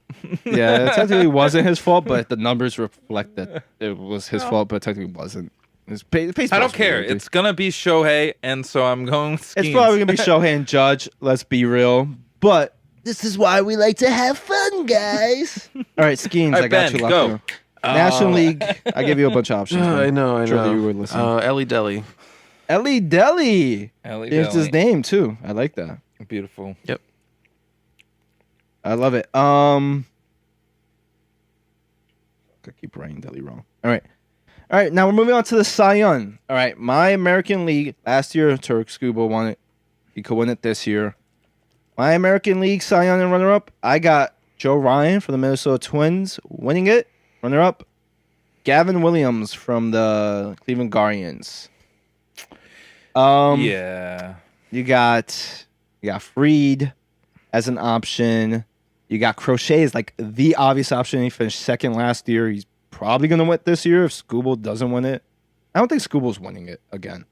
Yeah, it technically wasn't his fault, but the numbers reflect that it was his fault, but technically wasn't. I don't care. It's gonna be Shohei, and so I'm going with Skeens. It's probably gonna be Shohei and Judge. Let's be real, but this is why we like to have fun, guys. All right, Skeens, All right, I got Ben, you locked go. in. National League, I gave you a bunch of options. man. I know. Surely you were listening. Ellie Deli. Ellie Deli. Ellie It's his Deli. name too. I like that. Beautiful. I love it. I keep writing Deli wrong. All right. Now we're moving on to the Cy Young. All right, my American League last year, Turk Scuba won it. He could win it this year. My American League Cy Young and runner-up, I got Joe Ryan for the Minnesota Twins winning it. Runner-up, Gavin Williams from the Cleveland Guardians. Yeah. You got Freed as an option. You got Crochet as like the obvious option. He finished second last year. He's probably going to win it this year if Scooble doesn't win it. I don't think Scooble's winning it again.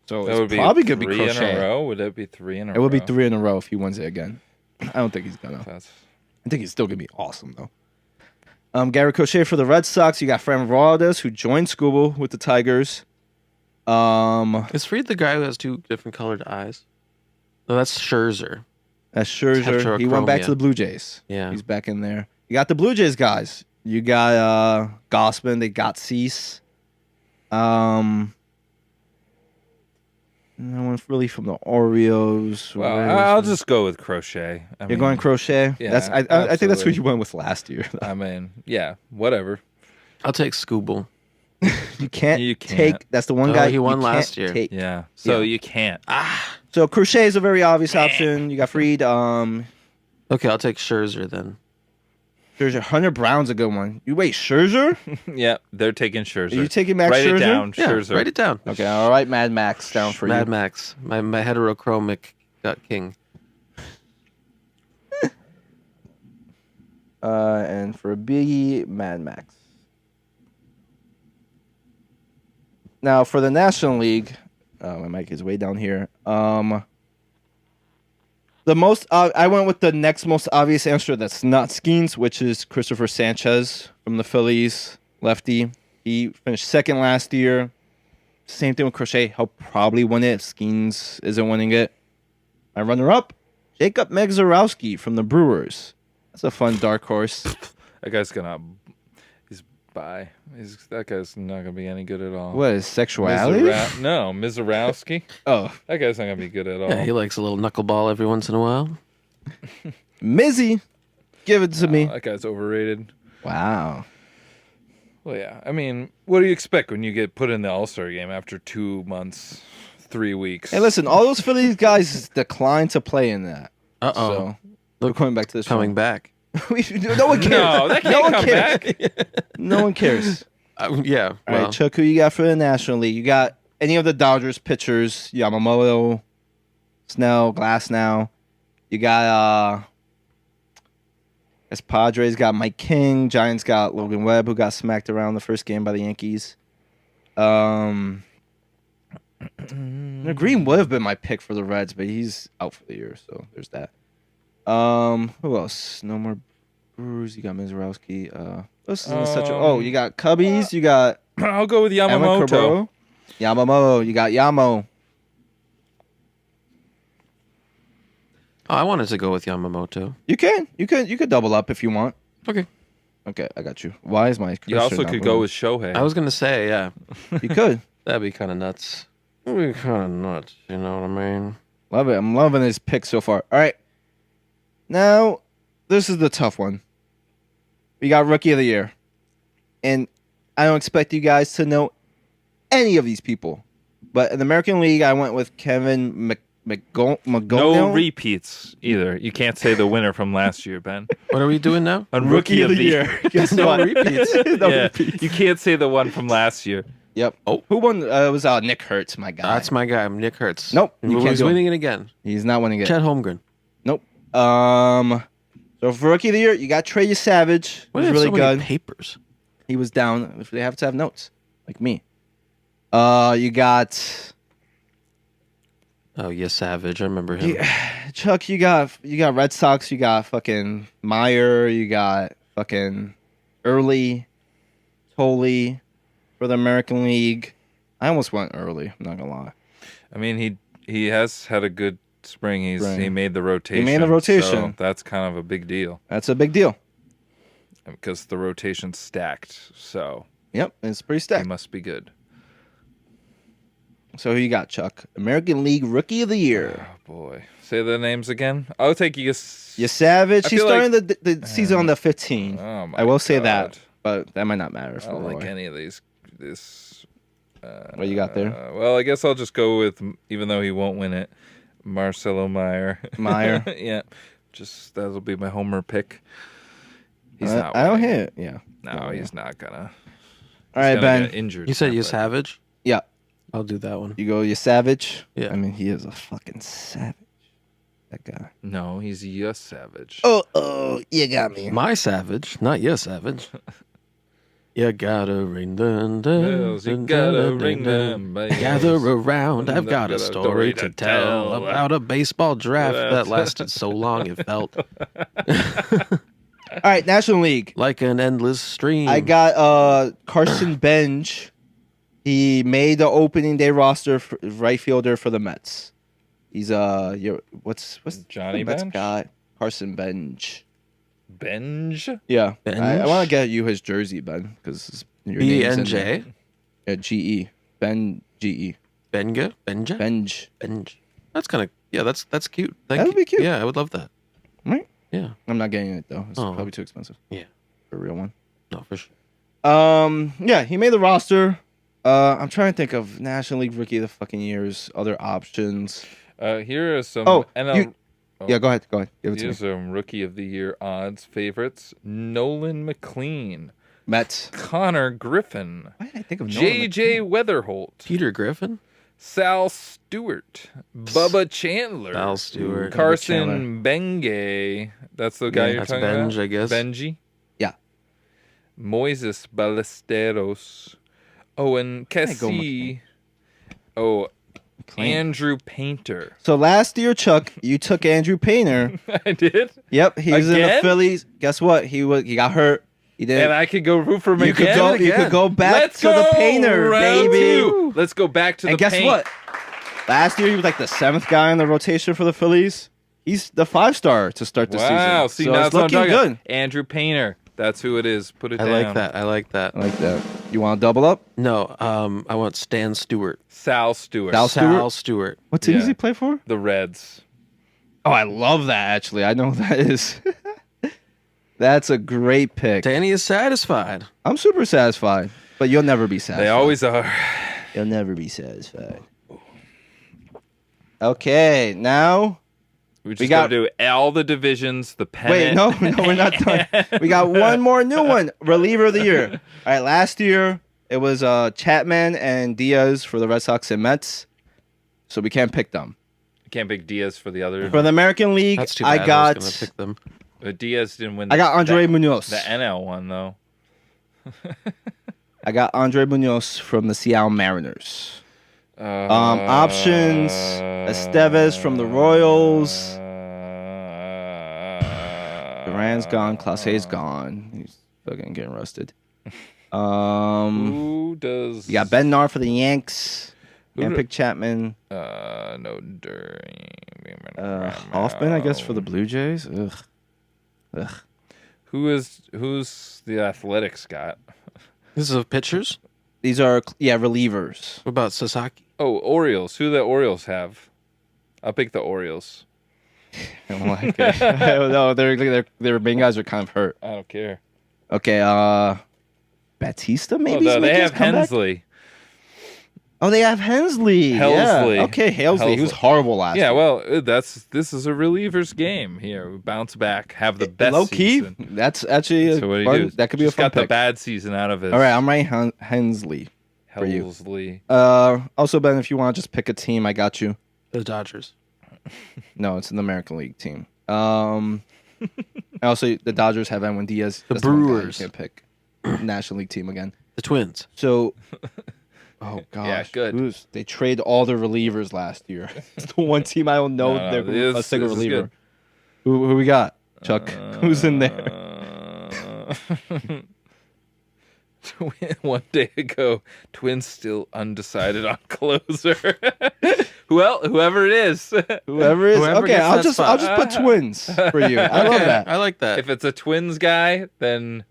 So That it's would be probably going to be three in a Crochet. row. Would that be three in a row? It would be 3 in a row if he wins it again. I don't think he's going to. That's- I think he's still going to be awesome, though. Gary Crochet for the Red Sox. You got Fran Valdez, who joined Scooble with the Tigers. Is Freed the guy who has two different colored eyes? No, that's Scherzer. That's Scherzer. He went back Heterochromia. to the Blue Jays. Yeah. He's back in there. You got the Blue Jays guys. You got Gossman. They got Cease. No one really from the Orioles. Well, Where is I'll it? just go with Crochet. You're going Crochet. Yeah, That's. I think that's who absolutely. you went with last year. I mean, yeah, whatever. I'll take Scooble. You can't. You can't. take. That's the one Oh, guy he you won can't last year. take. Yeah. So Yeah. you can't. So Crochet is a very obvious option. You got Freed. Okay, I'll take Scherzer then. Scherzer. Hunter Brown's a good one. You wait, Scherzer? Yeah, they're taking Scherzer. Are you taking Max Write Scherzer? it down, Yeah, Scherzer. write it down. Okay, I'll write Mad Max down for Mad you. Max, my heterochromic king. And for Biggie, Mad Max. Now for the National League, my mic is way down here. The most I went with the next most obvious answer that's not Skeens, which is Christopher Sanchez from the Phillies, lefty. He finished second last year. Same thing with Crochet. He'll probably win it if Skeens isn't winning it. My runner-up, Jacob Megzarowski from the Brewers. That's a fun dark horse. That guy's gonna. He's bye. That guy's not gonna be any good at all. What is sexuality? No, Mizorowski. Oh, That guy's not gonna be good at all. Yeah, he likes a little knuckleball every once in a while. Mizzy, give it to me. That guy's overrated. Wow. Well, yeah. I mean, what do you expect when you get put in the All-Star game after 2 months, 3 weeks? Hey, listen, all those Phillies guys declined to play in that. Uh oh, So we're going back to this. coming back. No one cares. No, that can't No one come cares. back. No one cares. Yeah, All well, right, Chuck, who you got for the National League? You got any of the Dodgers pitchers? Yamamoto, Snell, Glasnow. You got as Padres got Mike King. Giants got Logan Webb, who got smacked around the first game by the Yankees. Green would have been my pick for the Reds, but he's out for the year, so there's that. Who else? No more Brewers. You got Mizorowski. This isn't such a. Oh, you got Cubbies. You got I'll go with Evan Yamamoto. Cabrera. Yamamoto. You got Yamo. oh, I wanted to go with Yamamoto. You could double up if you want. Okay, Okay, I got you. Why is my? You cursor also not could go moving? with Shohei. I was gonna say, yeah, You could. that'd be kind of nuts. That'd be kind of nuts. You know what I mean? Love it. I'm loving his pick so far. All right. Now, this is the tough one. We got Rookie of the Year. And I don't expect you guys to know any of these people. But in the American League, I went with Kevin No repeats either. You can't say the winner from last year, Ben. What are we doing now? On Rookie of the Year. Guess No what? repeats. You can't say the one from last year. Yep. Oh. Who won? It was Nick Hurts, my guy. That's my guy. Nick Hurts. Nope, you can't He's do him. winning it again. He's not winning it. Chet Holmgren. Nope. So for Rookie of the Year, you got Trey Savage. Why Who's do they have really so many good. papers? He was down. They have to have notes, like me. You got Oh, yeah, Savage. I remember him. Chuck. You got Red Sox. You got fucking Meyer. You got fucking Early, Tolley for the American League. I almost went Early. I'm not gonna lie. I mean, he has had a good spring. He made the rotation. He made the rotation. So that's kind of a big deal That's a big deal. because the rotation's stacked. So Yep, it's pretty he stacked. must be good. So who you got, Chuck? American League Rookie of the Year. Oh boy, say the names again. I'll take you. Savage. I He's feel starting the season on the 15. Oh my I will say God. that, but that might not matter. I For don't like Roy. any of these. What you got there? Well, I guess I'll just go with, even though he won't win it, Marcelo Meyer. Meyer. Yeah, just that'll be my homer pick. He's not. I don't winning. hear it. Yeah. No, he's not gonna. All right, He's gonna Ben. get injured. You said you but- Savage? Yeah. I'll do that one. You go, Savage. Yeah. I mean, he is a fucking savage. That guy. No, he's a savage. Oh, you got me. My Savage, not your Savage. You gotta ring them Bells, you gotta ring them bells. Gather around, I've got a story to tell about a baseball draft that lasted so long it felt All right, National League. like an endless stream. I got Carson Benj. He made the opening day roster for right fielder for the Mets. He's what's Johnny the Mets Bench? guy? Carson Benj. Benj. Yeah, Benj? I want to get you his jersey, Ben, because your name's in there. BNJ. Yeah, GE. Ben GE. Benga? Benja? Benj. Benj. That's kind of, yeah, that's cute. Thank That would you. be cute. Yeah, I would love that. Right? Yeah. I'm not getting it though. It's Oh. probably too expensive. Yeah. For a real one. No, for sure. Yeah, he made the roster. I'm trying to think of National League Rookie of the fucking Year's other options. Here are some. Oh, NL. Yeah, go ahead. Give it to me. Here's some Rookie of the Year odds favorites: Nolan McLean, Mets. Connor Griffin, Why did I think of J.J. Weatherholt, Peter Griffin? Sal Stewart, Bubba Chandler, Sal Stewart. Carson Bengay. That's the guy Yeah, you're that's talking Benj, about? I guess. Benji. Yeah. Moises Ballesteros. Owen go Kessie. Oh, McLean. Andrew Painter. So last year, Chuck, you took Andrew Painter. I did. Yep, he was in the Again? Phillies. Guess what? He got hurt. He did. And I could go root for him You could again. go. and You again. could go back Let's to the go, Painter, round baby. two. Let's go back to And the guess paint. what? Last year, he was like the 7th guy in the rotation for the Phillies. He's the 5-star to start the Wow. season. See, so now it's that's what I'm looking talking good. about. Andrew Painter. That's who it is. Put it I down. like that. I like that. I like that. You want to double up? No, I want Stan Stewart. Sal Stewart. Sal Sal Stewart. What team does Yeah. he play for? The Reds. Oh, I love that, actually. I know who that is. That's a great pick. Danny is satisfied. I'm super satisfied, but you'll never be satisfied. They always are. You'll never be satisfied. Okay, now... We just got- got to do all the divisions, the pennant. Wait, no, we're not done. We got one more new one. Reliever of the year. All right, last year, it was Chapman and Diaz for the Red Sox and Mets, so we can't pick them. Can't pick Diaz for the other. For the American League, That's too bad. I was gonna pick them. But Diaz didn't win. I got Andre Munoz. The NL one though. I got Andre Munoz from the Seattle Mariners. Options: Estevez from the Royals. Duran's gone. Clase's gone. He's fucking getting roasted. Who does? You got Ben Nar for the Yanks. Who And do- pick Chapman. No, Duran. Hoffman, I guess, for the Blue Jays. Ugh. Who's the Athletics got? This is of pitchers. These are relievers. What about Sasaki? Oh, Orioles. Who do the Orioles have? I'll pick the Orioles. I'm like, no, their main guys are kind of hurt. I don't care. Okay, Batista maybe. Oh, no, they making his have comeback? Hensley. Oh, they have Hensley. Helsley. Yeah. Okay, Helsley. He was horrible last Yeah, year. well, this is a reliever's game here. Bounce back, have the best low key. season. That's actually So what do you fun, do? that could be Just a fun got the pick. bad season out of his. All right, I'm writing Hensley for you. Helsley. Also, Ben, if you want to just pick a team, I got you. The Dodgers. No, it's an American League team. Also, the Dodgers have Edwin Diaz. The That's one guy you Brewers. can't pick National League team again. The Twins. So, oh gosh, Yeah, good. They trade all their relievers last year. It's the one team I don't know No, they're a single this is reliever. good. Who we got? Chuck, who's in there? One day ago, Twins still undecided on closer. Whoever it is. Whoever is. Whoever Okay, gets I'll that just spot. put Twins for you. I love Okay, that. I like that. If it's a Twins guy, then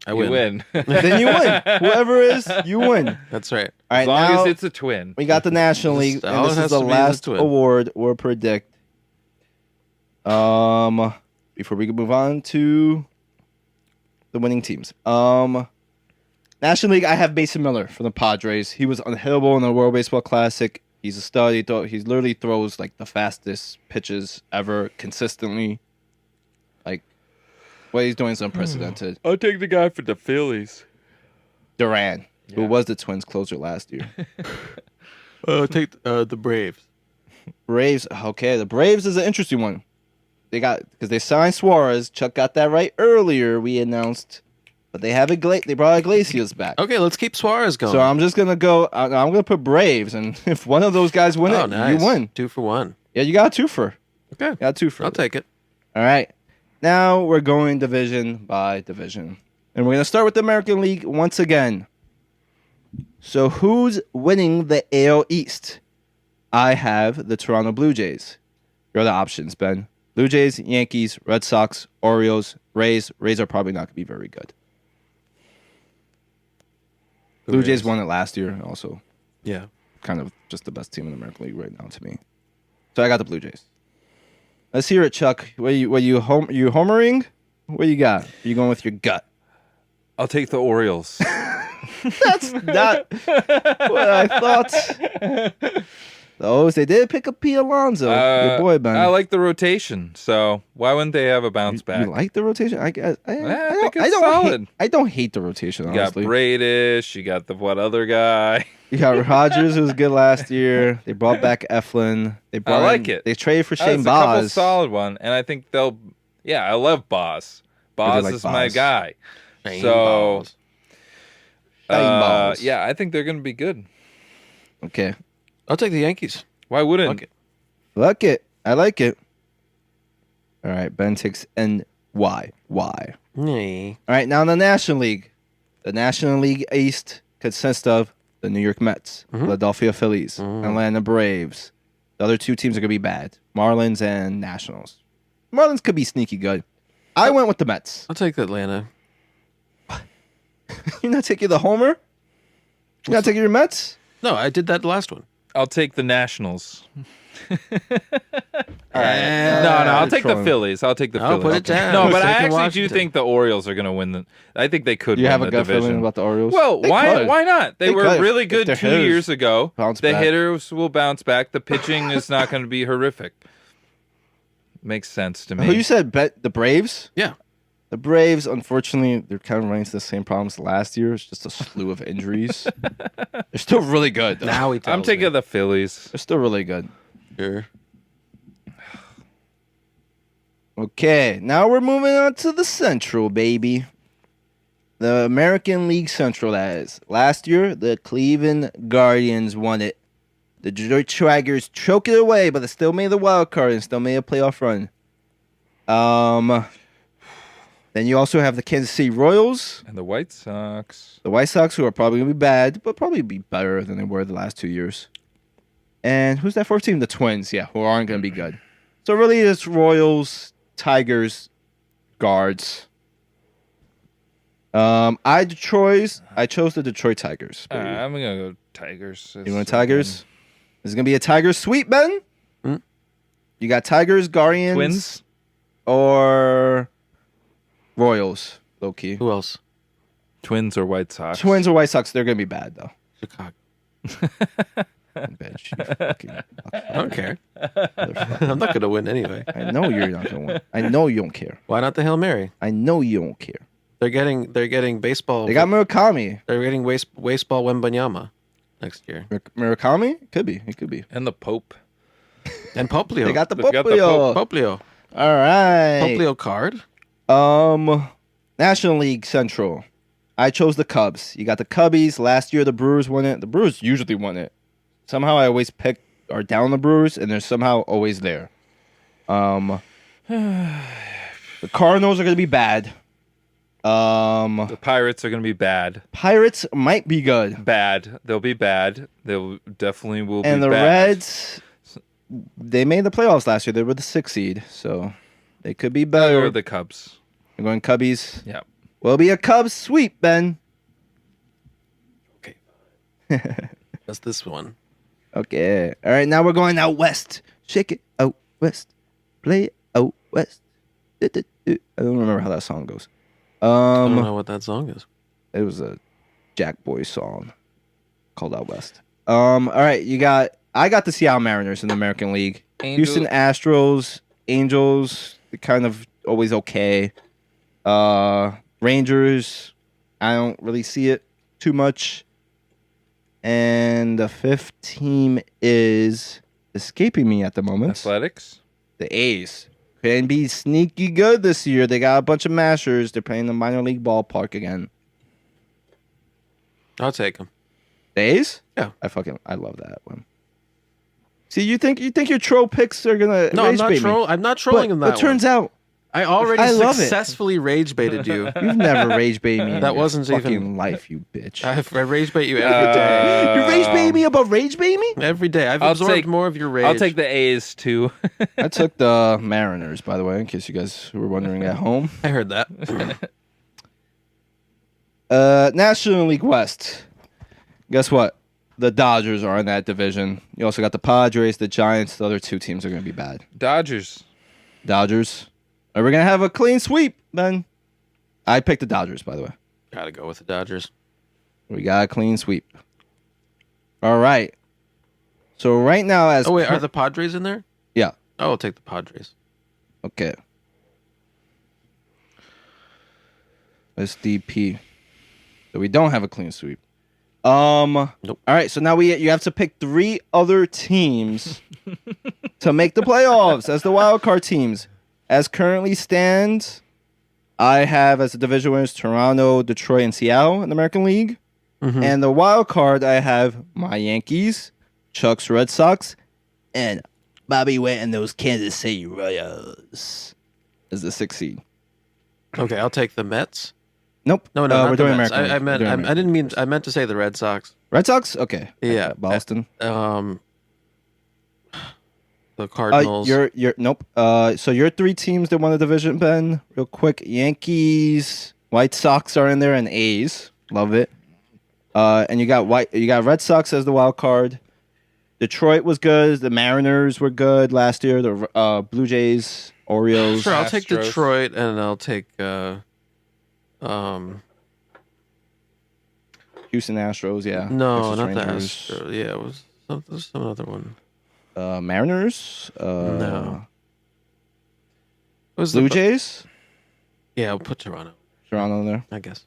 I you win. win. Then you win. Whoever is, you win. That's right. All right, As long now as it's a twin. we got the National This- League, all and it this has is the to be is a last twin. award we'll predict. Before we can move on to the winning teams. National League, I have Mason Miller from the Padres. He was unhittable in the World Baseball Classic. He's a stud. He literally throws like the fastest pitches ever consistently. Like what he's doing is unprecedented. I'll take the guy for the Phillies. Duran, who Yeah. was the Twins closer last year. Take the Braves. Braves. Okay, the Braves is an interesting one. Because they signed Suarez. Chuck got that right earlier. We announced, but they brought Iglesias back. Okay, let's keep Suarez going. So I'm just gonna go. I'm gonna put Braves, and if one of those guys win it, nice. you win. 2 for 1. Yeah, you got a twofer. Okay. Got a twofer. I'll take it. All right. Now we're going division by division, and we're gonna start with the American League once again. So who's winning the AL East? I have the Toronto Blue Jays. Here are the options, Ben. Blue Jays, Yankees, Red Sox, Orioles, Rays. Rays are probably not going to be very good. Blue Jays won it last year, also Yeah. kind of just the best team in the American League right now to me. So I got the Blue Jays. Let's hear it, Chuck. You homering? What you got? Are you going with your gut? I'll take the Orioles. That's not what I thought. Those they did pick up P. Alonso, your boy Ben. I like the rotation, so why wouldn't they have a bounce back? You like the rotation? I guess. I think it's don't solid. I don't hate the rotation. You got Honestly, Bradish, you got the what other guy? you got Rogers, who was good last year. They brought back Eflin. They brought like in- it. They traded for That's Shane a couple Baz. solid one, and I think they'll. Yeah, I love Boz. Boz like is my Boz. guy. Shane So, Baz. Baz. yeah, I think they're going to be good. Okay, I'll take the Yankees. Why wouldn't? Fuck it. like it. I like it. All right, Ben takes NY. Why? Nee. All right, now in the National League. The National League East consists of the New York Mets, Philadelphia Phillies, Atlanta Braves. The other two teams are going to be bad. Marlins and Nationals. Marlins could be sneaky good. I went with the Mets. I'll take Atlanta. You're not taking the homer? You're not taking your Mets? No, I did that last one. I'll take the Nationals. All right. No, I'll take the trolling. Phillies. I'll take the I'll Phillies. put it down. No, I was but I thinking actually do Washington. think the Orioles are going to win. I think they could You win have a the gut division. feeling about the Orioles? Well, They why could. not? They were could really if good their 2 hitters years ago. bounce The back. hitters will bounce back. The pitching is not going to be horrific. Makes sense to me. Who you said bet the Braves? Yeah. The Braves, unfortunately, they're kind of running into the same problems last year. It's just a slew of injuries. They're still really good, though. Now he tells I'm taking the Phillies. They're still really good. Sure. Okay, now we're moving on to the Central, baby. The American League Central, that is. Last year, the Cleveland Guardians won it. The Detroit Tigers choked it away, but they still made the wild card and still made a playoff run. Then you also have the Kansas City Royals, And the White Sox. the White Sox, who are probably going to be bad, but probably be better than they were the last 2 years. And who's that fourth team? The Twins, yeah, who aren't going to be good. So really, it's Royals, Tigers, Guards. I chose the Detroit Tigers. I'm going to go Tigers. You want Tigers? This is going to be a Tigers sweep, Ben? Hmm? You got Tigers, Guardians, Twins? or Royals, low key. Who else? Twins or White Sox? Twins or White Sox, they're going to be bad, though. Chicago. Bitch, you fucking I don't care. motherfucker. I'm not going to win anyway. I know you're not gonna win. I know you don't care. Why not the Hail Mary? I know you don't care. They're getting baseball. They got Murakami. They're getting baseball Wembanyama next year. Murakami? Could be. It could be. And the Pope. And Poplio. They got the They got the Poplio. Poplio. All right. Poplio card. National League Central. I chose the Cubs. You got the Cubbies. Last year the Brewers won it. The Brewers usually won it. Somehow I always pick or down the Brewers, and they're somehow always there. The Cardinals are gonna be bad. The Pirates are going to be bad. Pirates might be good. Bad. They'll be bad. They'll definitely will And be the bad. Reds, they made the playoffs last year. They were the 6th seed, so they could be Or better. the Cubs. You're going Cubbies. Yeah. Will be a Cubs sweep, Ben. Okay. That's this one. Okay. All right, now we're going out west. Shake it out west. Play it out west. I don't remember how that song goes. I don't know what that song is. It was a Jack Boy song called Out West. All right, I got the Seattle Mariners in the American League. Angels. Houston Astros, Angels, they're kind of always okay. Rangers, I don't really see it too much. And the 5th team is escaping me at the moment. Athletics. The A's. Can be sneaky good this year. They got a bunch of mashers. They're playing the minor league ballpark again. I'll take them. The A's? Yeah. I love that one. See, you think your troll picks are gonna No, I'm rage not bait me. trolling. I'm not trolling in that But turns out I already I love it. successfully rage baited you. you've never rage baited me in That your wasn't fucking even- life, you bitch. I rage bait you every day. You rage baited me about rage baiting me? Every day. I've I'll absorbed take- more of your rage. I'll take the A's too. I took the Mariners, by the way, in case you guys were wondering at home. I heard that. National League West. Guess what? The Dodgers are in that division. You also got the Padres, the Giants. The other 2 teams are going to be bad. Dodgers. Dodgers. Are we going to have a clean sweep, Ben? I picked the Dodgers, by the way. Gotta go with the Dodgers. We got a clean sweep. All right. So right now, as Oh wait, are the Padres in there? yeah, Oh, I'll take the Padres. okay. SDP. So we don't have a clean sweep. Nope. All right. So now you have to pick 3 other teams to make the playoffs as the wild card teams. As currently stands, I have as the division winners Toronto, Detroit, and Seattle in the American League. Mhm. And the wild card, I have my Yankees, Chuck's Red Sox, and Bobby Witt and those Kansas City Royals as the 6th seed. Okay, I'll take the Mets. Nope. No, not we're the doing Mets. American. I League. meant. We're doing I American. didn't mean. I meant to say the Red Sox. Red Sox. Okay. Yeah, Boston. The Cardinals. You're nope. So your 3 teams that won the division, Ben. Real quick, Yankees, White Sox are in there, and A's. Love it. And you got Red Sox as the wild card. Detroit was good. The Mariners were good last year. The Blue Jays, Orioles. Sure, I'll take Astros. Detroit, and I'll take Houston Astros. Yeah. no, Texas not the Rangers. Astros. Yeah, it was some other one. Mariners. No. It was Blue the, Jays. Yeah, I'll put Toronto. Toronto there. I guess.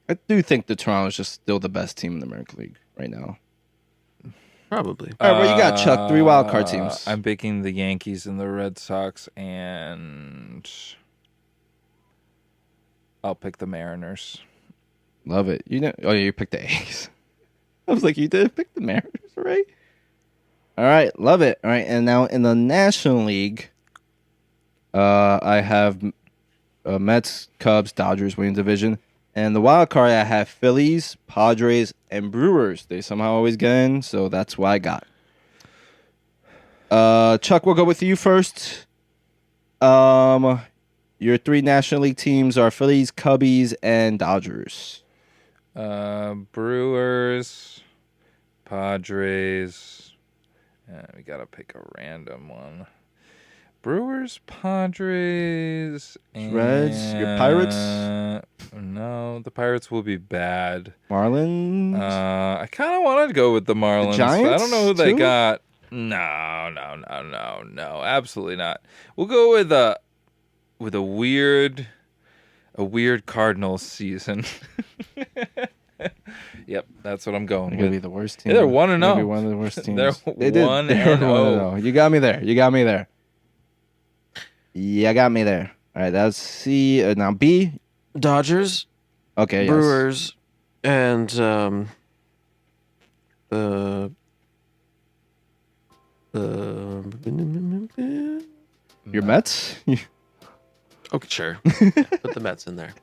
I do think the Toronto is just still the best team in the American League right now. Probably. All right, what you got, Chuck? 3 wild card teams. I'm picking the Yankees and the Red Sox, and I'll pick the Mariners. Love it. You picked the A's. I was like, you did pick the Mariners, right? All right, love it. All right, and now in the National League, I have Mets, Cubs, Dodgers winning division. And the wild card, I have Phillies, Padres, and Brewers. They somehow always get in, so that's what I got. Chuck, we'll go with you first. Your 3 National League teams are Phillies, Cubbies, and Dodgers. Brewers, Padres. We gotta pick a random one. Brewers, Padres, and Reds, your Pirates? No, the Pirates will be bad. Marlins. I kind of wanted to go with the Marlins. Giants, I don't know who they too? got. No, absolutely not. We'll go with a weird Cardinals season. Yep, that's what I'm going They're with. gonna be the worst team. Yeah, they're 1-0. They're gonna be one of the worst teams. They're They did. 1-0. You got me there. You got me there. Yeah, got me there. All right, let's C. Now B. Dodgers, Okay. Brewers, and Your Mets. okay, sure. Put the Mets in there.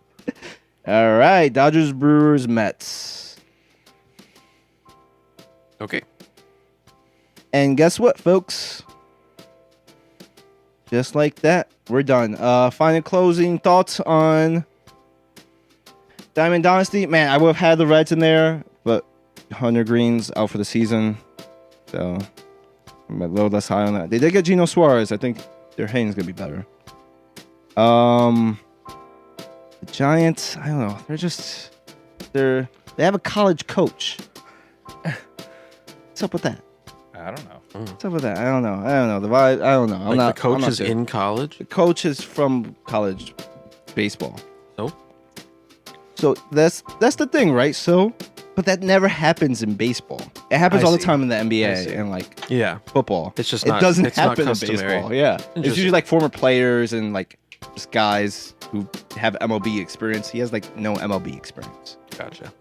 All right, Dodgers, Brewers, Mets. Okay. And guess what, folks? Just like that, we're done. Final closing thoughts on Diamond Dynasty. Man, I would have had the Reds in there, but Hunter Green's out for the season, so I'm a little less high on that. They did get Geno Suarez. I think their hitting's gonna be better. The Giants, I don't know. They have a college coach. What's up with that? I don't know. What's up with that? I don't know. The vibe. I don't know. I'm Like not. the coach I'm not is there. in college. The coach is from college baseball. So So that's the thing, right? So, but that never happens in baseball. It happens I all the see. time in the I NBA see. and like yeah, football. it's just It not. doesn't it's not happen in customary. baseball. Yeah, it's Interesting. usually like former players and like just guys who have MLB experience. He has like no MLB experience. Gotcha.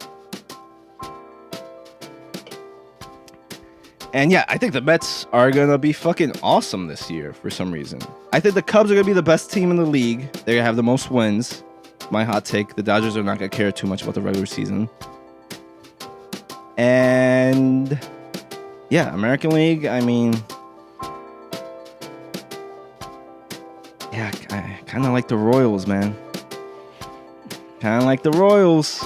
And yeah, I think the Mets are gonna be fucking awesome this year for some reason. I think the Cubs are gonna be the best team in the league. They're gonna have the most wins. My hot take: the Dodgers are not gonna care too much about the regular season. And yeah, American League. I mean, yeah, I kind of like the Royals, man. Kind of like the Royals.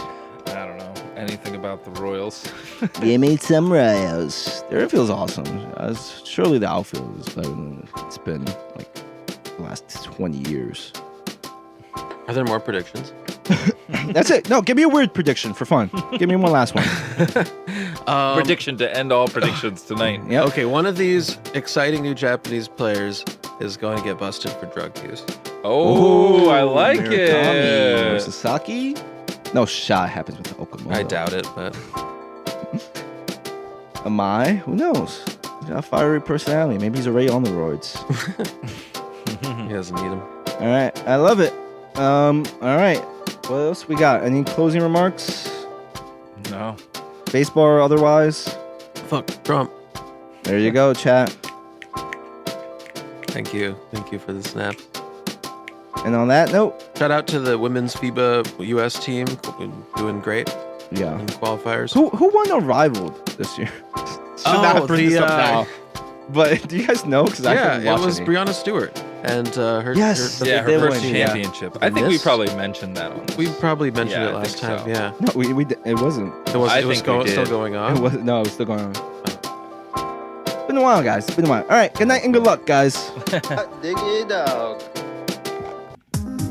I don't know anything about the Royals. Give me some Royals. Their infield's awesome. Surely the outfield is better than it's been like the last 20 years. Are there more predictions? That's it. No, give me a weird prediction for fun. Give me one last one. Prediction to end all predictions tonight. Yep. Okay, one of these exciting new Japanese players is going to get busted for drug use. Oh, I like Murakami or it. Sasaki? No shot happens with the Okamoto. I doubt it, but Am I? Who knows? He's got a fiery personality. Maybe he's already on the roids. he doesn't need them. All right. I love it. All right. What else we got? Any closing remarks? No. Baseball or otherwise? Fuck Trump. There you go, chat. Thank you for the snaps. And on that note, Shout out to the women's FIBA US team, doing great yeah. in qualifiers. Who won the rival this year? Should not bring this up now. But do you guys know? Because I Yeah, couldn't it watch was any. Brianna Stewart and her. Yes. her, Yeah, they her first won, yeah. championship. I think we This? probably mentioned that on. we probably mentioned Yeah, it I last think time. so. Yeah, No, we it wasn't. it was. I It was think we still did. going on. It wasn't. No, it was still going on. It's been a while, guys. It's been a while. All right. Good night and good luck, guys. Dig it, dog.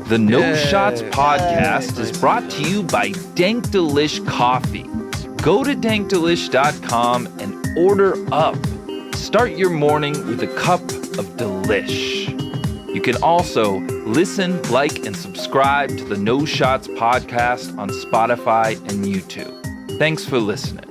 The No Yay. Shots podcast is brought to you by Dank Delish Coffee. Go to dankdelish.com and order up. Start your morning with a cup of delish. You can also listen, like, and subscribe to the No Shots podcast on Spotify and YouTube. Thanks for listening.